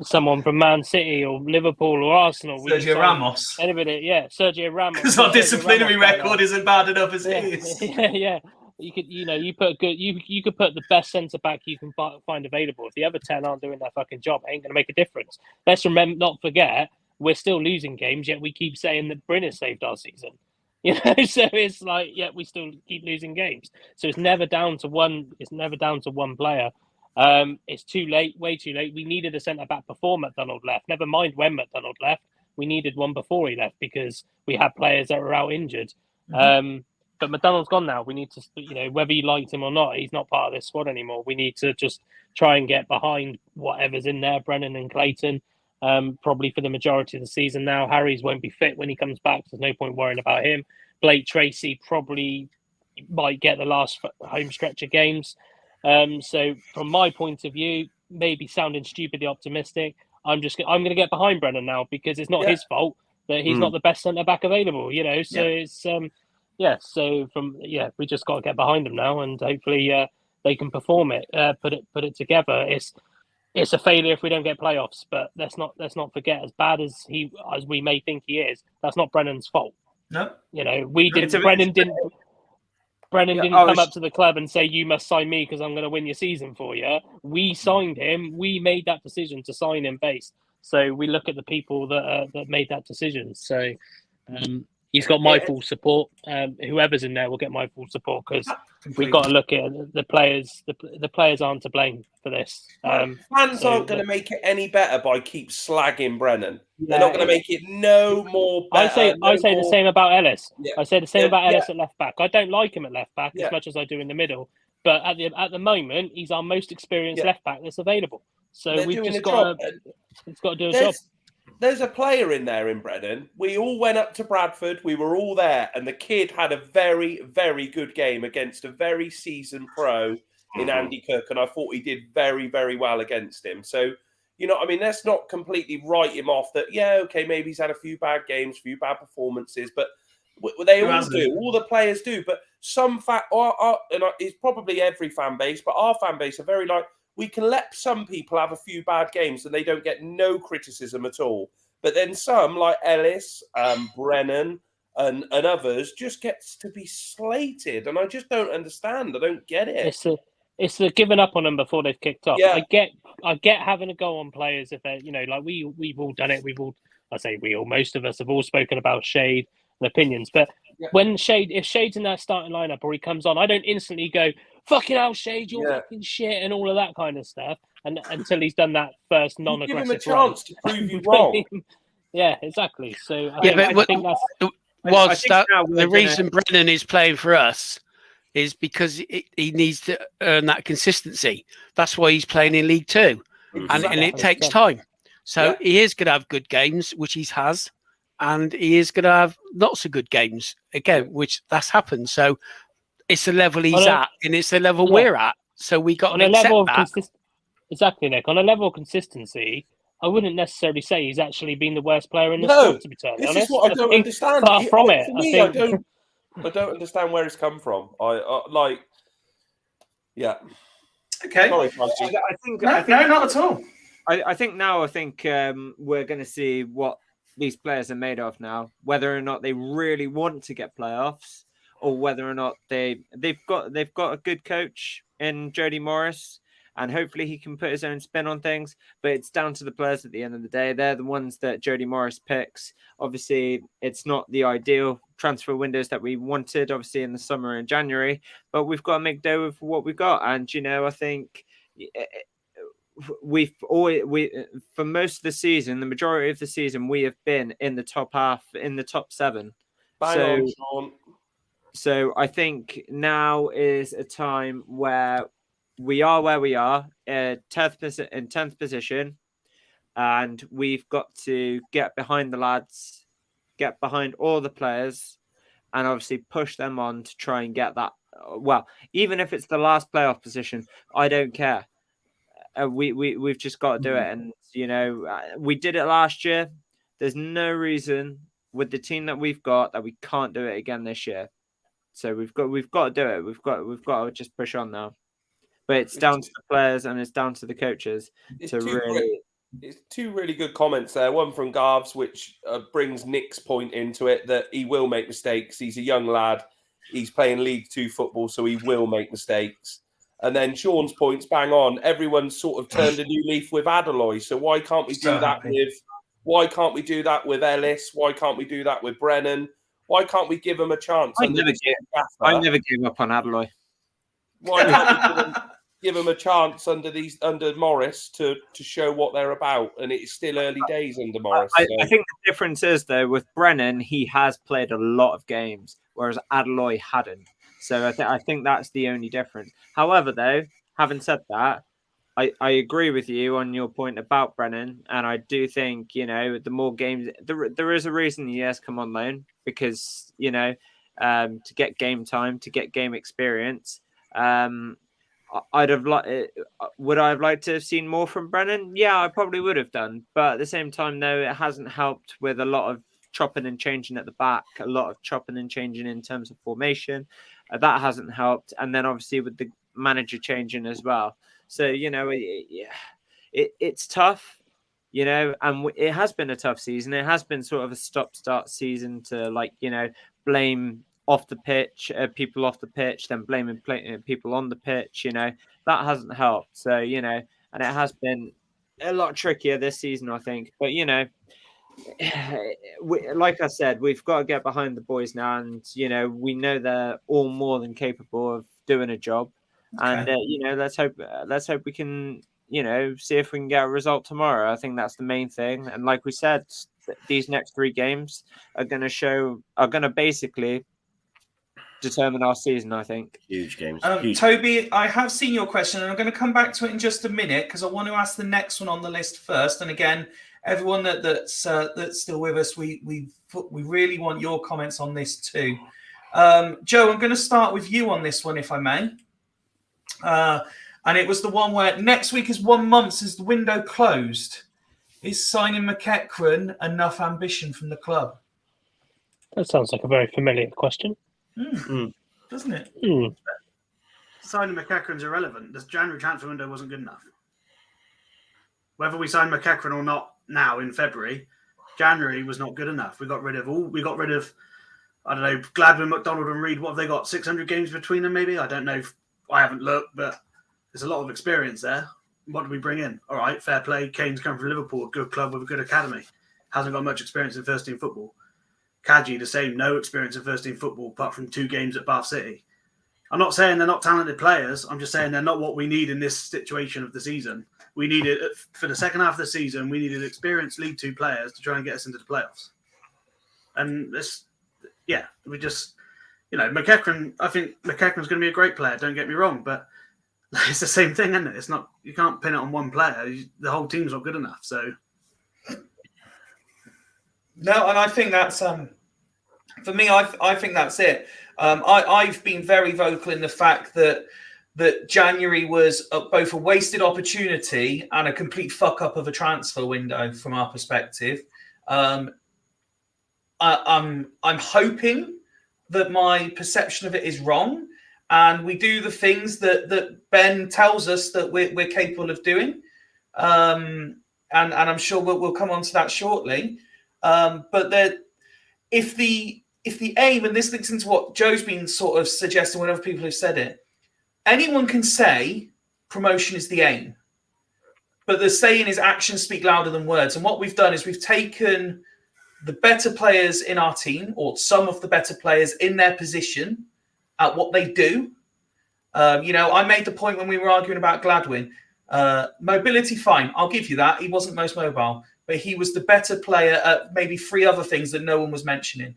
someone from Man City or Liverpool or Arsenal. Sergio Ramos. Anybody, Sergio Ramos. Because our disciplinary record isn't bad enough as it is. Yeah. You could, you could put the best centre back you can find available. If the other 10 aren't doing their fucking job, it ain't going to make a difference. Let's not forget, we're still losing games, yet we keep saying that Brynner saved our season. So it's like, we still keep losing games. So it's never down to one. It's never down to one player. It's too late, way too late. We needed a centre back before McDonald left. Never mind when McDonald left. We needed one before he left because we had players that were out injured. Mm-hmm. But McDonald's gone now. We need to, whether you liked him or not, he's not part of this squad anymore. We need to just try and get behind whatever's in there, Brennan and Clayton, probably for the majority of the season now. Harry's won't be fit when he comes back. There's no point worrying about him. Blake Tracy probably might get the last home stretch of games. So from my point of view, maybe sounding stupidly optimistic, I'm going to get behind Brennan now because it's not his fault that he's not the best centre back available. So it's we just got to get behind them now, and hopefully they can perform it, put it together. It's a failure if we don't get playoffs, but let's not forget, as bad as we may think he is, that's not Brennan's fault. No, Brennan didn't come up to the club and say, you must sign me because I'm going to win your season for you. We signed him. We made that decision to sign him based. So we look at the people that made that decision. So he's got my full support. Whoever's in there will get my full support because we've got to look at the players. The players aren't to blame for this. Fans aren't going to make it any better by keep slagging Brennan. They're not going to make it no more better. I say the same about Ellis. Yeah. I say the same about Ellis at left back. I don't like him at left back as much as I do in the middle. But at the moment, he's our most experienced left back that's available. So we've just got to do a job. There's a player in there in Brennan. We all went up to Bradford. We were all there. And the kid had a very, very good game against a very seasoned pro in Andy Cook. And I thought he did very, very well against him. So, let's not completely write him off that, maybe he's had a few bad games, a few bad performances. But they all do. All the players do. But some and it's probably every fan base, but our fan base are very we can let some people have a few bad games and they don't get no criticism at all. But then some, like Ellis, Brennan, and others, just gets to be slated. And I just don't understand. I don't get it. It's the giving up on them before they've kicked off. Yeah. I get having a go on players if they're, we've all done it. Most of us have all spoken about shade and opinions. But if Shade's in that starting lineup or he comes on, I don't instantly go, fucking hell, Shade, you're fucking shit and all of that kind of stuff. And until he's done that first non-aggressive give him a chance to prove you wrong. Yeah, exactly. So I think that's... the reason Brennan is playing for us is because he needs to earn that consistency. That's why he's playing in League Two. And it takes time. So he is going to have good games, which he has, and he is going to have lots of good games again, which that's happened. So it's the level he's at, and it's the level we're at. So we got to accept that. Exactly, Nick. On a level of consistency, I wouldn't necessarily say he's actually been the worst player in the sport, to be totally honest. This is what I don't understand. Far from it. For me, I don't understand where it's come from. Yeah. Okay. Sorry, I think no, not at all. I think we're going to see what these players are made of now, whether or not they really want to get playoffs, or whether or not they've got a good coach in Jody Morris, and hopefully he can put his own spin on things. But it's down to the players at the end of the day. They're the ones that Jody Morris picks. Obviously, it's not the ideal transfer windows that we wanted, obviously, in the summer and January, but we've got to make do with what we got. And, I think for most of the season, the majority of the season, we have been in the top half, in the top 7. So I think now is a time where we are, in 10th position, and we've got to get behind the lads, get behind all the players, and obviously push them on to try and get that. Well, even if it's the last playoff position, I don't care. We've just got to do it, and we did it last year. There's no reason with the team that we've got that we can't do it again this year. So we've got to do it. We've got to just push on now. But it's down to the players and it's down to the coaches to really. It's two really good comments there. One from Garves, which brings Nick's point into it, that he will make mistakes. He's a young lad. He's playing League 2 football, so he will make mistakes. And then Sean's point's bang on. Everyone's sort of turned a new leaf with Adeloy. So why can't we do that with Ellis? Why can't we do that with Brennan? Why can't we give him a chance? I never gave up on Adeloy. Why can't we give him a chance under Morris to show what they're about? And it's still early days under Morris. I think the difference is, though, with Brennan, he has played a lot of games, whereas Adeloy hadn't. So I think that's the only difference. However, though, having said that, I agree with you on your point about Brennan, and I do think the more games, there is a reason he has come on loan, because to get game time, to get game experience. Would I have liked to have seen more from Brennan? Yeah, I probably would have done. But at the same time, though, it hasn't helped with a lot of chopping and changing at the back, a lot of chopping and changing in terms of formation. That hasn't helped. And then obviously with the manager changing as well. So, it's tough, and it has been a tough season. It has been sort of a stop-start season to blame off the pitch, people off the pitch, then blaming people on the pitch, that hasn't helped. So, and it has been a lot trickier this season, I think. But, like I said, we've got to get behind the boys now, and, we know they're all more than capable of doing a job. Okay. And, let's hope we can, see if we can get a result tomorrow. I think that's the main thing. And like we said, these next 3 games are going to basically determine our season, I think. Huge games. Toby, I have seen your question, and I'm going to come back to it in just a minute, because I want to ask the next one on the list first. And again, everyone that's still with us, we really want your comments on this too. Joe, I'm going to start with you on this one, if I may. And it was the one where next week is 1 month since the window closed. Is signing McEachran enough ambition from the club? That sounds like a very familiar question. Doesn't it? Signing McEachran's irrelevant. This January transfer window wasn't good enough. Whether we sign McEachran or not now in February, January was not good enough. We got rid of I don't know, Gladwin, McDonald and Reed. What have they got? 600 games between them, maybe? I don't know. I haven't looked, but there's a lot of experience there. What do we bring in? All right, fair play. Kane's come from Liverpool, a good club with a good academy. Hasn't got much experience in first-team football. Kaji, the same, no experience in first-team football apart from 2 games at Bath City. I'm not saying they're not talented players. I'm just saying they're not what we need in this situation of the season. We needed, for the second half of the season, we needed experienced League 2 players to try and get us into the playoffs. And we just, McEachran, I think McEachran's going to be a great player, don't get me wrong, but it's the same thing, isn't it? It's not, you can't pin it on one player. The whole team's not good enough. So No, and I think that's for me. I think that's it. I've been very vocal in the fact that January was both a wasted opportunity and a complete fuck up of a transfer window from our perspective. I'm hoping that my perception of it is wrong, and we do the things that Ben tells us that we're capable of doing. And I'm sure we'll come on to that shortly. But if the aim, and this links into what Joe's been sort of suggesting when other people have said it, anyone can say promotion is the aim, but the saying is actions speak louder than words. And what we've done is we've taken the better players in our team, or some of the better players in their position, at what they do. I made the point when we were arguing about Gladwin. Mobility, fine, I'll give you that. He wasn't most mobile, but he was the better player at maybe 3 other things that no one was mentioning.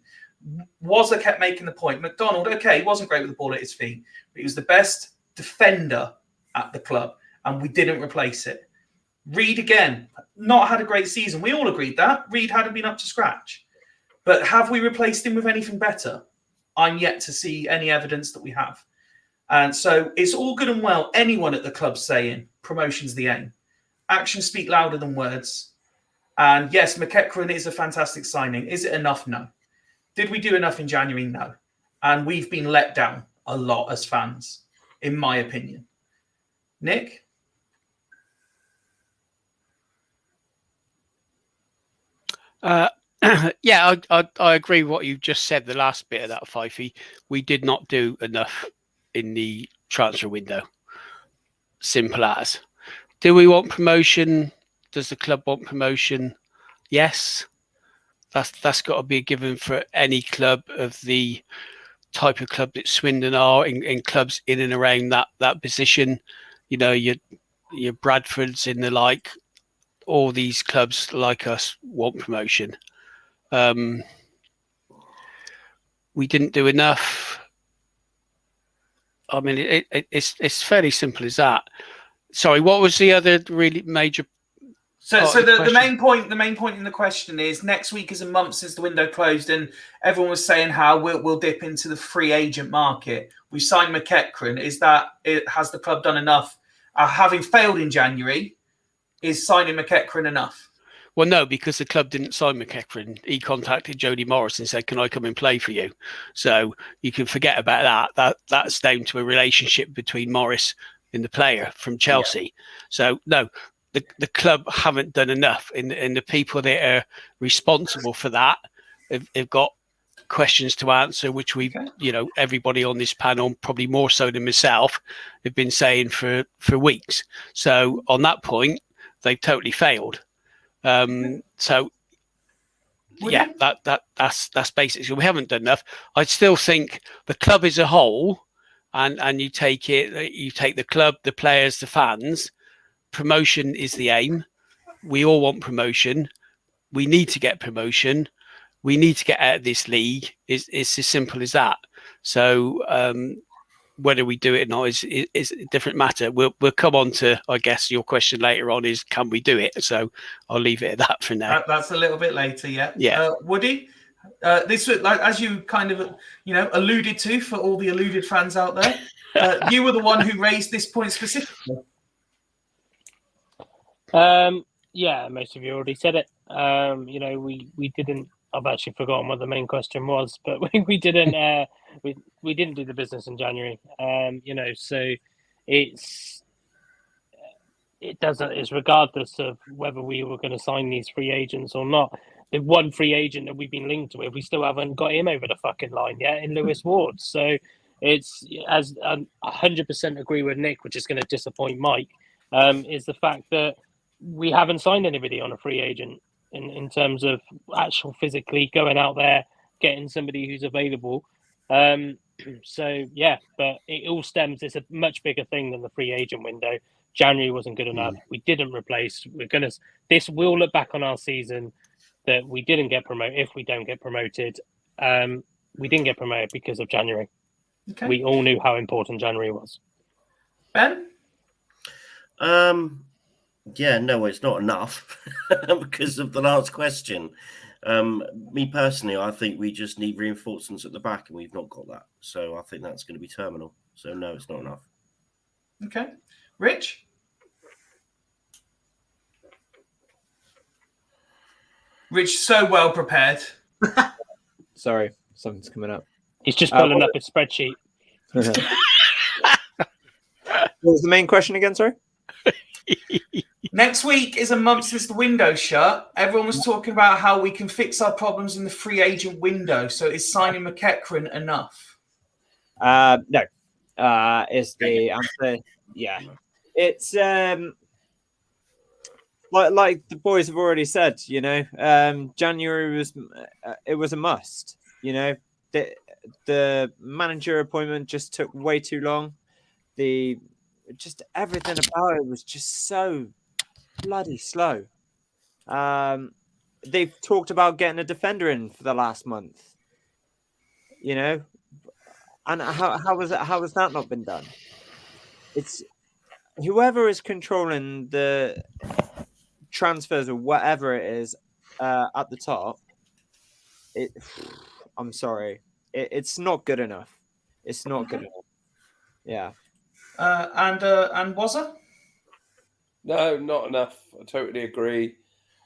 Wazza kept making the point. McDonald, okay, he wasn't great with the ball at his feet, but he was the best defender at the club, and we didn't replace it. Reed, again, not had a great season. We all agreed that. Reed hadn't been up to scratch. But have we replaced him with anything better? I'm yet to see any evidence that we have. And so it's all good and well, anyone at the club saying promotion's the aim. Actions speak louder than words. And yes, McEachran is a fantastic signing. Is it enough? No. Did we do enough in January? No. And we've been let down a lot as fans, in my opinion. Nick? Yeah, I agree with what you just said, the last bit of that, Fifey. We did not do enough in the transfer window. Simple as. Do we want promotion? Does the club want promotion? Yes. That's got to be a given for any club of the type of club that Swindon are, in clubs in and around that position. Your Bradfords in the like, all these clubs like us want promotion. We didn't do enough. I mean, it's fairly simple as that. Sorry, what was the other really major? So the main point in the question is, next week is a month since the window closed, and everyone was saying how we'll dip into the free agent market. We signed McEachran. Has the club done enough? Having failed in January, is signing McEachran enough? Well, no, because the club didn't sign McEachran. He contacted Jody Morris and said, "Can I come and play for you?" So you can forget about that. That's down to a relationship between Morris and the player from Chelsea. Yeah. So no, the club haven't done enough, and the people that are responsible for that have got questions to answer, which everybody on this panel, probably more so than myself, have been saying for weeks. So on that point, they've totally failed. So yeah, that's basically, we haven't done enough. I still think the club as a whole, and you take the club, the players, the fans, promotion is the aim. We all want promotion. We need to get promotion. We need to get out of this league. It's as simple as that. So whether we do it or not is a different matter. We'll come on to, I guess, your question later on is, can we do it? So I'll leave it at that for now. That's a little bit later, yeah. Yeah. Woody, this was, like, as you kind of alluded to, for all the alluded fans out there, you were the one who raised this point specifically. Yeah, most of you already said it. We didn't. I've actually forgotten what the main question was, but we didn't. We didn't do the business in January. So it's regardless of whether we were going to sign these free agents or not. The one free agent that we've been linked with, we still haven't got him over the fucking line yet, in Lewis Ward. So it's, as 100% agree with Nick, which is going to disappoint Mike, is the fact that we haven't signed anybody on a free agent in terms of actual physically going out there, getting somebody who's available. So yeah, but it all stems. It's a much bigger thing than the free agent window. January wasn't good enough. We didn't replace. We'll look back on our season that we didn't get promoted. If we don't get promoted, we didn't get promoted because of January. Okay. We all knew how important January was. Ben? Yeah, no, it's not enough because of the last question. Me personally, I think we just need reinforcements at the back, and we've not got that. So I think that's going to be terminal. So no, it's not enough. Okay, Rich. Rich, so well prepared. Sorry, something's coming up. He's just pulling up his spreadsheet. What was the main question again? Sorry. Next week is a month since the window shut. Everyone was talking about how we can fix our problems in the free agent window. So is signing McEachran enough? No. Is the answer? Yeah. It's like the boys have already said. You know, January was a must. You know, the manager appointment just took way too long. Just everything about it was just so bloody slow. They've talked about getting a defender in for the last month. You know, and how has that not been done? It's whoever is controlling the transfers or whatever it is at the top. I'm sorry, it's not good enough. It's not good enough. Yeah. And Wazza? No, not enough. I totally agree.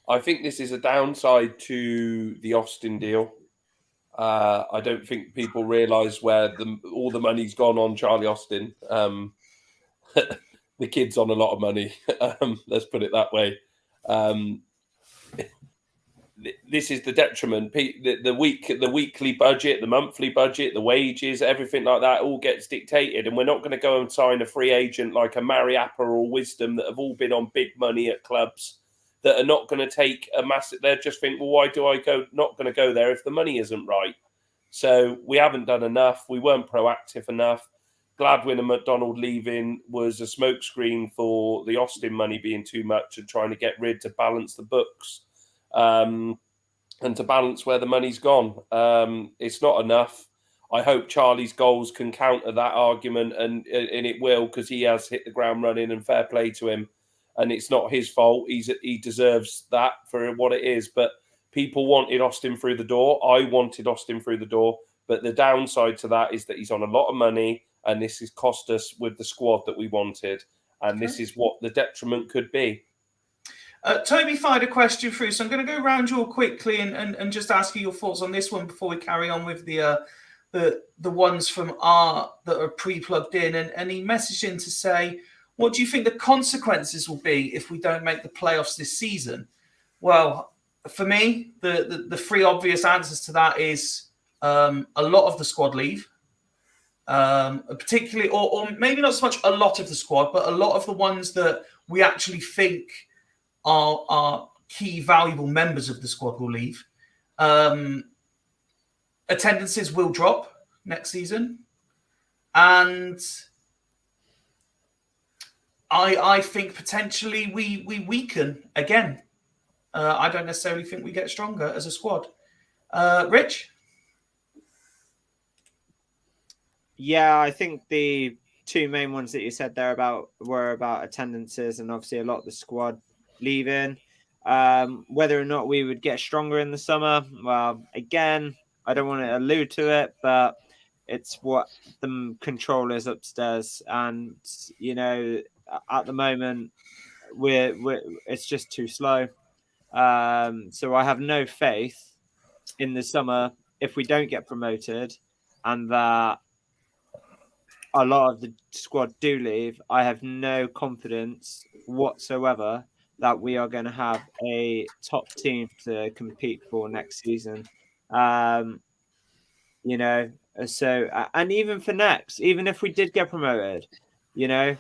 I think this is a downside to the Austin deal. I don't think people realise where all the money's gone on Charlie Austin. The kid's on a lot of money. Let's put it that way. This is the detriment. The weekly budget, the monthly budget, the wages, everything like that all gets dictated. And we're not going to go and sign a free agent like a Mariappa or Wisdom that have all been on big money at clubs that are not going to take a massive. They just think, well, why do I go? Not going to go there if the money isn't right. So we haven't done enough. We weren't proactive enough. Gladwin and McDonald leaving was a smokescreen for the Austin money being too much and trying to get rid to balance the books. And to balance where the money's gone. It's not enough. I hope Charlie's goals can counter that argument, and it will, because he has hit the ground running, and fair play to him. And it's not his fault. He deserves that for what it is. But people wanted Austin through the door. I wanted Austin through the door. But the downside to that is that he's on a lot of money, and this has cost us with the squad that we wanted. And this is what the detriment could be. Toby fired a question through, so I'm going to go around you all quickly and just ask you your thoughts on this one before we carry on with the ones from that are pre-plugged in. And he messaged in to say, what do you think the consequences will be if we don't make the playoffs this season? Well, for me, the three obvious answers to that is a lot of the squad leave, particularly, or maybe not so much a lot of the squad, but a lot of the ones that we actually think are key, valuable members of the squad will leave. Attendances will drop next season. And I think potentially we weaken again. I don't necessarily think we get stronger as a squad. Rich? Yeah, I think the two main ones that you said there were about attendances and obviously a lot of the squad leaving. Whether or not we would get stronger in the summer, well, again, I don't want to allude to it, but it's what the control is upstairs, and you know, at the moment it's just too slow. So I have no faith in the summer if we don't get promoted, and that a lot of the squad do leave. I have no confidence whatsoever that we are going to have a top team to compete for next season. You know, so, and even for next, even if we did get promoted, you know,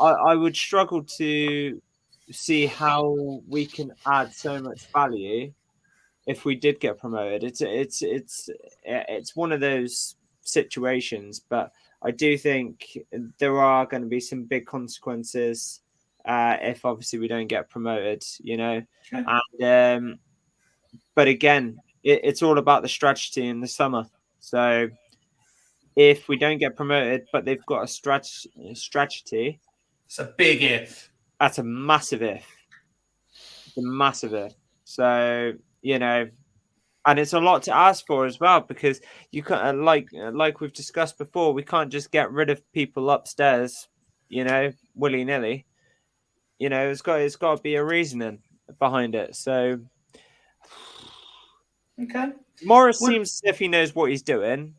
I would struggle to see how we can add so much value if we did get promoted. It's one of those situations, but I do think there are going to be some big consequences if obviously we don't get promoted, you know. Okay. And but again, it's all about the strategy in the summer. So if we don't get promoted, but they've got a strategy, it's a big if. That's a massive if. It's a massive if. So you know, and it's a lot to ask for as well, because you can't, like we've discussed before, we can't just get rid of people upstairs, you know, willy nilly. You know, it's got to be a reasoning behind it. So, Okay. Morris seems as if he knows what he's doing,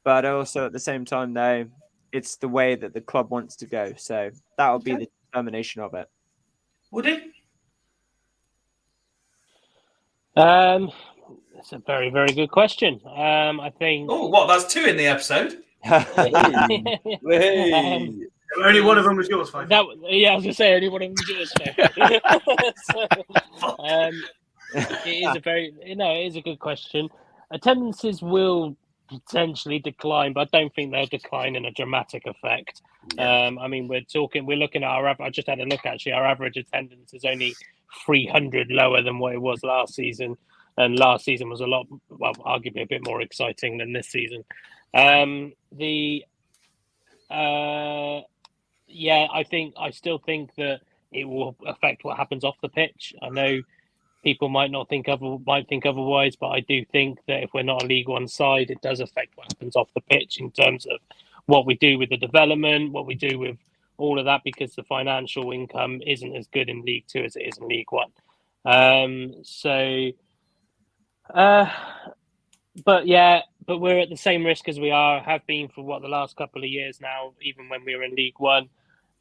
but also at the same time, though, it's the way that the club wants to go. So that'll be the determination of it. Woody? It's a very, very good question. I think. Oh, what? That's 2 in the episode. Only one of them was yours, Fife. I was gonna say only one of them was yours. It is a good question. Attendances will potentially decline, but I don't think they'll decline in a dramatic effect. I mean, we're looking at our. I just had a look actually. Our average attendance is only 300 lower than what it was last season, and last season was arguably a bit more exciting than this season. I still think that it will affect what happens off the pitch. I know people might think otherwise, but I do think that if we're not a League One side, it does affect what happens off the pitch in terms of what we do with the development, what we do with all of that, because the financial income isn't as good in League Two as it is in League One. But we're at the same risk as we have been for the last couple of years now. Even when we were in League One,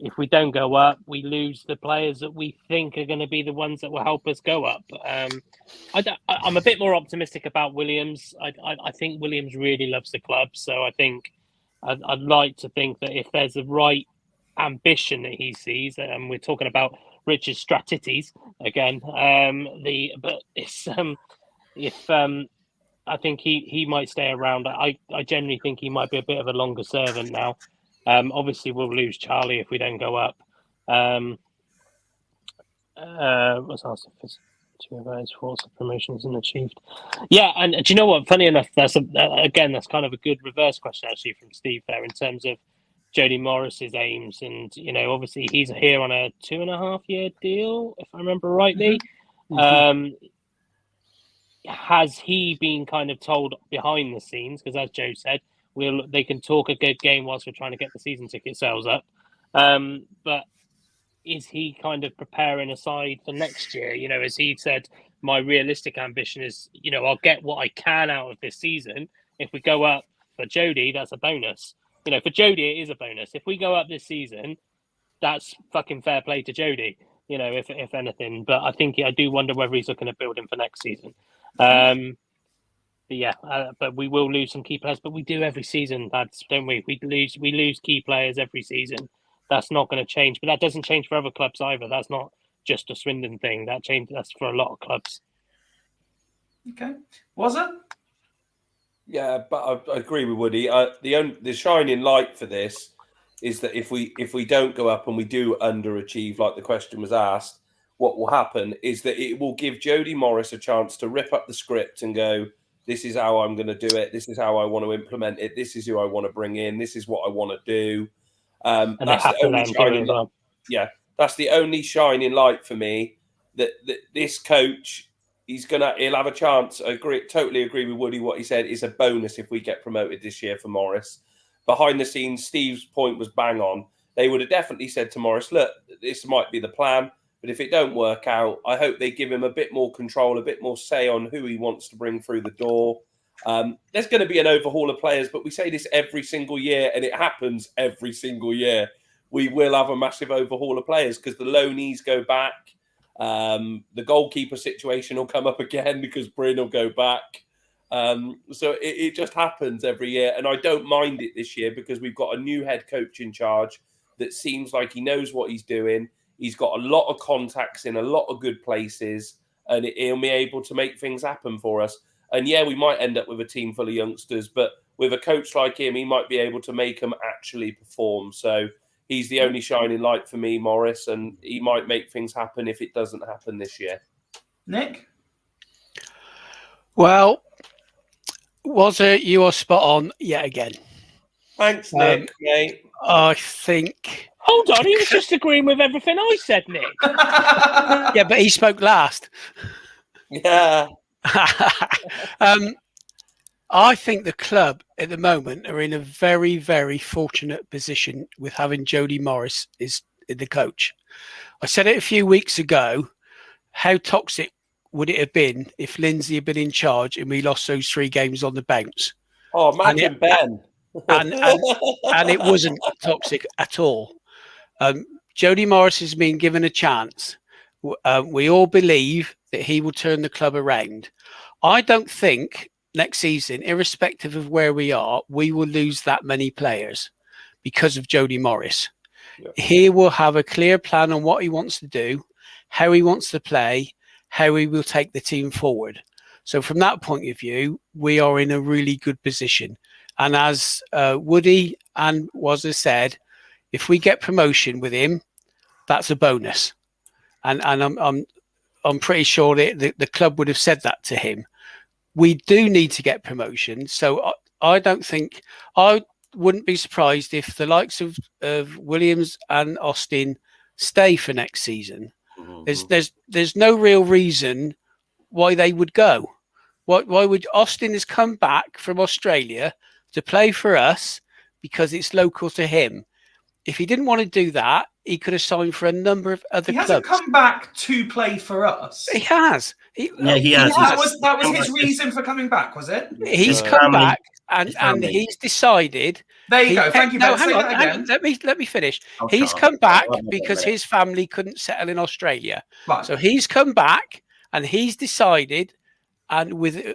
if we don't go up, we lose the players that we think are going to be the ones that will help us go up. I'm a bit more optimistic about Williams. I think Williams really loves the club, so I think I'd like to think that if there's the right ambition that he sees, and we're talking about Richard Stratites again, I think he might stay around. I generally think he might be a bit of a longer servant now. Obviously, we'll lose Charlie if we don't go up. What's else? 2 events, 4 promotions and achieved. Yeah, and do you know what? Funny enough, that's kind of a good reverse question actually from Steve there in terms of Jody Morris's aims, and obviously he's here on a 2.5-year deal, if I remember rightly. Has he been kind of told behind the scenes? Because as Joe said, they can talk a good game whilst we're trying to get the season ticket sales up. But is he kind of preparing a side for next year? As he said, my realistic ambition is, I'll get what I can out of this season. If we go up for Jody, that's a bonus. For Jody, it is a bonus. If we go up this season, that's fucking fair play to Jody, if anything. But I do wonder whether he's looking at building for next season. But we will lose some key players. But we do every season, lads, don't we? We lose key players every season. That's not going to change. But that doesn't change for other clubs either. That's not just a Swindon thing. That's for a lot of clubs. Okay. Was it? Yeah, but I agree with Woody. The shining light for this is that if we don't go up and we do underachieve, like the question was asked, what will happen is that it will give Jody Morris a chance to rip up the script and go, this is how I'm going to do it. This is how I want to implement it. This is who I want to bring in. This is what I want to do. And that's the only shining light. Yeah, that's the only shining light for me. That this coach, he'll have a chance. Totally agree with Woody. What he said is a bonus if we get promoted this year for Morris. Behind the scenes, Steve's point was bang on. They would have definitely said to Morris, look, this might be the plan, but if it don't work out, I hope they give him a bit more control, a bit more say on who he wants to bring through the door. There's going to be an overhaul of players, but we say this every single year, and it happens every single year. We will have a massive overhaul of players because the loanees go back. The goalkeeper situation will come up again because Bryn will go back. So it just happens every year. And I don't mind it this year because we've got a new head coach in charge that seems like he knows what he's doing. He's got a lot of contacts in a lot of good places, and he'll be able to make things happen for us. And yeah, we might end up with a team full of youngsters, but with a coach like him, he might be able to make them actually perform. So he's the only shining light for me, Morris, and he might make things happen if it doesn't happen this year. Nick? Well, was it you are spot on yet again? Thanks, Nick, mate. I think... Hold on, he was just agreeing with everything I said, Nick. Yeah, but he spoke last. Yeah. I think the club at the moment are in a very, very fortunate position with having Jody Morris is the coach. I said it a few weeks ago. How toxic would it have been if Lindsay had been in charge and we lost those 3 games on the bounce? Oh, imagine Ben. And it wasn't toxic at all. Jody Morris has been given a chance. We all believe that he will turn the club around. I don't think next season, irrespective of where we are, we will lose that many players because of Jody Morris. Yeah. He will have a clear plan on what he wants to do, how he wants to play, how he will take the team forward. So from that point of view, we are in a really good position. And as Woody and Wazza said, if we get promotion with him, that's a bonus. And I'm pretty sure that the club would have said that to him. We do need to get promotion. So I don't think, I wouldn't be surprised if the likes of Williams and Austin stay for next season. Mm-hmm. There's no real reason why they would go. Why would Austin has come back from Australia to play for us because it's local to him? If he didn't want to do that, he could have signed for a number of other clubs. He hasn't come back to play for us. He has. He has. That was his reason for coming back, was it? He's come back and he's decided. There you go. Thank you. No, hang on. Let me finish. He's come back because his family couldn't settle in Australia. Right. So he's come back and he's decided, and with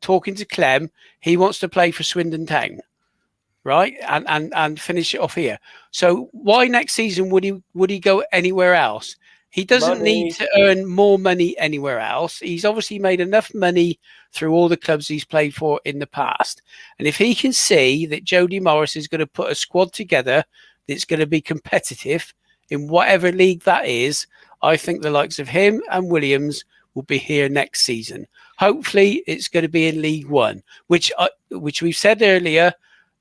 talking to Clem, he wants to play for Swindon Town. Right, and finish it off here. So why next season would he go anywhere else? He doesn't need to earn more money anywhere else. He's obviously made enough money through all the clubs he's played for in the past. And if he can see that Jody Morris is going to put a squad together that's going to be competitive in whatever league that is, I think the likes of him and Williams will be here next season. Hopefully, it's going to be in League One, which we've said earlier.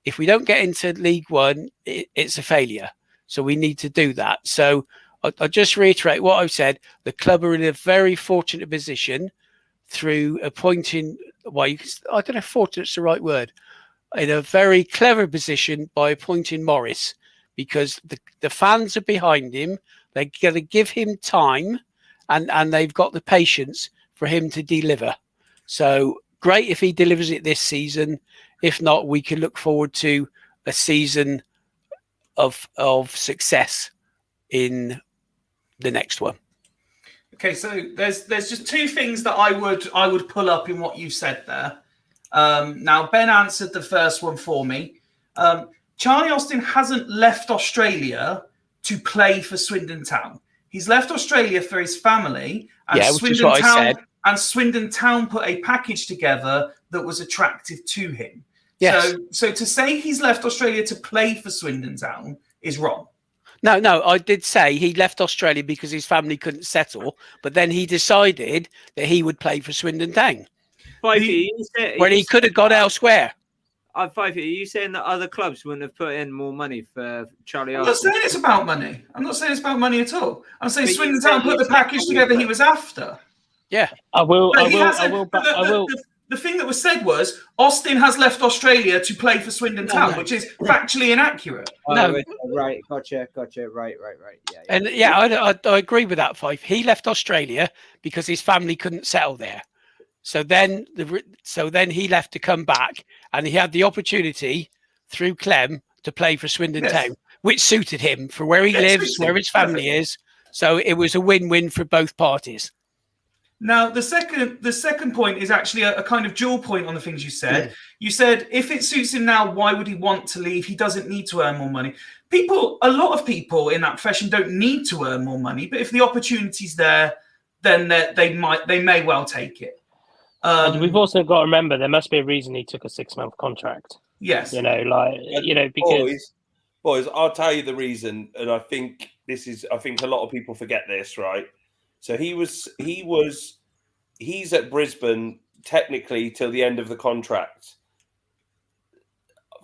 If we don't get into League One, it's a failure. So we need to do that. So I'll just reiterate what I've said. The club are in a very fortunate position through appointing, I don't know if fortunate's the right word, in a very clever position by appointing Morris, because the fans are behind him. They're going to give him time and they've got the patience for him to deliver. So great if he delivers it this season. If not, we can look forward to a season of success in the next one. Okay, so there's just 2 things that I would pull up in what you said there. Now Ben answered the first one for me. Charlie Austin hasn't left Australia to play for Swindon Town. He's left Australia for his family, and Swindon Town put a package together that was attractive to him. Yes. So to say he's left Australia to play for Swindon Town is wrong. No, I did say he left Australia because his family couldn't settle, but then he decided that he would play for Swindon Town. When he could have gone elsewhere. Fifey, are you saying that other clubs wouldn't have put in more money for Charlie Austin? I'm not saying it's about money. I'm not saying it's about money at all. I'm saying Swindon Town put the package together he was after. Yeah. I will. The thing that was said was Austin has left Australia to play for Swindon Town, which is factually inaccurate. Right, gotcha. Right. Yeah. And I agree with that, Fife. He left Australia because his family couldn't settle there. So then he left to come back, and he had the opportunity through Clem to play for Swindon Town, which suited him for where he lives, where his family is. So it was a win-win for both parties. Now, the second point is actually a kind of dual point on the things you said. Yeah. You said, if it suits him now, why would he want to leave? He doesn't need to earn more money. A lot of people in that profession don't need to earn more money, but if the opportunity's there, then they may well take it. And we've also got to remember there must be a reason he took a 6-month contract. Yes. Because boys, I'll tell you the reason, and I think a lot of people forget this, right? So he's at Brisbane technically till the end of the contract.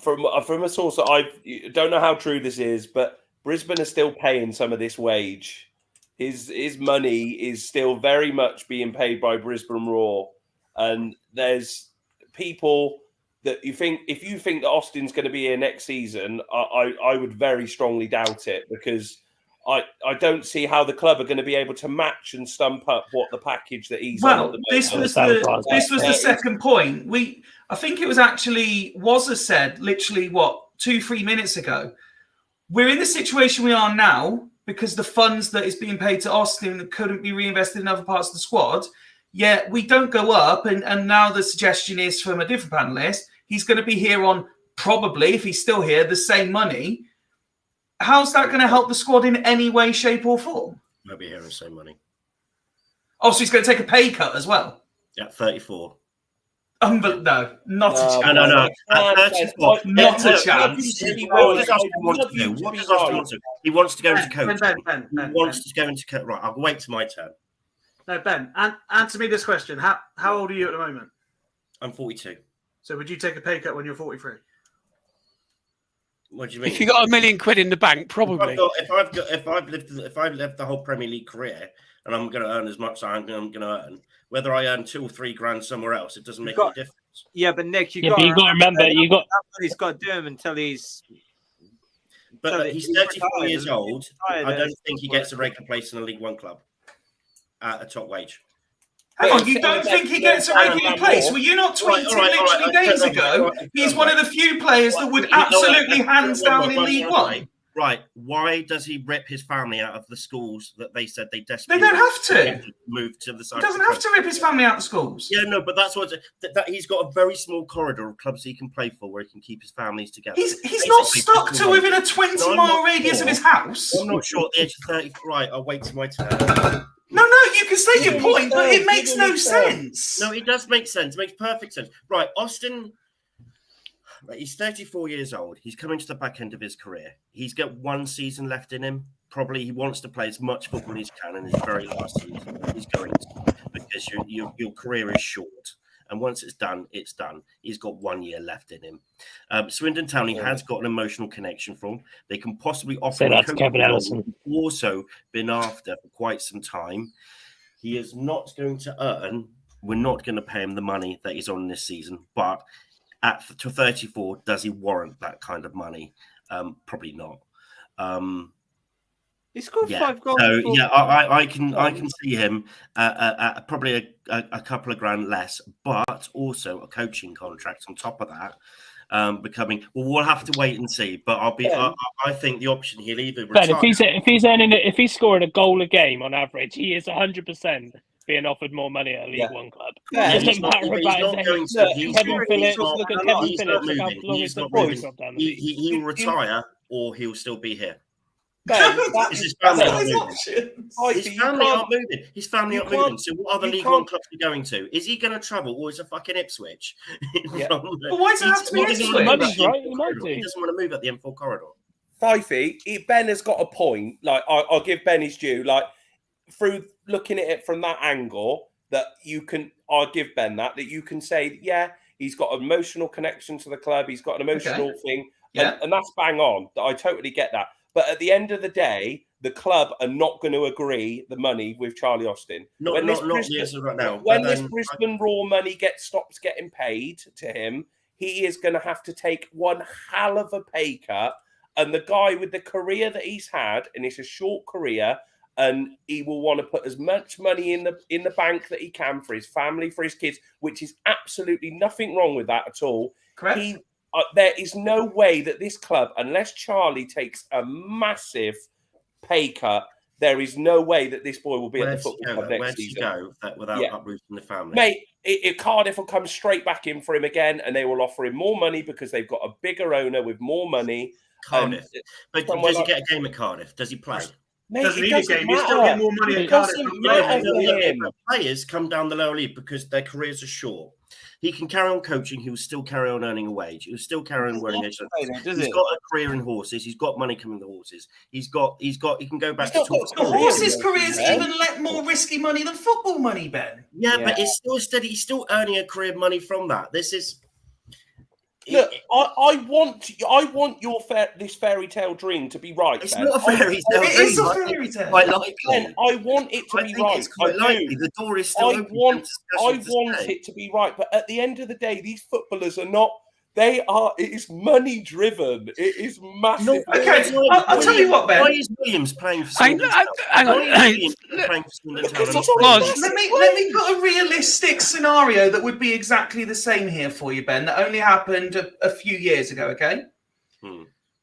From a source that I don't know how true this is, but Brisbane are still paying some of this wage His money is still very much being paid by Brisbane Roar, and there's people that you think, if you think that Austin's going to be here next season, I would very strongly doubt it, because I don't see how the club are going to be able to match and stump up what the package that he's on at the moment. This was the second point. I think it was actually Wazza said literally 2-3 minutes ago. We're in the situation we are now because the funds that is being paid to Austin couldn't be reinvested in other parts of the squad. Yet we don't go up, and now the suggestion is from a different panelist, he's going to be here on probably, if he's still here, the same money. How's that going to help the squad in any way, shape, or form? He'll be here on the same money. Oh, so he's going to take a pay cut as well? Yeah, 34. But no, not a chance. No. At 34, not a chance. What does Austin want to do? What does Austin want to do? He wants to go into coaching. Ben, he wants to go into right. I'll wait till my turn. No, Ben, answer me this question. How old are you at the moment? I'm 42. So would you take a pay cut when you're 43? What do you mean? If you got £1 million in the bank, probably. If I've lived the whole Premier League career and I'm going to earn as much as I'm going to earn, whether I earn 2 or 3 grand somewhere else, it doesn't make any difference. Yeah, but Nick, you got to remember, he's got to do him until he's. But he's 34 years old. I don't think he gets a regular place in a League One club at a top wage. Hang on, you don't think he gets a regular place? Were you not tweeting literally days ago? He's one of the few players that would absolutely hands down in League One. Right. Why does he rip his family out of the schools that they said they desperately... They don't have to. ...move to the side? He doesn't have to rip his family out of schools. Yeah, no, but that's what... That he's got a very small corridor of clubs he can play for where he can keep his families together. He's not stuck to within a 20-mile radius of his house. I'm not sure at the age of 30... Right, I'll wait till my turn. No, you can say your point, but it makes no sense. No, it does make sense. It makes perfect sense. Right, Austin... He's 34 years old. He's coming to the back end of his career. He's got 1 season left in him. Probably he wants to play as much football as he can in his very last season. He's going to, because your career is short. And once it's done, it's done. He's got 1 year left in him. Swindon Town, he has got an emotional connection from. They can possibly offer him. That's Kevin Ellison. Also been after for quite some time. He is not going to earn. We're not going to pay him the money that he's on this season, but to 34, does he warrant that kind of money? Probably not. He scored 5 goals. So I can see him at probably a couple of grand less, but also a coaching contract on top of that. Becoming we'll have to wait and see. But I think the option he'll either retire. Ben, if he's scoring a goal a game on average, he is 100% being offered more money at a League One club. Yeah, it doesn't matter about his age. Kevin Phillips, look at Kevin Phillips. Look how long his boys dropped down. He will retire, or he'll still be here. Ben, his family aren't moving. His family aren't moving. So what other League One clubs are he going to? Is he going to travel, or is it fucking Ipswich? But why does it have to be Ipswich? He doesn't want to move at the M4 corridor. Fifey, Ben has got a point. Like I'll give Ben his due. Like through looking at it from that angle, that you can, I'll give Ben that you can say, yeah, he's got an emotional connection to the club. He's got an emotional thing, and that's bang on. I totally get that. But at the end of the day, the club are not going to agree the money with Charlie Austin. Not right now. When this Brisbane Raw money stops getting paid to him, he is going to have to take one hell of a pay cut. And the guy with the career that he's had, and it's a short career, and he will want to put as much money in the bank that he can for his family, for his kids, which is absolutely nothing wrong with that at all. Correct. There is no way that this club, unless Charlie takes a massive pay cut, there is no way that this boy will be at the football club next season. Where does he go without uprooting the family? Mate, Cardiff will come straight back in for him again, and they will offer him more money because they've got a bigger owner with more money. Cardiff. But does he get a game at Cardiff? Does he play? Mate, doesn't need a game. You still get more money at Cardiff. Players come down the lower league because their careers are short. He can carry on coaching. He will still carry on earning a wage. He will still carry on earning a wage. He's got a career in horses. He's got money coming to horses. He can go back to talk. The horses' careers even let more risky money than football money, Ben. Yeah, but it's still steady. He's still earning a career money from that. This is. Look, I want your this fairy tale dream to be right. It's Ben. not a fairy tale. It is a fairy tale. Quite likely. Ben, I want it to I be think right. it's quite I likely. do. The door is still I open. want to stay. it to be right, but at the end of the day, these footballers are not. They are. It is money driven. It is massive. Okay, I'll tell you what, Ben. Why is Williams playing for Hang Swindon? hang on. Why is Williams playing for Swindon Town? Because and it's not all Swindon? Let me put a realistic scenario that would be exactly the same here for you, Ben. That only happened a few years ago. Okay.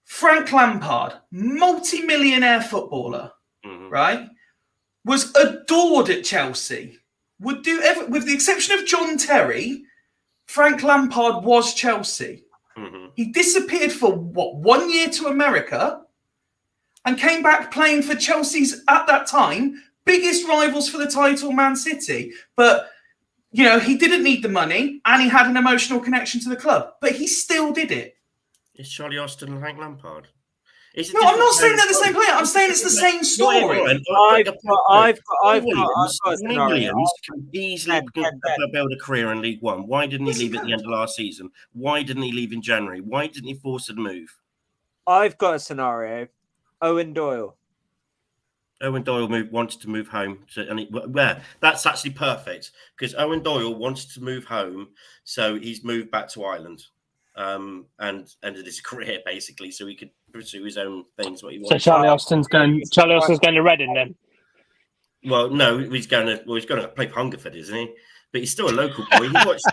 Frank Lampard, multi-millionaire footballer, right, was adored at Chelsea. Would do with the exception of John Terry. Frank Lampard was Chelsea. He disappeared for 1 year to America and came back playing for Chelsea's, at that time, biggest rivals for the title, Man City. But, you know, he didn't need the money and he had an emotional connection to the club. But he still did it. Is Charlie Austin and Frank Lampard? No, I'm not saying they're the same player. I'm saying it's the same story. Williams can easily build a career in League One. Why didn't he leave at the end of last season? Why didn't he leave in January? Why didn't he force a move? I've got a scenario. Owen Doyle. Owen Doyle wanted to move home, that's actually perfect because Owen Doyle wanted to move home, so he's moved back to Ireland. And ended his career basically, so he could pursue his own things. What he So wanted. Charlie Austin's going to Reading then. Well, no, he's going to play for Hungerford, isn't he? But he's still a local boy. He watched,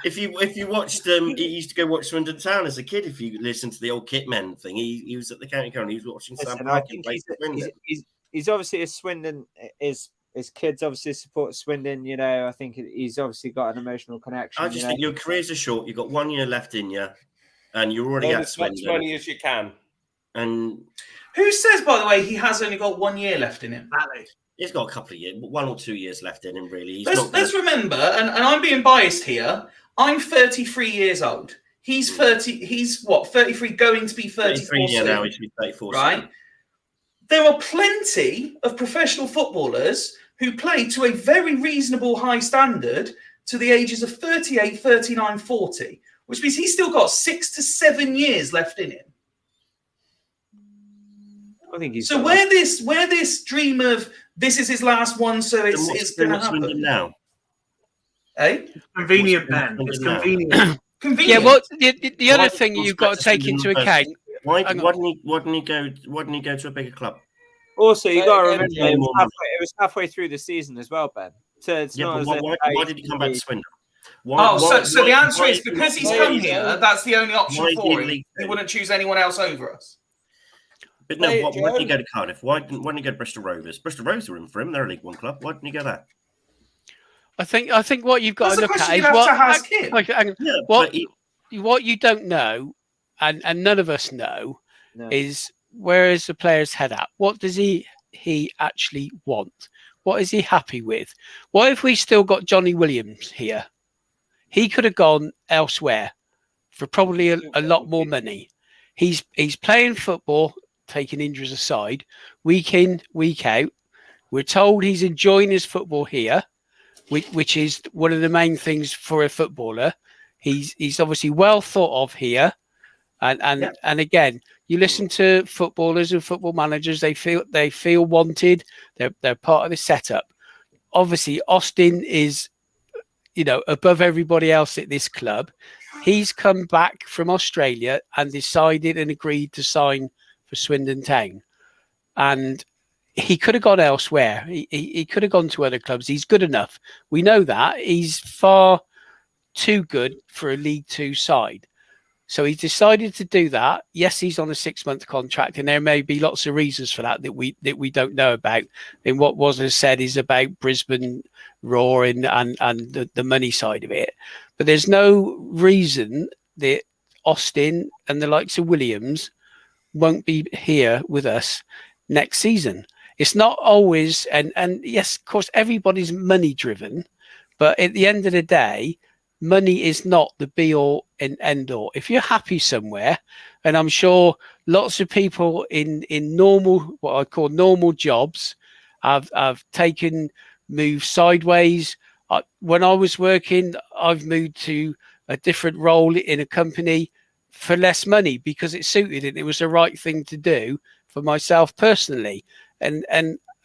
if you watched, he used to go watch Swindon Town as a kid. If you listen to the old Kitmen thing, he was at the county ground. He was watching Sam Parkin play for Swindon. He's obviously a Swindon. His kids obviously support Swindon. You know, I think he's obviously got an emotional connection. I just think your careers are short. You've got 1 year left in you, and you're already at Swindon. As much money as you can. And who says, by the way, he has only got 1 year left in him? He's got a couple of years, 1 or 2 years left in him, really. Let's remember, and I'm being biased here. I'm 33 years old. He's 30. He's what? 33, going to be 34 soon. Now he should be 34. Right. Soon. There are plenty of professional footballers who play to a very reasonable high standard to the ages of 38, 39, 40, which means he's still got 6 to 7 years left in him. I think he's so where this dream of this is his last one, so it's going to happen now. It's convenient, Ben. It's convenient. Convenient. Yeah, well, the other thing you've got to take into account. Why didn't he go to a bigger club? Also, you got to remember it was halfway through the season as well, Ben. So it's not. Why did he come back to Swindon? So the answer is because he's come here. That's the only option for him. He wouldn't choose anyone else over us. But no, why didn't he go to Cardiff? Why didn't he go to Bristol Rovers? Bristol Rovers were in for him. They're a League One club. Why didn't he go there? I think what you've got to look at is what you don't know, and none of us know, is where is the player's head at? What does he actually want? What is he happy with? What if we still got Johnny Williams here? He could have gone elsewhere for probably a lot more money. He's playing football, taking injuries aside, week in, week out. We're told he's enjoying his football here, which is one of the main things for a footballer. He's obviously well thought of here. And again, you listen to footballers and football managers, they feel wanted. They're part of the setup. Obviously, Austin is, above everybody else at this club. He's come back from Australia and decided and agreed to sign for Swindon Town. And he could have gone elsewhere. He could have gone to other clubs. He's good enough. We know that. He's far too good for a League Two side. So he decided to do that. Yes, he's on a 6-month contract, and there may be lots of reasons for that we don't know about. And what was said is about Brisbane Roar and the money side of it. But there's no reason that Austin and the likes of Williams won't be here with us next season. It's not always, and yes, of course, everybody's money driven, but at the end of the day, money is not the be all and end all. If you're happy somewhere, and I'm sure lots of people in normal, what I call normal jobs, have taken moves sideways. When I was working, I've moved to a different role in a company for less money because it suited it. It was the right thing to do for myself personally. And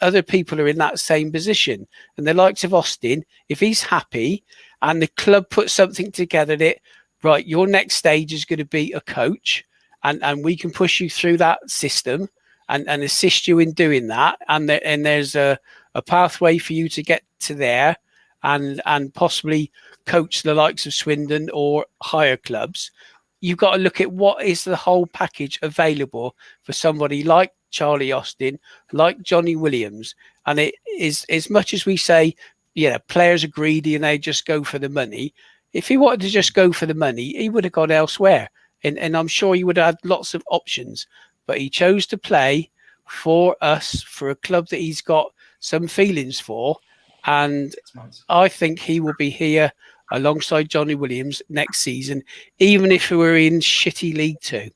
other people are in that same position. And the likes of Austin, if he's happy and the club puts something together that, right, your next stage is going to be a coach and we can push you through that system and assist you in doing that. And there's a pathway for you to get to there and possibly coach the likes of Swindon or higher clubs. You've got to look at what is the whole package available for somebody like Charlie Austin, like Johnny Williams. And it is, as much as we say, players are greedy and they just go for the money. If he wanted to just go for the money, he would have gone elsewhere. And I'm sure he would have had lots of options. But he chose to play for us, for a club that he's got some feelings for. And I think he will be here alongside Johnny Williams next season, even if we're in shitty League Two.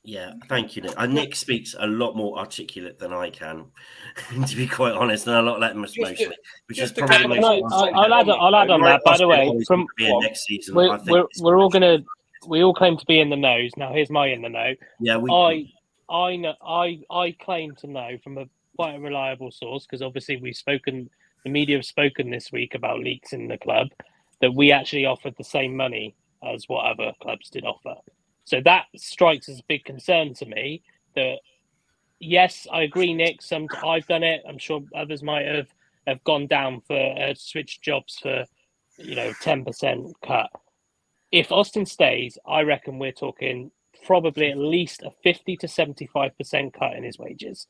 Yeah, thank you, Nick. Nick speaks a lot more articulate than I can, to be quite honest, and a lot less emotionally, which is probably I'll add on that. By the way, from next season, we all claim to be in the knows. Now, here's my in the know. Yeah, I know. I claim to know from quite a reliable source because obviously the media have spoken this week about leaks in the club that we actually offered the same money as what other clubs did offer. So that strikes as a big concern to me that, yes, I agree, Nick. I've done it. I'm sure others might have gone down for switched jobs for, 10% cut. If Austin stays, I reckon we're talking probably at least a 50 to 75% cut in his wages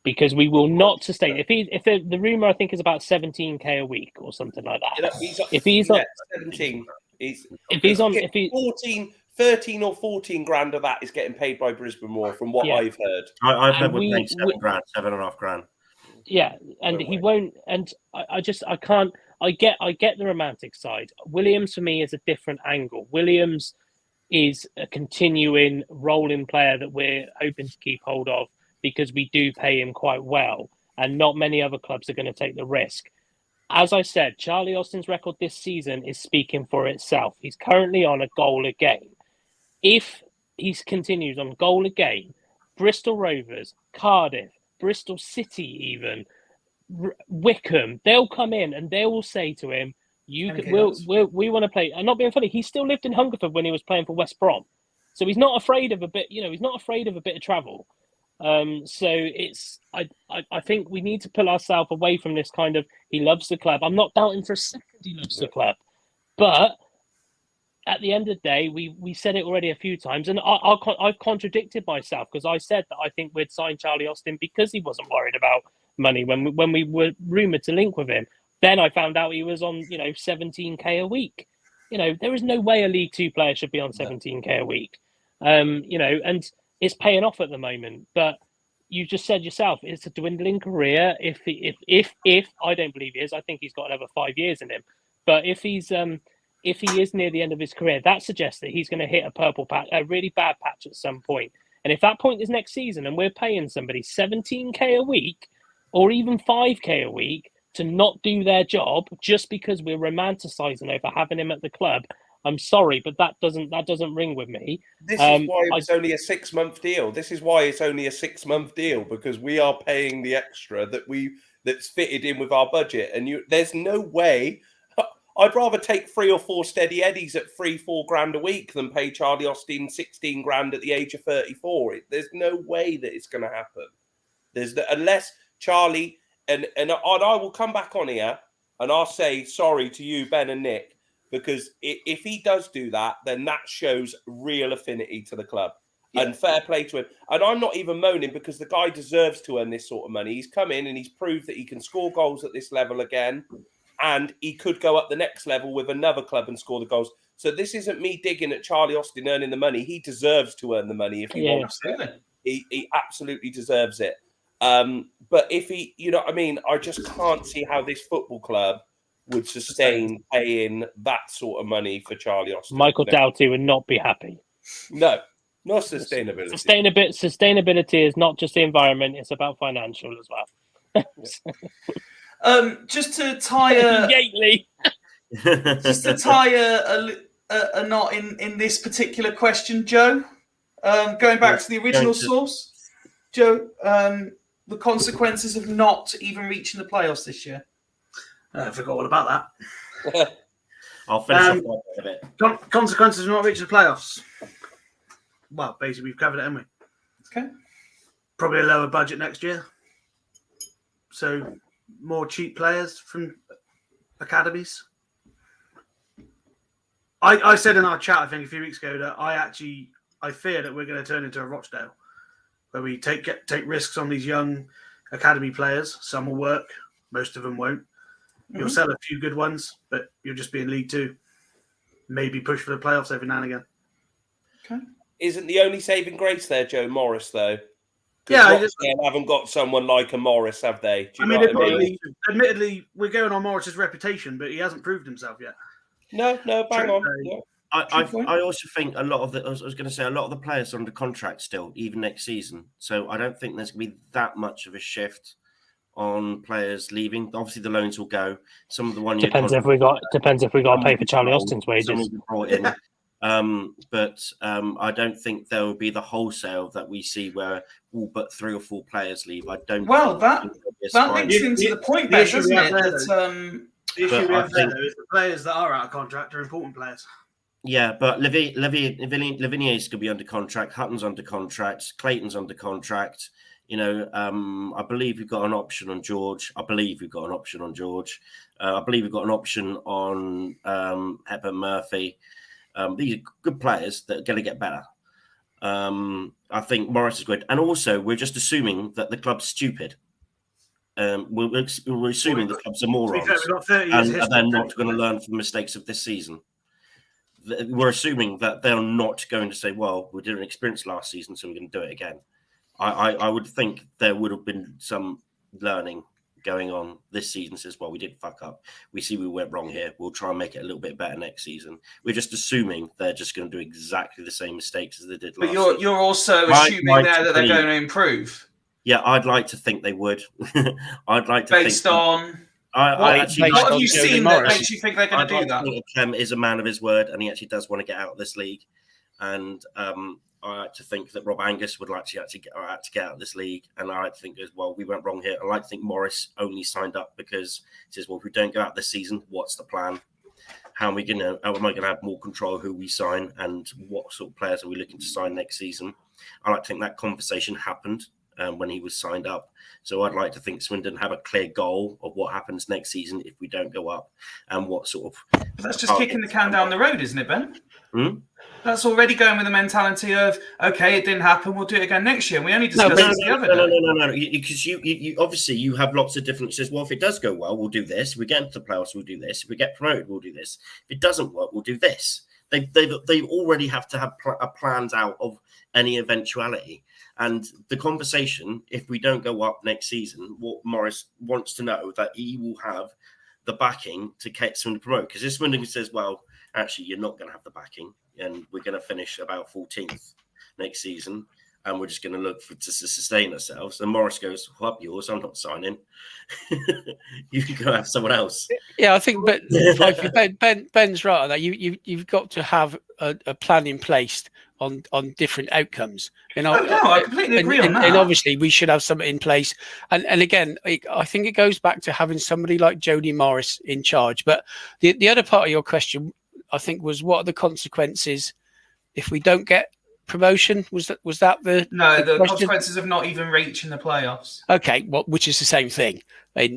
because we will not sustain. If the rumor I think is about 17k a week or something like that. If he's on 17, if he's on 13 or 14 grand of that is getting paid by Brisbane Roar, from what I've heard. I've heard we're paying $7.5 grand. Yeah, and he won't. And I can't. I get the romantic side. Williams for me is a different angle. Williams is a continuing rolling player that we're hoping to keep hold of because we do pay him quite well, and not many other clubs are going to take the risk. As I said, Charlie Austin's record this season is speaking for itself. He's currently on a goal a game. If he continues on goal a game, Bristol Rovers, Cardiff, Bristol City even, Wickham, they'll come in and they will say to him, we want to play. And not being funny, he still lived in Hungerford when he was playing for West Brom. So he's not afraid of a bit, he's not afraid of a bit of travel. So I think we need to pull ourselves away from this kind of, he loves the club. I'm not doubting for a second he loves the club. But at the end of the day, we said it already a few times, and I've contradicted myself because I said that I think we'd sign Charlie Austin because he wasn't worried about money when we were rumoured to link with him. Then I found out he was on 17k a week. There is no way a League Two player should be on 17k a week. And it's paying off at the moment. But you just said yourself, it's a dwindling career. If I don't believe he is, I think he's got another 5 years in him. But if he is near the end of his career, that suggests that he's going to hit a purple patch, a really bad patch at some point. And if that point is next season and we're paying somebody 17k a week or even 5k a week to not do their job just because we're romanticising over having him at the club, I'm sorry, but that doesn't ring with me. This is why it's only a 6-month deal. This is why it's only a 6-month deal, because we are paying the extra that's fitted in with our budget. And there's no way. I'd rather take 3 or 4 steady eddies at 3-4 grand a week than pay Charlie Austin 16 grand at the age of 34. There's no way that it's going to happen. Unless Charlie and I will come back on here and I'll say sorry to you, Ben and Nick, because if he does do that, then that shows real affinity to the club. Yeah. And fair play to him. And I'm not even moaning because the guy deserves to earn this sort of money. He's come in and he's proved that he can score goals at this level again. And he could go up the next level with another club and score the goals. So this isn't me digging at Charlie Austin earning the money. He deserves to earn the money if he wants it. He absolutely deserves it. But if he, I just can't see how this football club would sustain paying that sort of money for Charlie Austin. Michael Doughty would not be happy. No, not sustainability. Sustainability is not just the environment; it's about financial as well. Just to tie a are not in this particular question, Joe. Going back to the original source, Joe, the consequences of not even reaching the playoffs this year. I forgot all about that. I'll finish off a bit. Consequences of not reaching the playoffs. Well, basically, we've covered it, haven't we? Okay. Probably a lower budget next year. So, more cheap players from academies. I said in our chat, I think a few weeks ago, that I fear that we're going to turn into a Rochdale, where we take risks on these young academy players. Some will work, most of them won't. You'll sell a few good ones, but you'll just be in League Two. Maybe push for the playoffs every now and again. Okay. Isn't the only saving grace there Joe Morris, though? Yeah, Rochdale haven't got someone like a Morris, have they? Do you know what I mean? Admittedly, we're going on Morris's reputation, but he hasn't proved himself yet. No, bang on. Yeah. I also think a lot of I was going to say a lot of the players are under contract still, even next season. So I don't think there's going to be that much of a shift on players leaving. Obviously, the loans will go. Some of the 1 year depends if we got to pay for Charlie Austin's wages. Brought in. But I don't think there will be the wholesale that we see where all but 3 or 4 players leave. I don't. Well, that links into the point, Ben, doesn't it? The issue we have there is the players that are out of contract are important players. Yeah, but Lavinier is going to be under contract. Hutton's under contract. Clayton's under contract. You know, I believe we've got an option on George. I believe we've got an option on Hepburn Murphy. These are good players that are going to get better. I think Morris is good. And also, we're just assuming that the club's stupid. We're assuming the clubs are morons. And they're not going to learn from the mistakes of this season. We're assuming that they're not going to say, well, we didn't experience last season, so we're going to do it again. I would think there would have been some learning going on this season. Says, well, we did fuck up. We see we went wrong here. We'll try and make it a little bit better next season. We're just assuming they're just going to do exactly the same mistakes as they did last season. But you're also assuming there that they're going to improve. Yeah, I'd like to think they would. I'd like to based on. What have you seen that makes you think they're going to do that? I think Clem is a man of his word, and he actually does want to get out of this league. And I like to think that Rob Angus would like to actually get out of this league. And I like to think as well, we went wrong here. I like to think Morris only signed up because he says, well, if we don't go out this season, what's the plan? How am I going to have more control of who we sign and what sort of players are we looking to sign next season? I like to think that conversation happened when he was signed up. So I'd like to think Swindon have a clear goal of what happens next season if we don't go up and what sort of... But that's just kicking the can down the road, isn't it, Ben? That's already going with the mentality of, okay, it didn't happen, we'll do it again next year. And we only discussed this the other day. No. Because you obviously you have lots of different... Says, well, if it does go well, we'll do this. If we get into the playoffs, we'll do this. If we get promoted, we'll do this. If it doesn't work, we'll do this. They already have to have plans out of any eventuality. And the conversation, if we don't go up next season, what Morris wants to know that he will have the backing to get Swindon promote. Because if Swindon says, well, actually, you're not going to have the backing and we're going to finish about 14th next season and we're just going to look to sustain ourselves. And Morris goes, well, up yours, I'm not signing. You can go have someone else. Yeah, I think but Ben's right on that. You've got to have a plan in place on different outcomes. I completely agree on that. And obviously we should have something in place. And again, I think it goes back to having somebody like Jody Morris in charge. But the other part of your question, I think, was what are the consequences if we don't get promotion? Was that the consequences of not even reaching the playoffs? Okay, well, which is the same thing. To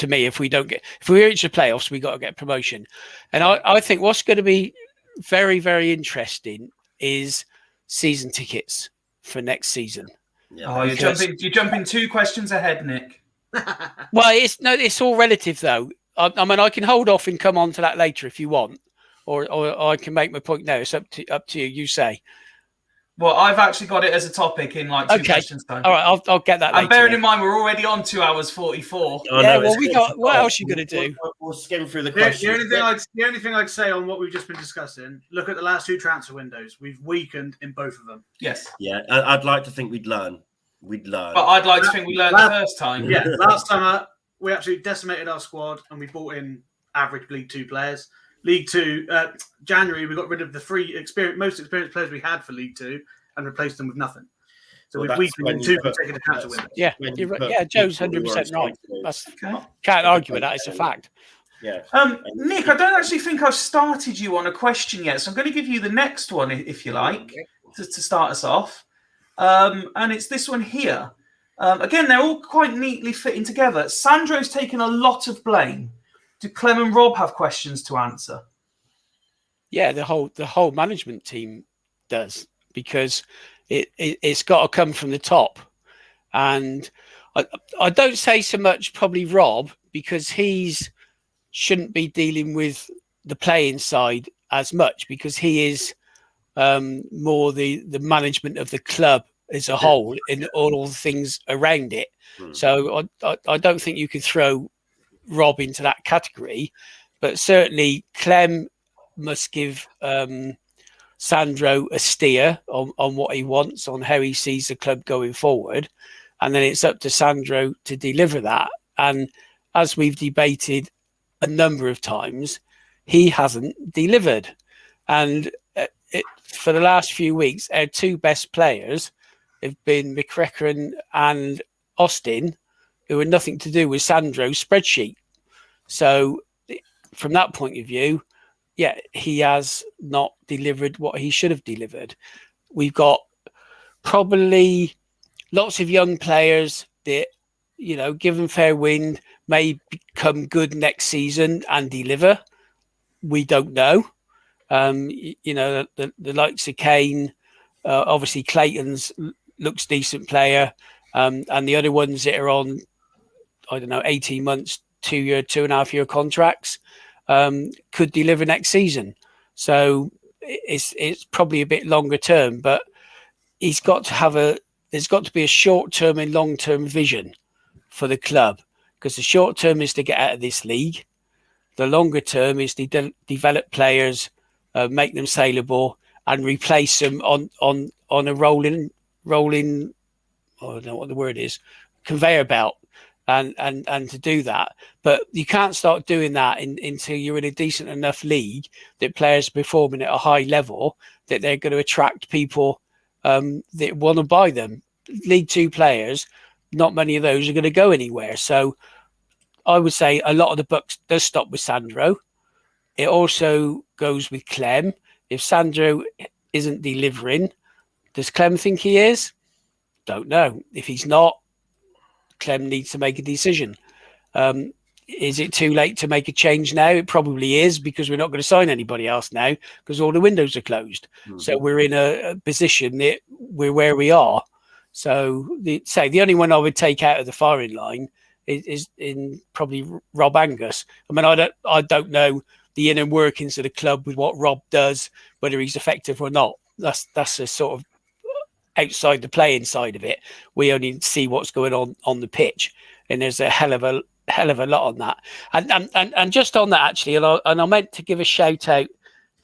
me, if we reach the playoffs, we got to get promotion. And I think what's going to be very, very interesting is season tickets for next season. Yeah, you're jumping 2 questions ahead, Nick. Well, it's all relative though. I mean, I can hold off and come on to that later if you want, or I can make my point now. It's up to you. You say. Well, I've actually got it as a topic in 2 questions time. All right, I'll get that later. And bearing in mind, we're already on 2 hours 44. What else are you going to do? We'll skim through the questions. The only thing I'd say on what we've just been discussing, look at the last 2 transfer windows. We've weakened in both of them. Yes. Yeah, I'd like to think we'd learn. But I'd like to think we learned the first time. Yeah, last summer, we absolutely decimated our squad and we brought in average League 2 players. League Two, January, we got rid of the most experienced players we had for League Two and replaced them with nothing. So Well, we've that's weakened when in you two put- consecutive chance to win. Yeah, when you're you right. put Yeah, Joe's people who are 100% right. excited. That's, Okay. can't argue with that. It's a fact. Yeah. Nick, I don't actually think I've started you on a question yet, so I'm going to give you the next one, if you like, to start us off. And it's this one here. Again, they're all quite neatly fitting together. Sandro's taken a lot of blame. Do Clem and Rob have questions to answer? Yeah, the whole management team does, because it's got to come from the top. And I don't say so much probably Rob, because he's shouldn't be dealing with the playing side as much, because he is more the management of the club as a whole in all the things around it. So I don't think you could throw Rob into that category, but certainly Clem must give Sandro a steer on what he wants, on how he sees the club going forward, and then it's up to Sandro to deliver that. And as we've debated a number of times, he hasn't delivered. And for the last few weeks, our two best players have been McCracken and Austin, who had nothing to do with Sandro's spreadsheet. So from that point of view, yeah, he has not delivered what he should have delivered. We've got probably lots of young players that, you know, given fair wind, may become good next season and deliver. We don't know. You know, the likes of Kane, obviously Clayton's looks decent player, and the other ones that are on, I don't know, 18 months, 2.5 year contracts, could deliver next season. So it's probably a bit longer term, but there's got to be a short term and long term vision for the club, because the short term is to get out of this league. The longer term is to develop players, make them saleable, and replace them on a rolling, I don't know what the word is, conveyor belt, and to do that. But you can't start doing that until you're in a decent enough league that players are performing at a high level that they're going to attract people that want to buy them. League Two players, not many of those are going to go anywhere. So I would say a lot of the buck does stop with Sandro. It also goes with Clem. If Sandro isn't delivering, does Clem think he is? Don't know. If he's not, Clem needs to make a decision. Is it too late to make a change now? It probably is, because we're not going to sign anybody else now because all the windows are closed. So we're in a position that we're where we are. So the only one I would take out of the firing line is in probably Rob Angus. I mean, I don't know the inner workings of the club with what Rob does, whether he's effective or not. That's a sort of outside the playing side of it. We only see what's going on the pitch, and there's a hell of a lot on that. And just on that actually, and I meant to give a shout out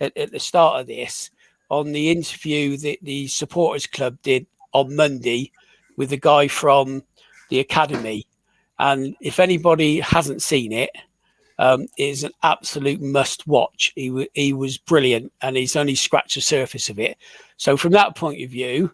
at the start of this on the interview that the supporters club did on Monday with the guy from the academy. And if anybody hasn't seen it, it is an absolute must watch. He was brilliant, and he's only scratched the surface of it. So from that point of view,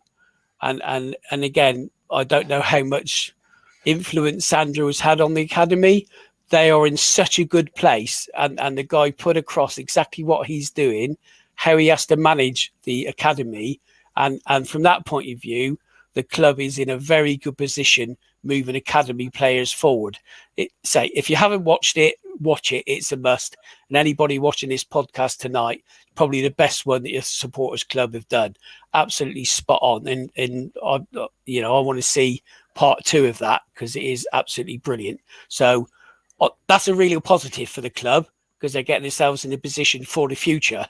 and again, I don't know how much influence Sandro has had on the academy. They are in such a good place, and the guy put across exactly what he's doing, how he has to manage the academy, and from that point of view, the club is in a very good position moving academy players forward. If you haven't watched it, watch it. It's a must. And anybody watching this podcast tonight, probably the best one that your supporters club have done. Absolutely spot on. And I want to see part 2 of that, because it is absolutely brilliant. So that's a really positive for the club, because they're getting themselves in a position for the future.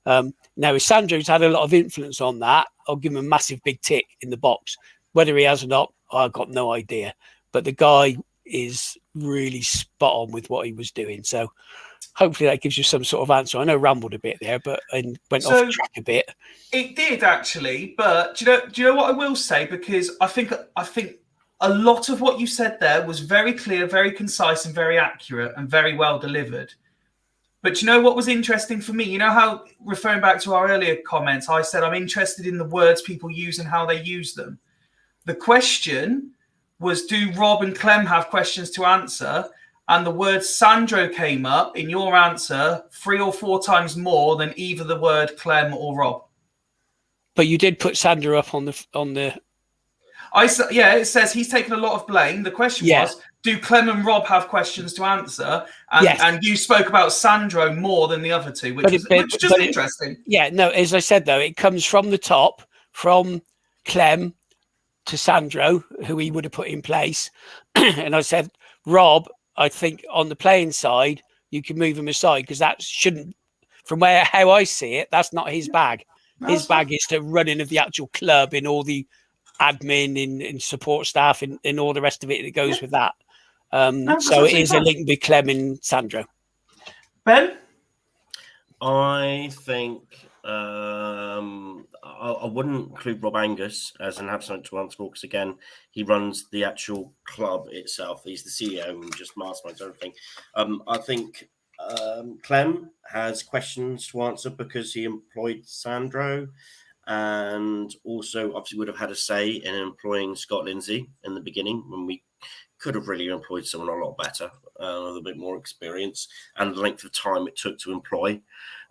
Now, if Sandro's had a lot of influence on that, I'll give him a massive big tick in the box. Whether he has or not, I've got no idea. But the guy is really spot on with what he was doing. So hopefully that gives you some sort of answer. I know I rambled a bit there, and went off track a bit. It did actually, but do you know what I will say? Because I think a lot of what you said there was very clear, very concise, and very accurate, and very well delivered. But you know what was interesting for me? You know how, referring back to our earlier comments, I said I'm interested in the words people use and how they use them. The question was, do Rob and Clem have questions to answer? And the word Sandro came up in your answer 3 or 4 times more than either the word Clem or Rob. But you did put Sandro up on the. Yeah, it says he's taken a lot of blame. The question was, do Clem and Rob have questions to answer? And you spoke about Sandro more than the other two, which is just interesting. No, as I said, though, it comes from the top, from Clem to Sandro, who he would have put in place. And I said, Rob, I think on the playing side, you can move him aside because that shouldn't, from how I see it, that's not his bag. His bag is the running of the actual club and all the admin and support staff and all the rest of it that goes with that. So it is a link with Clem and Sandro. Ben? I think I wouldn't include Rob Angus as an absent to answer because, again, he runs the actual club itself. He's the CEO and just masterminds everything. I think Clem has questions to answer because he employed Sandro and also obviously would have had a say in employing Scott Lindsay in the beginning when we could have really employed someone a lot better, with a bit more experience and the length of time it took to employ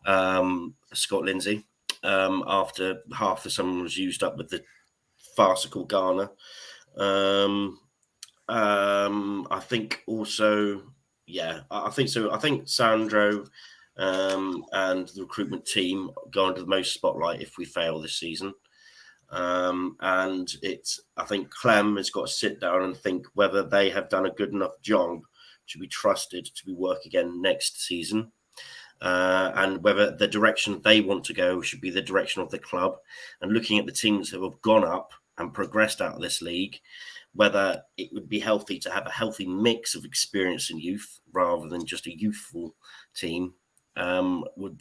Scott Lindsay after half the summer was used up with the farcical Ghana. I think also, I think so. I think Sandro and the recruitment team go into the most spotlight if we fail this season. And I think Clem has got to sit down and think whether they have done a good enough job to be trusted to be work again next season. And whether the direction they want to go should be the direction of the club. And looking at the teams that have gone up and progressed out of this league, whether it would be healthy to have a healthy mix of experience and youth rather than just a youthful team, would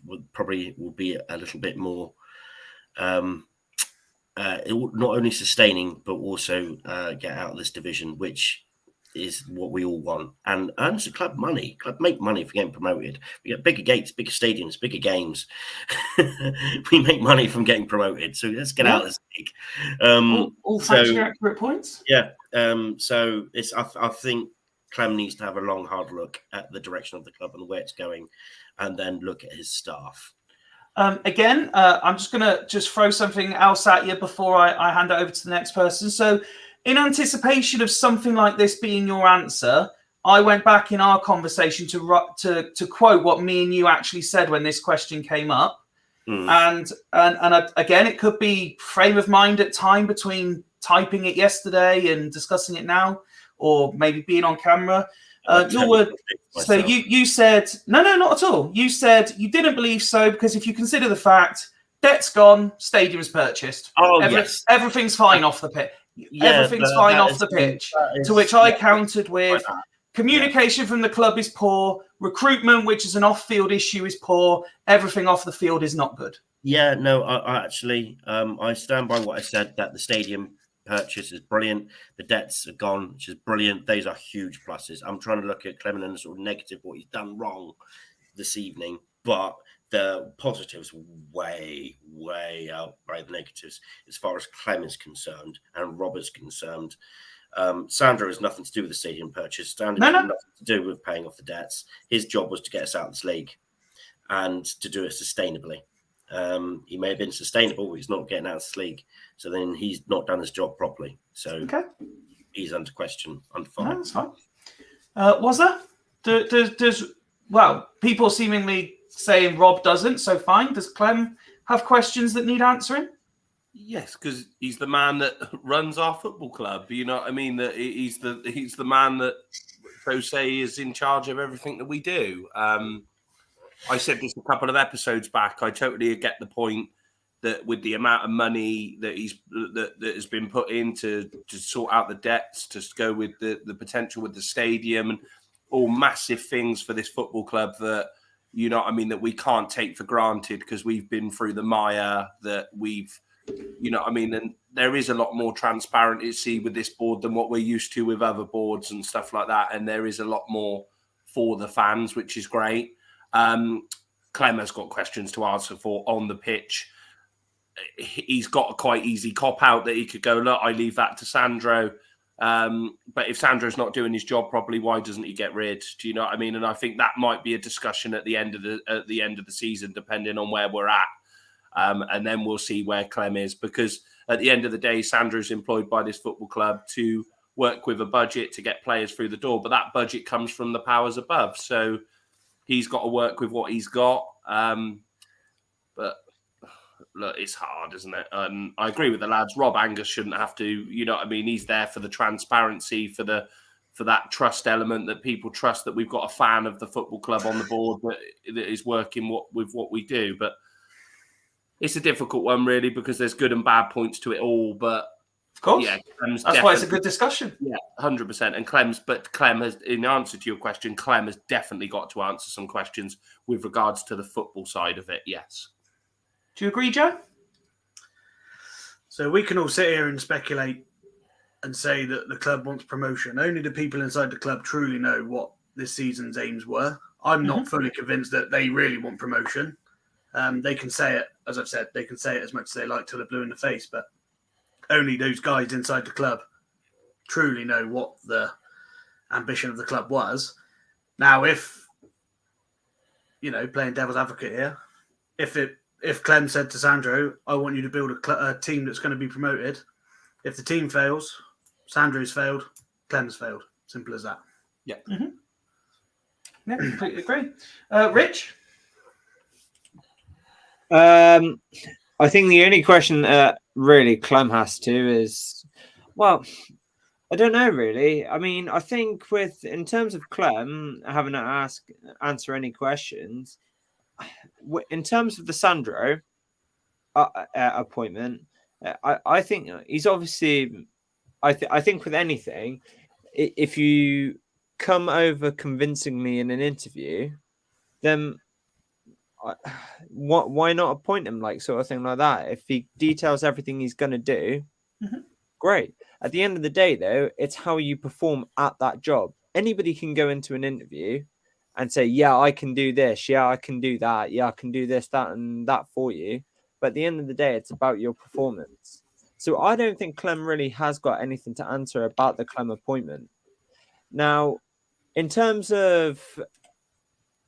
be a little bit more not only sustaining but also get out of this division, which is what we all want, and earns the club money. Club make money for getting promoted. We get bigger gates, bigger stadiums, bigger games. We make money from getting promoted. So let's get out of this league. All factually accurate points. Yeah. So it's. I think Clem needs to have a long, hard look at the direction of the club and where it's going, and then look at his staff. Again, I'm just going to throw something else at you before I hand it over to the next person. So, in anticipation of something like this being your answer, I went back in our conversation to quote what me and you actually said when this question came up. And again, it could be frame of mind at time between typing it yesterday and discussing it now, or maybe being on camera. Your word. So you said no, not at all. You said you didn't believe so because if you consider the fact debt's gone, stadium's purchased. Yes, everything's fine off the pitch. Everything's fine off the pitch. To which I countered with communication from the club is poor, recruitment, which is an off-field issue, is poor. Everything off the field is not good. Yeah, no, I actually I stand by what I said, that the stadium purchase is brilliant. The debts are gone, which is brilliant. Those are huge pluses. I'm trying to look at Clement and sort of negative what he's done wrong this evening, but the positives way outweigh the negatives as far as Clem is concerned and Rob is concerned. Sandro has nothing to do with the stadium purchase. Sandro has nothing to do with paying off the debts. His job was to get us out of this league and to do it sustainably. He may have been sustainable, but he's not getting out of this league. So then he's not done his job properly. So he's under question, under fire. No, that's fine. Was there? Does people seemingly saying Rob doesn't, so fine. Does Clem have questions that need answering? Yes, because he's the man that runs our football club. You know what I mean? That he's the man that, so say, is in charge of everything that we do. I said this a couple of episodes back. I totally get the point that with the amount of money that that has been put in to sort out the debts, to go with the potential with the stadium and all massive things for this football club that, you know what I mean, that we can't take for granted because we've been through the mire, that we've, you know what I mean, and there is a lot more transparency with this board than what we're used to with other boards and stuff like that, and there is a lot more for the fans, which is great. Clem has got questions to answer for on the pitch. He's got a quite easy cop out that he could go, look, I leave that to Sandro. But if Sandro's not doing his job properly, why doesn't he get rid? Do you know what I mean? And I think that might be a discussion at the end of the season, depending on where we're at. And then we'll see where Clem is, because at the end of the day, Sandro's employed by this football club to work with a budget to get players through the door. But that budget comes from the powers above. So he's got to work with what he's got. But look, it's hard, isn't it? I agree with the lads. Rob Angus shouldn't have to, you know what I mean? He's there for the transparency, for that trust element, that people trust that we've got a fan of the football club on the board that is working with what we do. But it's a difficult one, really, because there's good and bad points to it all. But of course, yeah, that's why it's a good discussion. Yeah, 100%. And Clem has, in answer to your question, Clem has definitely got to answer some questions with regards to the football side of it. Yes. Do you agree, Joe? So we can all sit here and speculate and say that the club wants promotion. Only the people inside the club truly know what this season's aims were. I'm not fully convinced that they really want promotion. They can say it, as I've said, they can say it as much as they like till they're blue in the face, but only those guys inside the club truly know what the ambition of the club was. Now, if, playing devil's advocate here, if Clem said to Sandro, I want you to build a team that's going to be promoted, if the team fails, Sandro's failed, Clem's failed. Simple as that. Yeah. Mm-hmm. Yeah, completely agree. Rich? I think the only question really Clem has to is, well, I don't know really. I mean, I think in terms of Clem having to answer any questions, in terms of the Sandro appointment, I think he's obviously. I think with anything, if you come over convincingly in an interview, then why not appoint him, like sort of thing like that? If he details everything he's going to do, great. At the end of the day, though, it's how you perform at that job. Anybody can go into an interview and say, yeah, I can do this. Yeah, I can do that. Yeah, I can do this, that, and that for you. But at the end of the day, it's about your performance. So I don't think Clem really has got anything to answer about the Clem appointment. Now, in terms of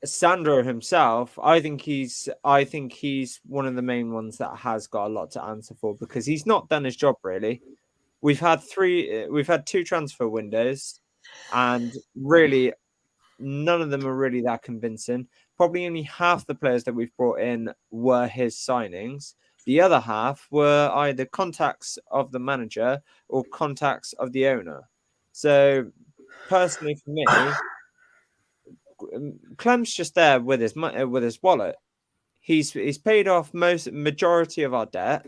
Sandro himself, I think he's one of the main ones that has got a lot to answer for, because he's not done his job really. We've had two transfer windows, and really none of them are really that convincing. Probably only half the players that we've brought in were his signings. The other half were either contacts of the manager or contacts of the owner. So personally for me, Clem's just there with his wallet. He's paid off majority of our debt.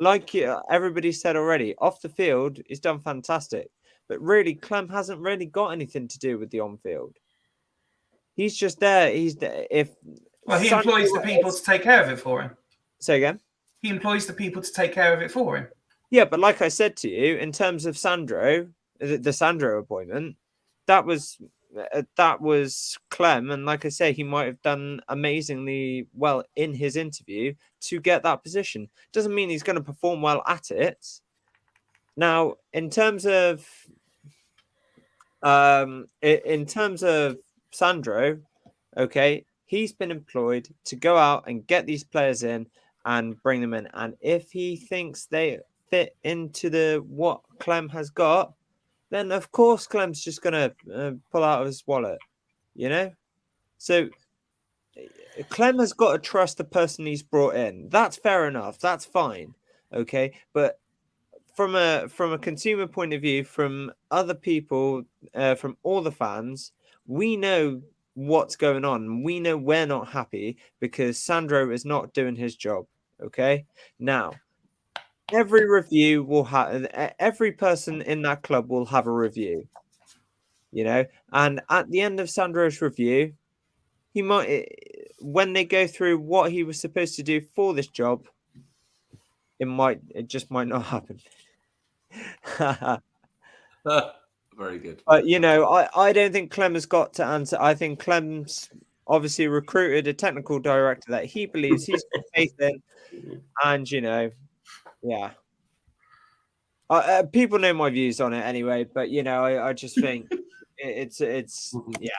Like everybody said already, off the field, he's done fantastic. But really, Clem hasn't really got anything to do with the on-field. He's just there. He employs the people to take care of it for him. Say again? He employs the people to take care of it for him. Yeah, but like I said to you, in terms of Sandro, the Sandro appointment, that was Clem, and like I say, he might have done amazingly well in his interview to get that position. Doesn't mean he's going to perform well at it. Now, in terms of Sandro, okay, he's been employed to go out and get these players in and bring them in, and if he thinks they fit into what Clem has got, then of course Clem's just going to pull out of his wallet, So Clem has got to trust the person he's brought in. That's fair enough. That's fine. Okay. But from a consumer point of view, from other people, from all the fans, we know what's going on. We know we're not happy because Sandro is not doing his job. Okay. Now, every review will have, every person in that club will have a review, and at the end of Sandro's review, he might, when they go through what he was supposed to do for this job, it just might not happen. Very good. But I don't think Clem has got to answer. I think Clem's obviously recruited a technical director that he believes he's got faith in, and yeah. People know my views on it anyway, but I just think it's yeah.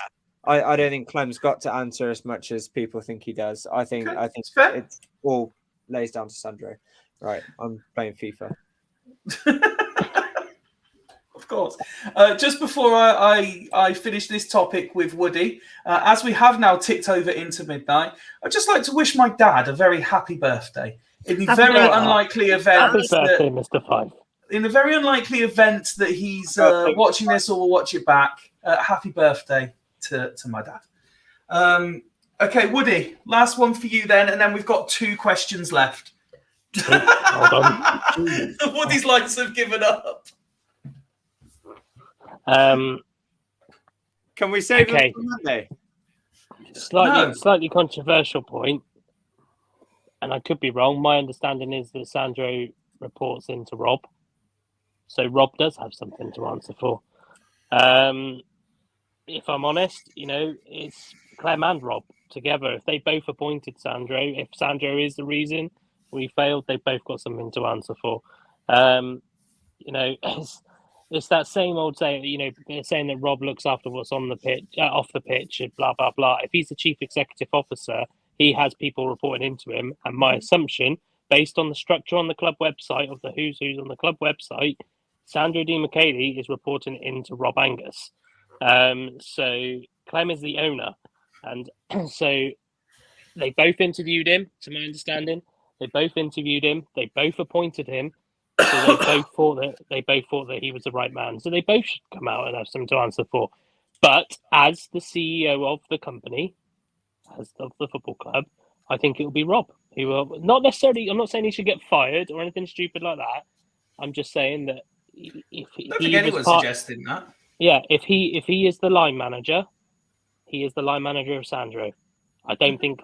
I don't think Clem's got to answer as much as people think he does. I think it's all lays down to Sandro. Right, I'm playing FIFA. Of course. Just before I finish this topic with Woody, as we have now ticked over into midnight, I'd just like to wish my dad a very happy birthday. In the very unlikely event Happy birthday, Mr. Five. In the very unlikely event that he's watching this or will watch it back, happy birthday to my dad. Okay, Woody, last one for you then, and then we've got 2 questions left. Hold on. Woody's lights have given up. Can we save Okay. it for Monday? Slightly controversial point, and I could be wrong. My understanding is that Sandro reports into Rob, so Rob does have something to answer for. If I'm honest, it's Clem and Rob together. If they both appointed Sandro, if Sandro is the reason we failed, they both got something to answer for. It's that same old saying, they're saying that Rob looks after what's on the pitch, off the pitch, and blah, blah, blah. If he's the chief executive officer, he has people reporting into him. And my assumption, based on the structure on the club website, of the who's on the club website, Sandro Di Michele is reporting into Rob Angus. So Clem is the owner. And so they both interviewed him, to my understanding. They both interviewed him. They both appointed him. So they both thought that he was the right man. So they both should come out and have something to answer for. But as the CEO of the company, as of the football club, I think it will be Rob. He will not necessarily. I'm not saying he should get fired or anything stupid like that. I'm just saying that if I don't think anyone's suggesting that. Yeah, if he is the line manager, he is the line manager of Sandro. I don't think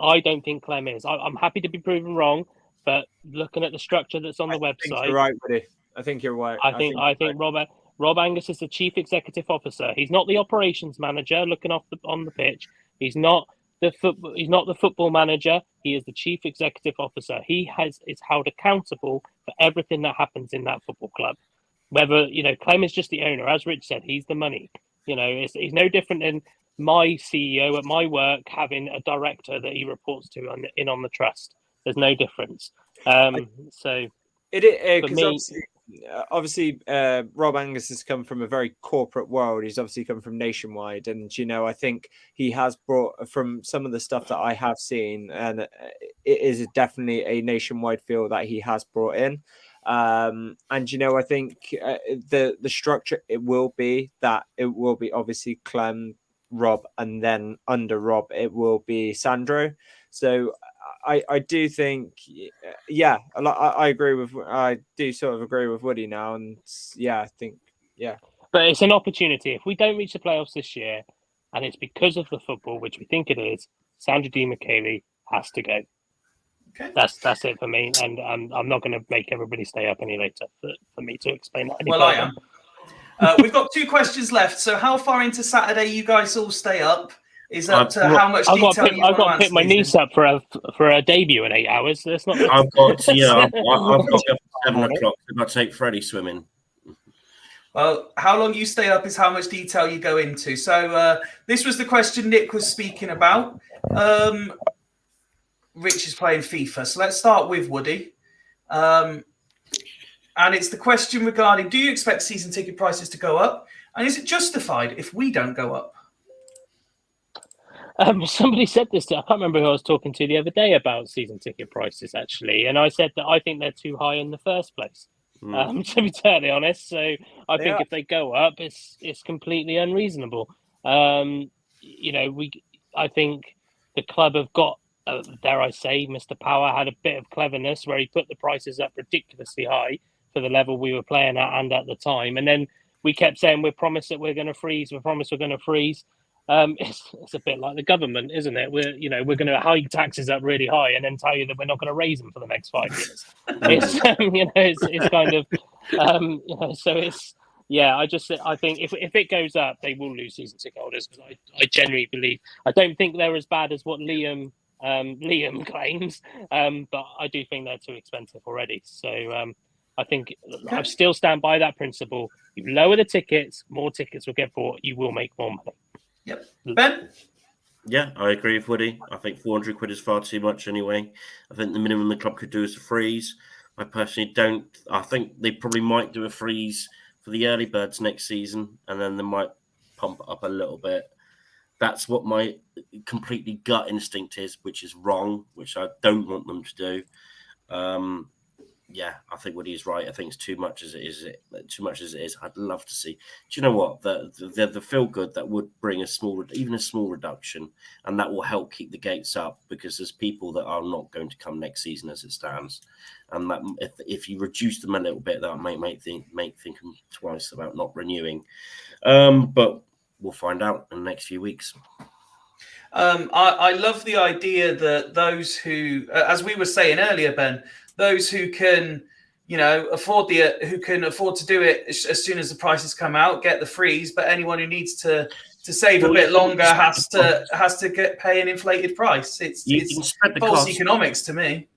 Clem is. I'm happy to be proven wrong. But looking at the structure that's on the website, you're right, Woody. I think you're right. I think Rob Angus is the chief executive officer. He's not the operations manager looking on the pitch. He's not the football manager. He is the chief executive officer. He is held accountable for everything that happens in that football club. Whether Clem is just the owner, as Rich said, he's the money. He's no different than my CEO at my work having a director that he reports to on the trust. There's no difference. So it because obviously Rob Angus has come from a very corporate world. He's obviously come from Nationwide, and I think he has brought, from some of the stuff that I have seen, and it is definitely a Nationwide feel that he has brought in. And I think the structure it will be obviously Clem, Rob, and then under Rob it will be Sandro. So I do think, I do sort of agree with Woody now, and I think. But it's an opportunity. If we don't reach the playoffs this year, and it's because of the football, which we think it is, Sandro Di Michele has to go. Okay. That's it for me, and I'm not going to make everybody stay up any later for me to explain that. Well, I am. We've got 2 questions left. So, how far into Saturday you guys all stay up? Is up to how much detail I've got to pick my niece up for a debut in 8 hours. That's not. I've got I've got to go at 7 o'clock. I've got to take Freddie swimming. Well, how long you stay up is how much detail you go into. So this was the question Nick was speaking about. Rich is playing FIFA. So let's start with Woody. And it's the question regarding, do you expect season ticket prices to go up? And is it justified if we don't go up? Somebody said this I can't remember who I was talking to the other day about season ticket prices, actually. And I said that I think they're too high in the first place. To be totally honest. So I think if they go up, it's completely unreasonable. I think the club have got, dare I say, Mr. Power had a bit of cleverness where he put the prices up ridiculously high for the level we were playing at and at the time. And then we kept saying, we promise that we're going to freeze. We promise we're going to freeze. It's a bit like the government, isn't it? We're going to hike taxes up really high and then tell you that we're not going to raise them for the next 5 years. It's kind of, so it's, Yeah, I think if it goes up, they will lose season ticket holders, because I genuinely believe. I don't think they're as bad as what Liam claims, but I do think they're too expensive already. So I think I still stand by that principle. You lower the tickets, more tickets will get bought. You will make more money. Yep. Ben? Yeah, I agree with Woody. I think 400 quid is far too much anyway. I think the minimum the club could do is a freeze. I personally don't. I think they probably might do a freeze for the early birds next season, and then they might pump it up a little bit. That's what my completely gut instinct is, which is wrong, which I don't want them to do. Yeah, I think Woody is right. I think it's too much as it is. Too much as it is. I'd love to see. Do you know what? The feel good that would bring even a small reduction, and that will help keep the gates up, because there's people that are not going to come next season as it stands, and that if you reduce them a little bit, that might make think twice about not renewing. But we'll find out in the next few weeks. I love the idea that those who, as we were saying earlier, Ben, those who can, afford to do it as soon as the prices come out, get the freeze. But anyone who needs to save a bit longer has to pay an inflated price. It's false economics to me.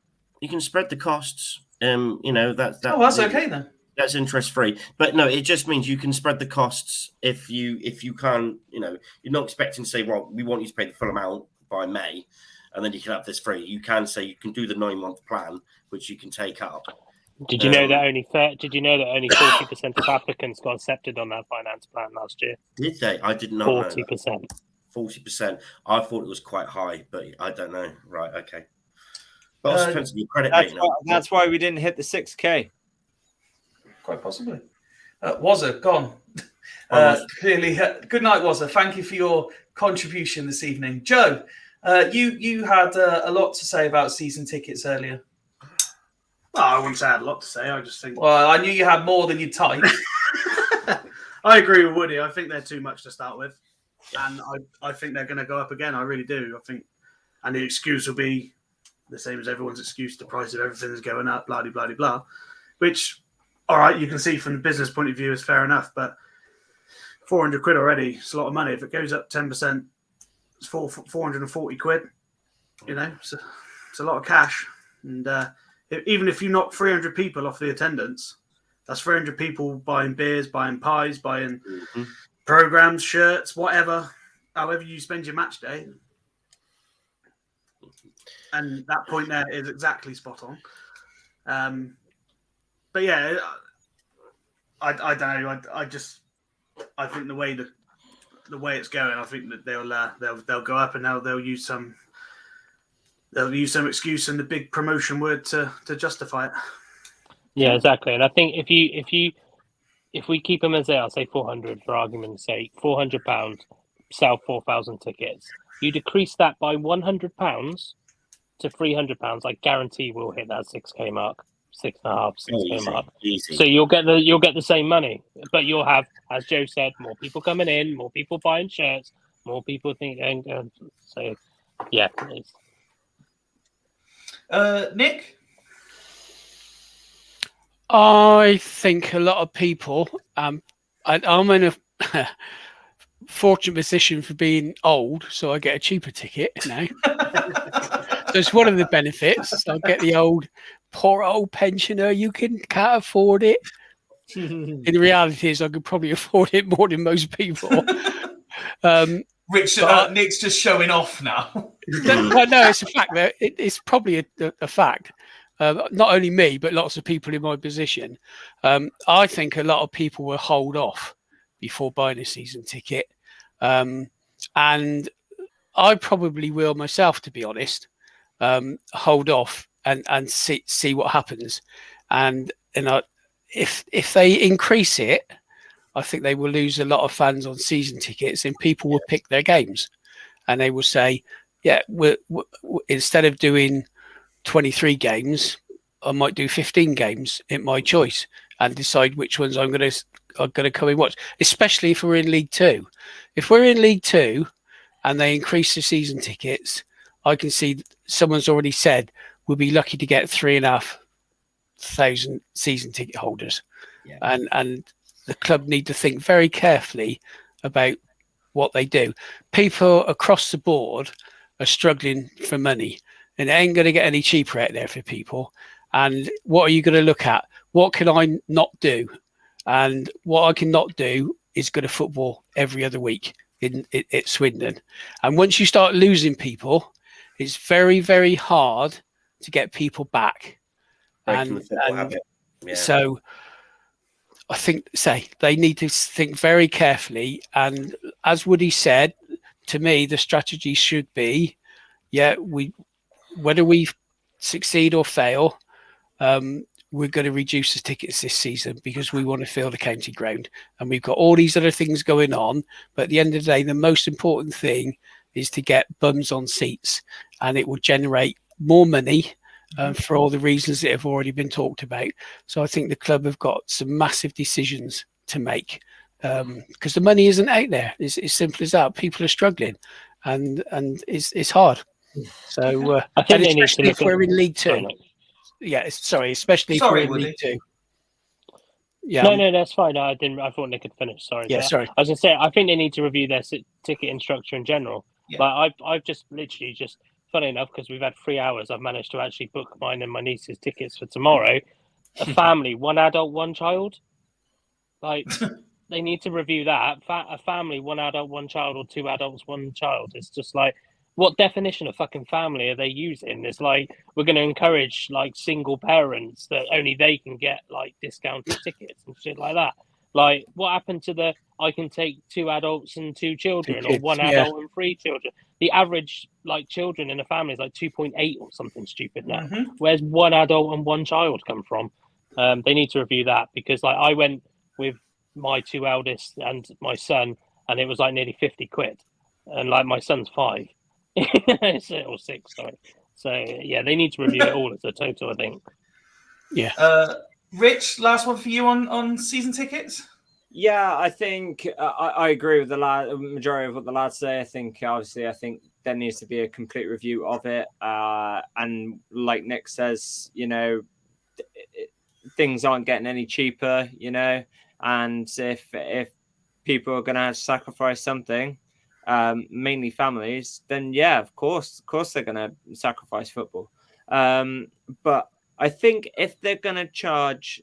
You can spread the costs. That's okay then. That's interest free, but no, it just means you can spread the costs if you can't. You're not expecting to say, well, we want you to pay the full amount by May, and then you can have this free. You can say you can do the 9-month plan, which you can take up. Did you know that only 40% of applicants got accepted on that finance plan last year? Did they? I did not. 40%. 40%. I thought it was quite high, but I don't know. Right? Okay. But also depends on your credit. That's why we didn't hit the 6K. Quite possibly. Wazza, gone. Clearly, good night, Wazza. Thank you for your contribution this evening. Joe, you had a lot to say about season tickets earlier. Well, I wouldn't say I had a lot to say. I just think. Well, I knew you had more than you'd type. I agree with Woody. I think they're too much to start with, and I think they're going to go up again. I really do. I think, and the excuse will be the same as everyone's excuse: the price of everything is going up, blah blah blah blah. Which, all right, you can see from the business point of view is fair enough, but 400 quid already, it's a lot of money. If it goes up 10%, it's 440 quid. It's a lot of cash. And even if you knock 300 people off the attendance, that's 300 people buying beers, buying pies, buying programs, shirts, whatever, however you spend your match day. And that point there is exactly spot on. But yeah, I don't know. I think the way it's going, I think that they'll go up, and they'll use some excuse and the big promotion word to justify it. Yeah, exactly. And I think if we keep them as they are, say 400 for argument's sake, £400, sell 4,000 tickets, you decrease that by £100 to £300. I guarantee we'll hit that 6K mark. 6.5, 6K mark. Easy. So you'll get the same money, but you'll have, as Joe said, more people coming in, more people buying shirts, more people thinking. So, yeah. Nick, I think a lot of people. I'm in a fortunate position for being old, so I get a cheaper ticket now. So it's one of the benefits. I'll get the poor old pensioner. You can't afford it. In reality, is I could probably afford it more than most people. Nick's just showing off now. Well, no, it's a fact. It's probably a fact. Not only me, but lots of people in my position. I think a lot of people will hold off before buying a season ticket, and I probably will myself, to be honest. Hold off and see what happens, and if they increase it, I think they will lose a lot of fans on season tickets, and people will pick their games, and they will say, yeah, instead of doing 23 games, I might do 15 games in my choice and decide which ones I'm going to come and watch, especially if we're in League Two. If we're in League Two and they increase the season tickets, I can see someone's already said we'll be lucky to get 3,500 season ticket holders. Yeah. And the club need to think very carefully about what they do. People across the board are struggling for money, and it ain't going to get any cheaper out there for people. And what are you going to look at? What can I not do? And what I cannot do is go to football every other week at Swindon. And once you start losing people, it's very, very hard to get people back. Breaking the football habit. Yeah. So I think, they need to think very carefully. And as Woody said, to me, the strategy should be, whether we succeed or fail, we're going to reduce the tickets this season because we want to fill the county ground. And we've got all these other things going on. But at the end of the day, the most important thing is to get bums on seats, and it will generate more money for all the reasons that have already been talked about. So I think the club have got some massive decisions to make because the money isn't out there. It's as simple as that. People are struggling, and it's hard. So I think they need to especially look if we're at- in League Two. Sorry, mate. Especially if we're in Woody. League Two. Yeah. No, that's fine. I thought Nick had finished. Sorry. Yeah, But sorry. I was going to say, I think they need to review their ticketing structure in general. Yeah. Like I've just literally funny enough, because we've had 3 hours, I've managed to actually book mine and my niece's tickets for tomorrow. A family, 1 adult, 1 child. Like they need to review that. A family, 1 adult, 1 child, or 2 adults, 1 child. It's just like, what definition of fucking family are they using? It's like we're going to encourage like single parents that only they can get like discounted tickets and shit like that. Like, what happened to I can take 2 adults and 2 children, kids, or 1 adult and 3 children? The average like children in a family is like 2.8 or something stupid now. Where's 1 adult and 1 child come from? They need to review that, because like I went with my 2 eldest and my son, and it was like nearly 50 quid, and like my son's 5. Or 6, sorry. So yeah, they need to review it all as a total, I think. Yeah. Rich, last one for you on season tickets. Yeah, I think I agree with the majority of what the lads say. I think there needs to be a complete review of it. And like Nick says, things aren't getting any cheaper, and if people are going to sacrifice something, mainly families, then yeah, of course they're going to sacrifice football. But I think if they're going to charge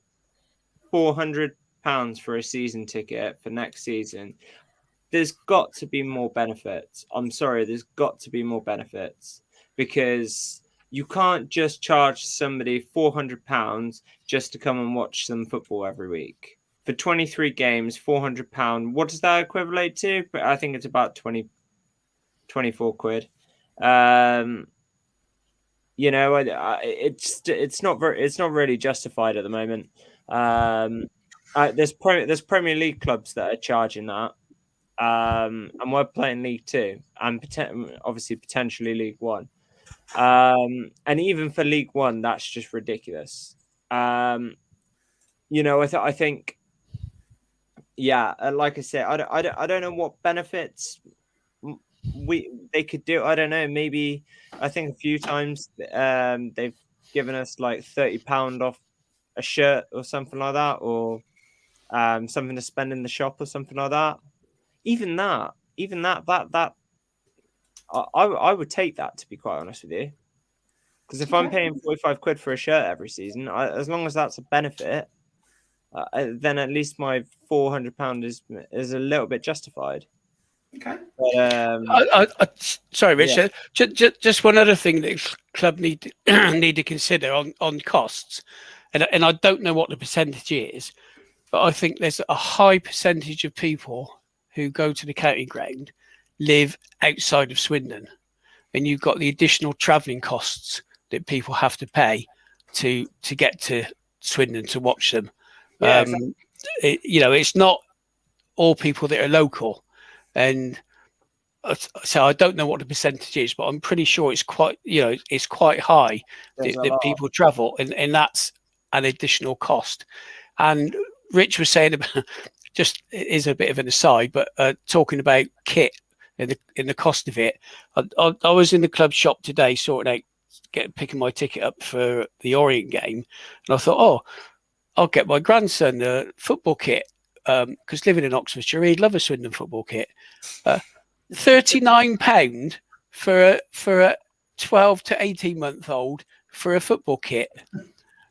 £400 for a season ticket for next season, there's got to be more benefits. I'm sorry, there's got to be more benefits, because you can't just charge somebody £400 just to come and watch some football every week. For 23 games, £400, what does that equivalent to? I think it's about 24 quid. It's not really justified at the moment. There's Premier League clubs that are charging that, and we're playing League Two, and potentially League One. And even for League One, that's just ridiculous. I think, yeah, like I said, I don't know what benefits they could do. I don't know. Maybe I think a few times they've given us like £30 off a shirt or something like that, or something to spend in the shop or something like that. Even that, I would take that, to be quite honest with you. Because if I'm paying 45 quid for a shirt every season, as long as that's a benefit, then at least my £400 is a little bit justified. Okay. But, sorry, Richard. Yeah. Just one other thing that club need to consider on costs, and I don't know what the percentage is, but I think there's a high percentage of people who go to the county ground live outside of Swindon, and you've got the additional travelling costs that people have to pay to get to Swindon to watch them. Yeah, exactly. It's not all people that are local, and so I don't know what the percentage is, but I'm pretty sure it's quite high that people travel, and that's an additional cost. And Rich was saying about, just is a bit of an aside, but talking about kit and the cost of it. I was in the club shop today sorting out, picking my ticket up for the Orient game, and I thought, I'll get my grandson a football kit. because living in Oxfordshire, he'd love a Swindon football kit. £39 for a 12 to 18-month-old for a football kit.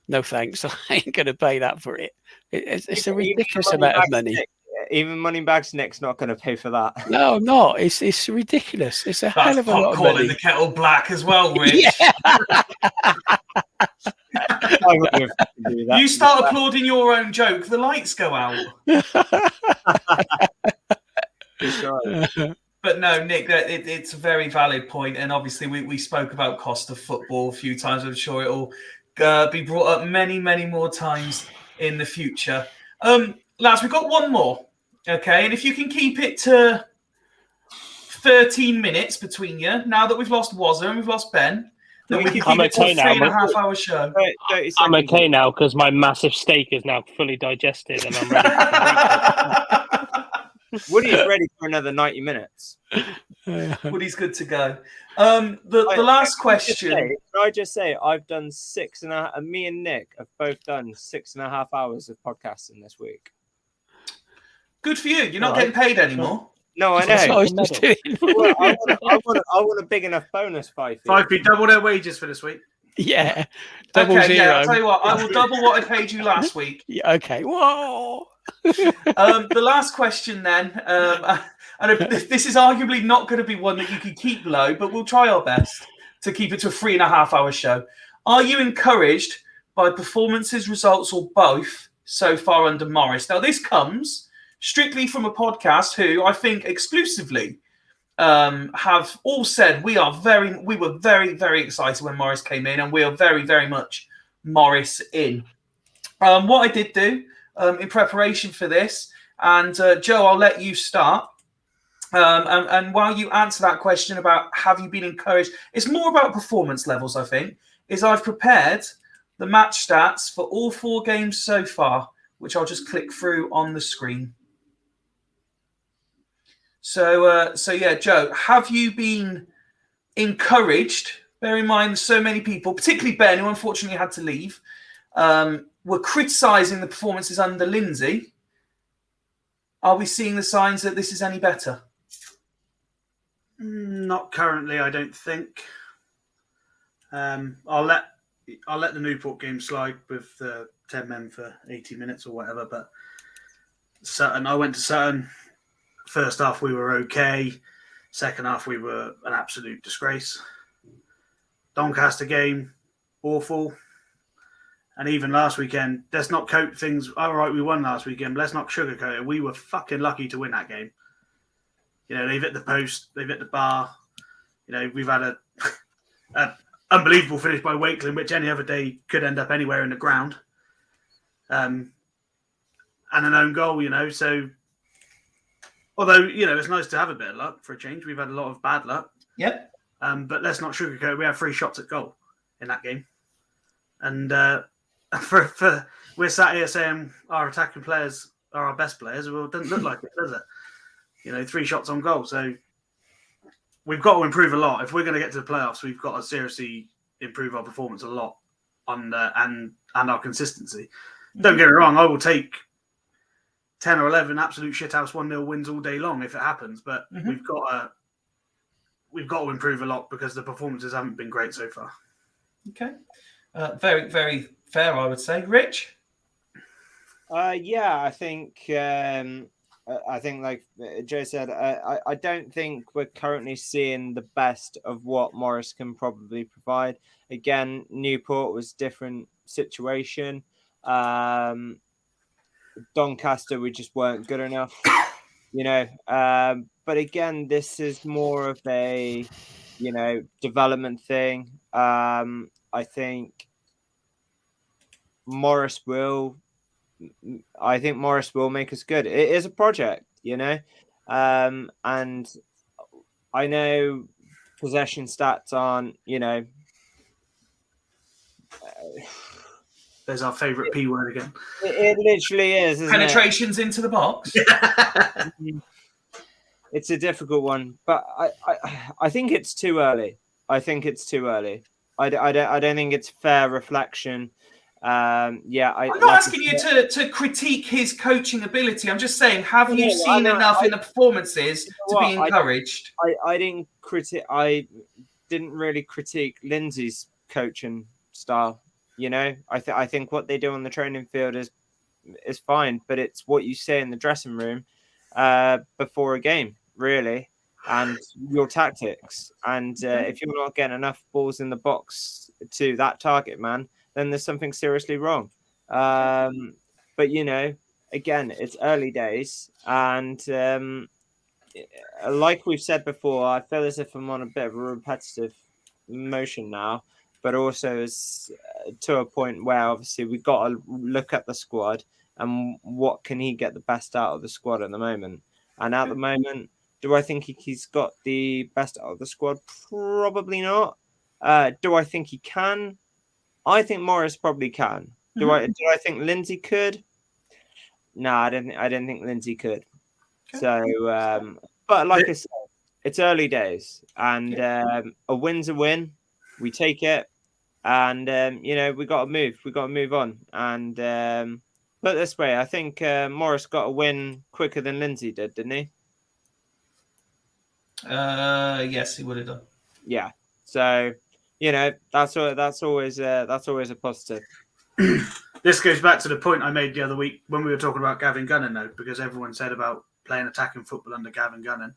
No thanks, I ain't going to pay that for it. It's a ridiculous amount of money. Even Moneybags Nick's not going to pay for that. No, I'm not. It's ridiculous. It's a hell of a lot of popcorn money. in the kettle black as well, Rich. Yeah. I wouldn't do that. You start applauding your own joke, the lights go out. But no, Nick, it's a very valid point, and obviously we spoke about cost of football a few times. I'm sure it'll be brought up many, many more times in the future. Lads, we've got one more, okay? And if you can keep it to 13 minutes between you, now that we've lost Wazza and we've lost Ben, then we can keep it to a 3.5 hour show. I'm okay now because my massive steak is now fully digested and I'm ready for Woody's ready for another 90 minutes. Woody's good to go. The last question. Can I just say, I've done 6.5, me and Nick have both done 6.5 hours of podcasting this week. Good for you. You're not getting paid anymore. No, I know. That's what I was just doing. Well, I want a big enough bonus, 5 5p, double their wages for this week. Yeah. Double Okay, zero. yeah, I'll tell you what, I will double what I paid you last week. Yeah, okay. Whoa. The last question then, and this is arguably not going to be one that you can keep low, but we'll try our best to keep it to a 3.5 hour show. Are you encouraged by performances, results, or both so far under Morris? Now, this comes strictly from a podcast who I think exclusively have all said we were very, very excited when Morris came in, and we are very, very much Morris in. What I did do in preparation for this, and Joe, I'll let you start. And while you answer that question about have you been encouraged, it's more about performance levels, I think, is I've prepared the match stats for all 4 games so far, which I'll just click through on the screen. So yeah, Joe, have you been encouraged? Bear in mind, so many people, particularly Ben, who unfortunately had to leave, were criticising the performances under Lindsay. Are we seeing the signs that this is any better? Not currently, I don't think. I'll let the Newport game slide with the 10 men for 80 minutes or whatever. But Sutton, I went to Sutton. First half we were okay. Second half we were an absolute disgrace. Doncaster game, awful. And even last weekend, let's not coat things. All right, we won last weekend, but let's not sugarcoat it. We were fucking lucky to win that game. You know, they've hit the post, they've hit the bar. You know, we've had a unbelievable finish by Wakeland, which any other day could end up anywhere in the ground. And an own goal, you know. So, although, you know, it's nice to have a bit of luck for a change. We've had a lot of bad luck. Yep. But let's not sugarcoat it. We had 3 shots at goal in that game. And we're sat here saying our attacking players are our best players. Well, it doesn't look like it, does it? You know, 3 shots on goal. So we've got to improve a lot. If we're going to get to the playoffs, we've got to seriously improve our performance a lot and our consistency. Don't get me wrong, I will take 10 or 11 absolute shithouse 1-0 wins all day long if it happens. But we've got to improve a lot because the performances haven't been great so far. Okay. Very, very fair, I would say. Rich? Yeah, I think like Joe said, I don't think we're currently seeing the best of what Morris can probably provide. Again, Newport was a different situation. Doncaster, we just weren't good enough, you know. But again, this is more of a, you know, development thing. I think Morris will make us good. It is a project, you know, and I know possession stats aren't, you know. There's our favourite P word again. It literally is, isn't Penetrations into the box. It's a difficult one, but I think it's too early. I don't think it's fair reflection I'm not asking you to critique his coaching ability. I'm just saying, have you seen enough in the performances to be encouraged? I didn't really critique Lindsay's coaching style. I think what they do on the training field is fine, but it's what you say in the dressing room before a game, really, and your tactics. And if you're not getting enough balls in the box to that target man, then there's something seriously wrong. But again, it's early days, and like we've said before, I feel as if I'm on a bit of a repetitive motion now, but also is to a point where obviously we've got to look at the squad and what can he get the best out of the squad at the moment. And at the moment, do I think he's got the best out of the squad? Probably not. Do I think he can? I think Morris probably can. Do I think Lindsay could? No, I didn't think Lindsay could. Okay. So, but like I said, it's early days, and a win's a win. We take it, and we got to move. We got to move on. And put it this way, I think Morris got a win quicker than Lindsay did, didn't he? Yes, he would have done. Yeah. So that's always a positive. This goes back to the point I made the other week when we were talking about Gavin Gunnan, though, because everyone said about playing attacking football under Gavin Gunnan.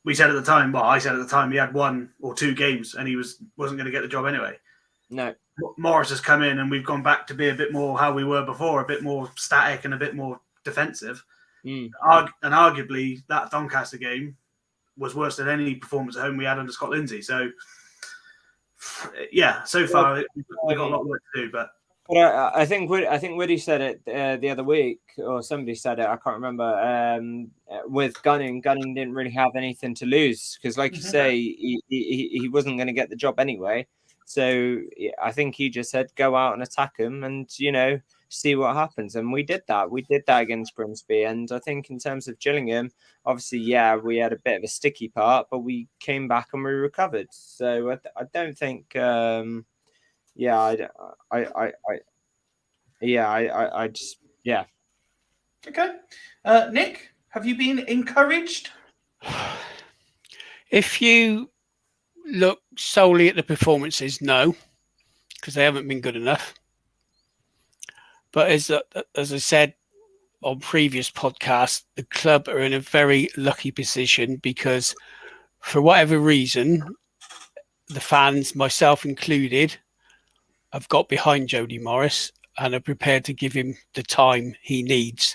We said at the time, I said at the time, he had 1 or 2 games and he wasn't going to get the job anyway. No. Morris has come in and we've gone back to be a bit more how we were before, a bit more static and a bit more defensive. And arguably that Doncaster game was worse than any performance at home we had under Scott Lindsay. So, yeah, so far we've got a lot of work to do. But I think Woody said it the other week, or somebody said it, I can't remember. With Gunning didn't really have anything to lose because, like you say, he wasn't going to get the job anyway. So I think he just said, go out and attack him and, see what happens. And we did that. We did that against Grimsby. And I think in terms of Gillingham, obviously, we had a bit of a sticky part, but we came back and we recovered. So I don't think, I just. Okay. Nick, have you been encouraged? If you look solely at the performances, no, because they haven't been good enough. But as I said on previous podcasts, the club are in a very lucky position because for whatever reason, the fans, myself included, have got behind Jody Morris and are prepared to give him the time he needs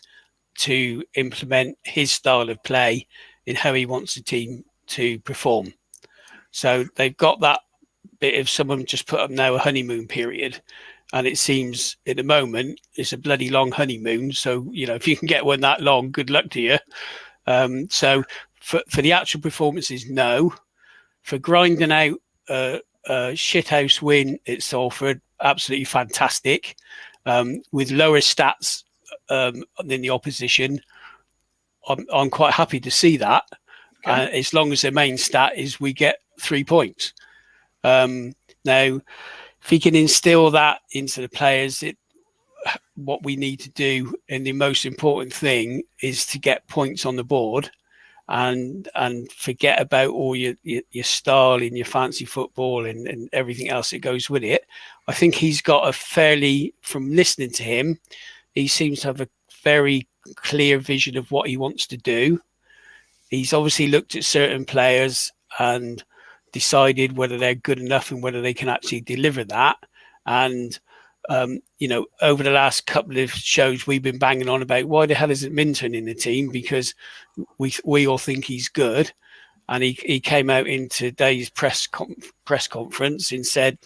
to implement his style of play in how he wants the team to perform. So they've got that bit of someone just put up now a honeymoon period. And it seems at the moment it's a bloody long honeymoon. So, if you can get one that long, good luck to you. So for the actual performances, no. For grinding out a shithouse win at Salford, absolutely fantastic. With lower stats than the opposition, I'm quite happy to see that. Okay. As long as the main stat is we get 3 points. Now, if he can instill that into the players, what we need to do, and the most important thing, is to get points on the board and forget about all your style and your fancy football and everything else that goes with it. I think he's got from listening to him, he seems to have a very clear vision of what he wants to do. He's obviously looked at certain players and decided whether they're good enough and whether they can actually deliver that. And, over the last couple of shows, we've been banging on about why the hell isn't Minton in the team? Because we all think he's good. And he came out in today's press conference and said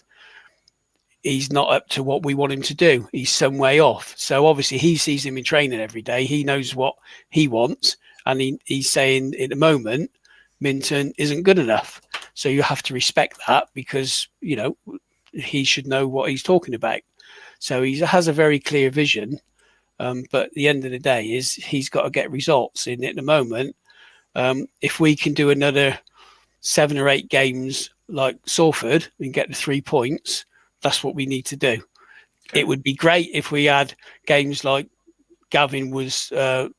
he's not up to what we want him to do. He's some way off. So obviously he sees him in training every day. He knows what he wants. And he's saying at the moment, Minton isn't good enough. So you have to respect that because, he should know what he's talking about. So he has a very clear vision. But at the end of the day is he's got to get results. And at the moment, if we can do another 7 or 8 games like Salford and get the 3 points, that's what we need to do. It would be great if we had games like Gavin was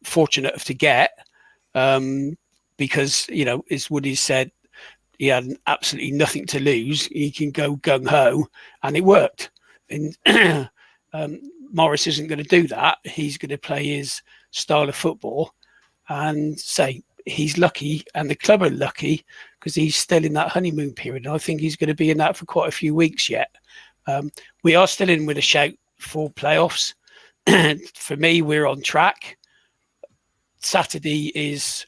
fortunate enough to get, because, you know, as Woody said, he had absolutely nothing to lose. He can go gung-ho, and it worked. And Morris isn't going to do that. He's going to play his style of football and say he's lucky, and the club are lucky because he's still in that honeymoon period. And I think he's going to be in that for quite a few weeks yet. We are still in with a shout for playoffs. For me, we're on track. Saturday is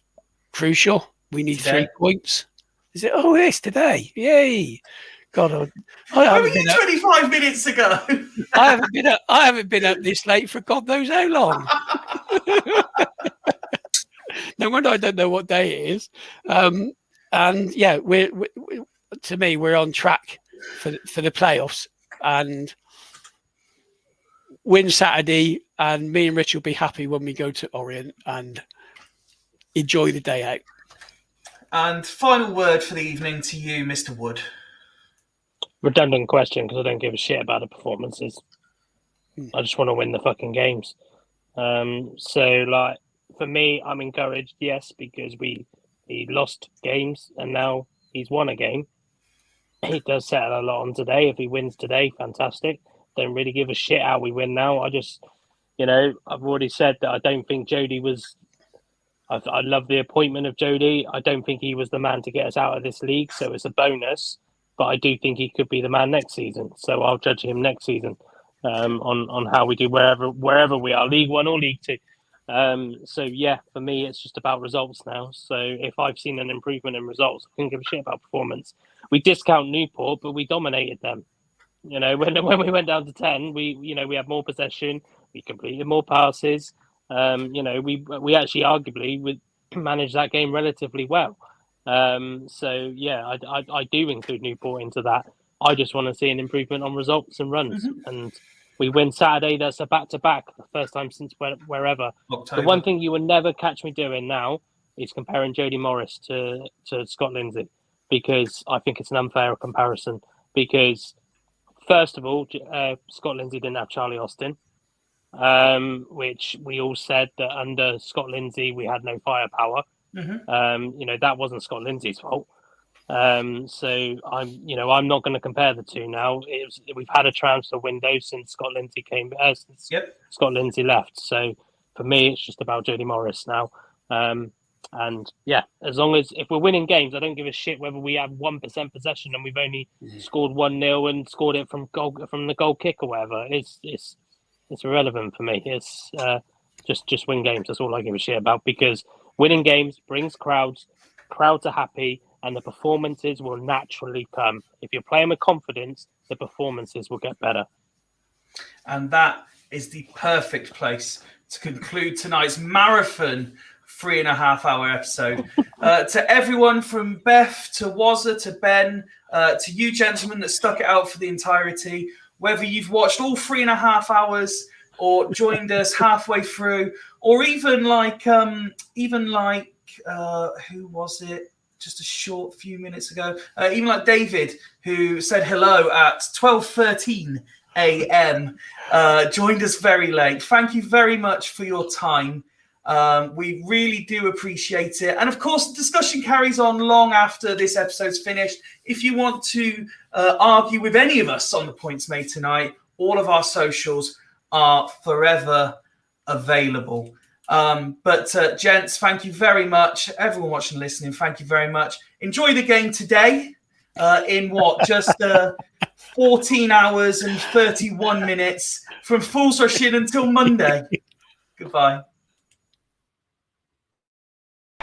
crucial. We need 3 points. Is it? Oh, it's today. Yay. God, Where were you 25 minutes ago? I haven't been up this late for God knows how long. No wonder I don't know what day it is. And yeah, we're to me, we're on track for the playoffs, and win Saturday, and me and Rich will be happy when we go to Orient and enjoy the day out. And final word for the evening to you, Mr. Wood. Redundant question, because I don't give a shit about the performances. I just want to win the fucking games. So, like, for me, I'm encouraged, yes, because he lost games and now he's won a game. He does settle a lot on today. If he wins today, fantastic. Don't really give a shit how we win now. I just, you know, I've already said that I don't think Jody was... I love the appointment of Jody. I don't think he was the man to get us out of this league, so it's a bonus. But I do think he could be the man next season. So I'll judge him next season on how we do wherever we are, League One or League Two. So yeah, for me, it's just about results now. So if I've seen an improvement in results, I couldn't give a shit about performance. We discount Newport, but we dominated them. You know, when we went down to 10, we had more possession, we completed more passes. You know, we actually arguably managed that game relatively well. So yeah, I do include Newport into that. I just want to see an improvement on results and runs. Mm-hmm. And we win Saturday. That's a back-to-back, the first time since wherever. October. The one thing you will never catch me doing now is comparing Jody Morris to Scott Lindsay, because I think it's an unfair comparison. Because first of all, Scott Lindsay didn't have Charlie Austin, which we all said that under Scott Lindsay we had no firepower. Mm-hmm. You know, that wasn't Scott Lindsay's fault. So I'm not going to compare the two now. We've had a transfer window since Scott Lindsay Scott Lindsay left. So for me, it's just about Jody Morris now. And yeah, as long as if we're winning games, I don't give a shit whether we have 1% possession and we've only scored 1-0 and scored it from the goal kick or whatever. It's irrelevant for me. It's just win games. That's all I give a shit about, because winning games brings crowds. Crowds are happy, and the performances will naturally come. If you're playing with confidence, the performances will get better. And that is the perfect place to conclude tonight's marathon 3.5-hour episode. To everyone from Beth to Wazza to Ben, to you gentlemen that stuck it out for the entirety, whether you've watched all 3.5 hours or joined us halfway through, or even like who was it? Just a short few minutes ago, even like David, who said hello at 12:13 a.m. Joined us very late. Thank you very much for your time. We really do appreciate it. And of course, the discussion carries on long after this episode's finished. If you want to argue with any of us on the points made tonight, all of our socials are forever available. But gents, thank you very much. Everyone watching and listening, thank you very much. Enjoy the game today in just 14 hours and 31 minutes from Fools Rush In until Monday. Goodbye.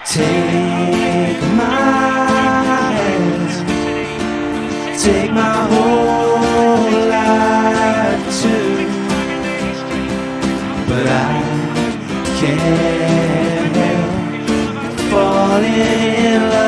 Take my hand, take my whole life too, but I can't help falling in love.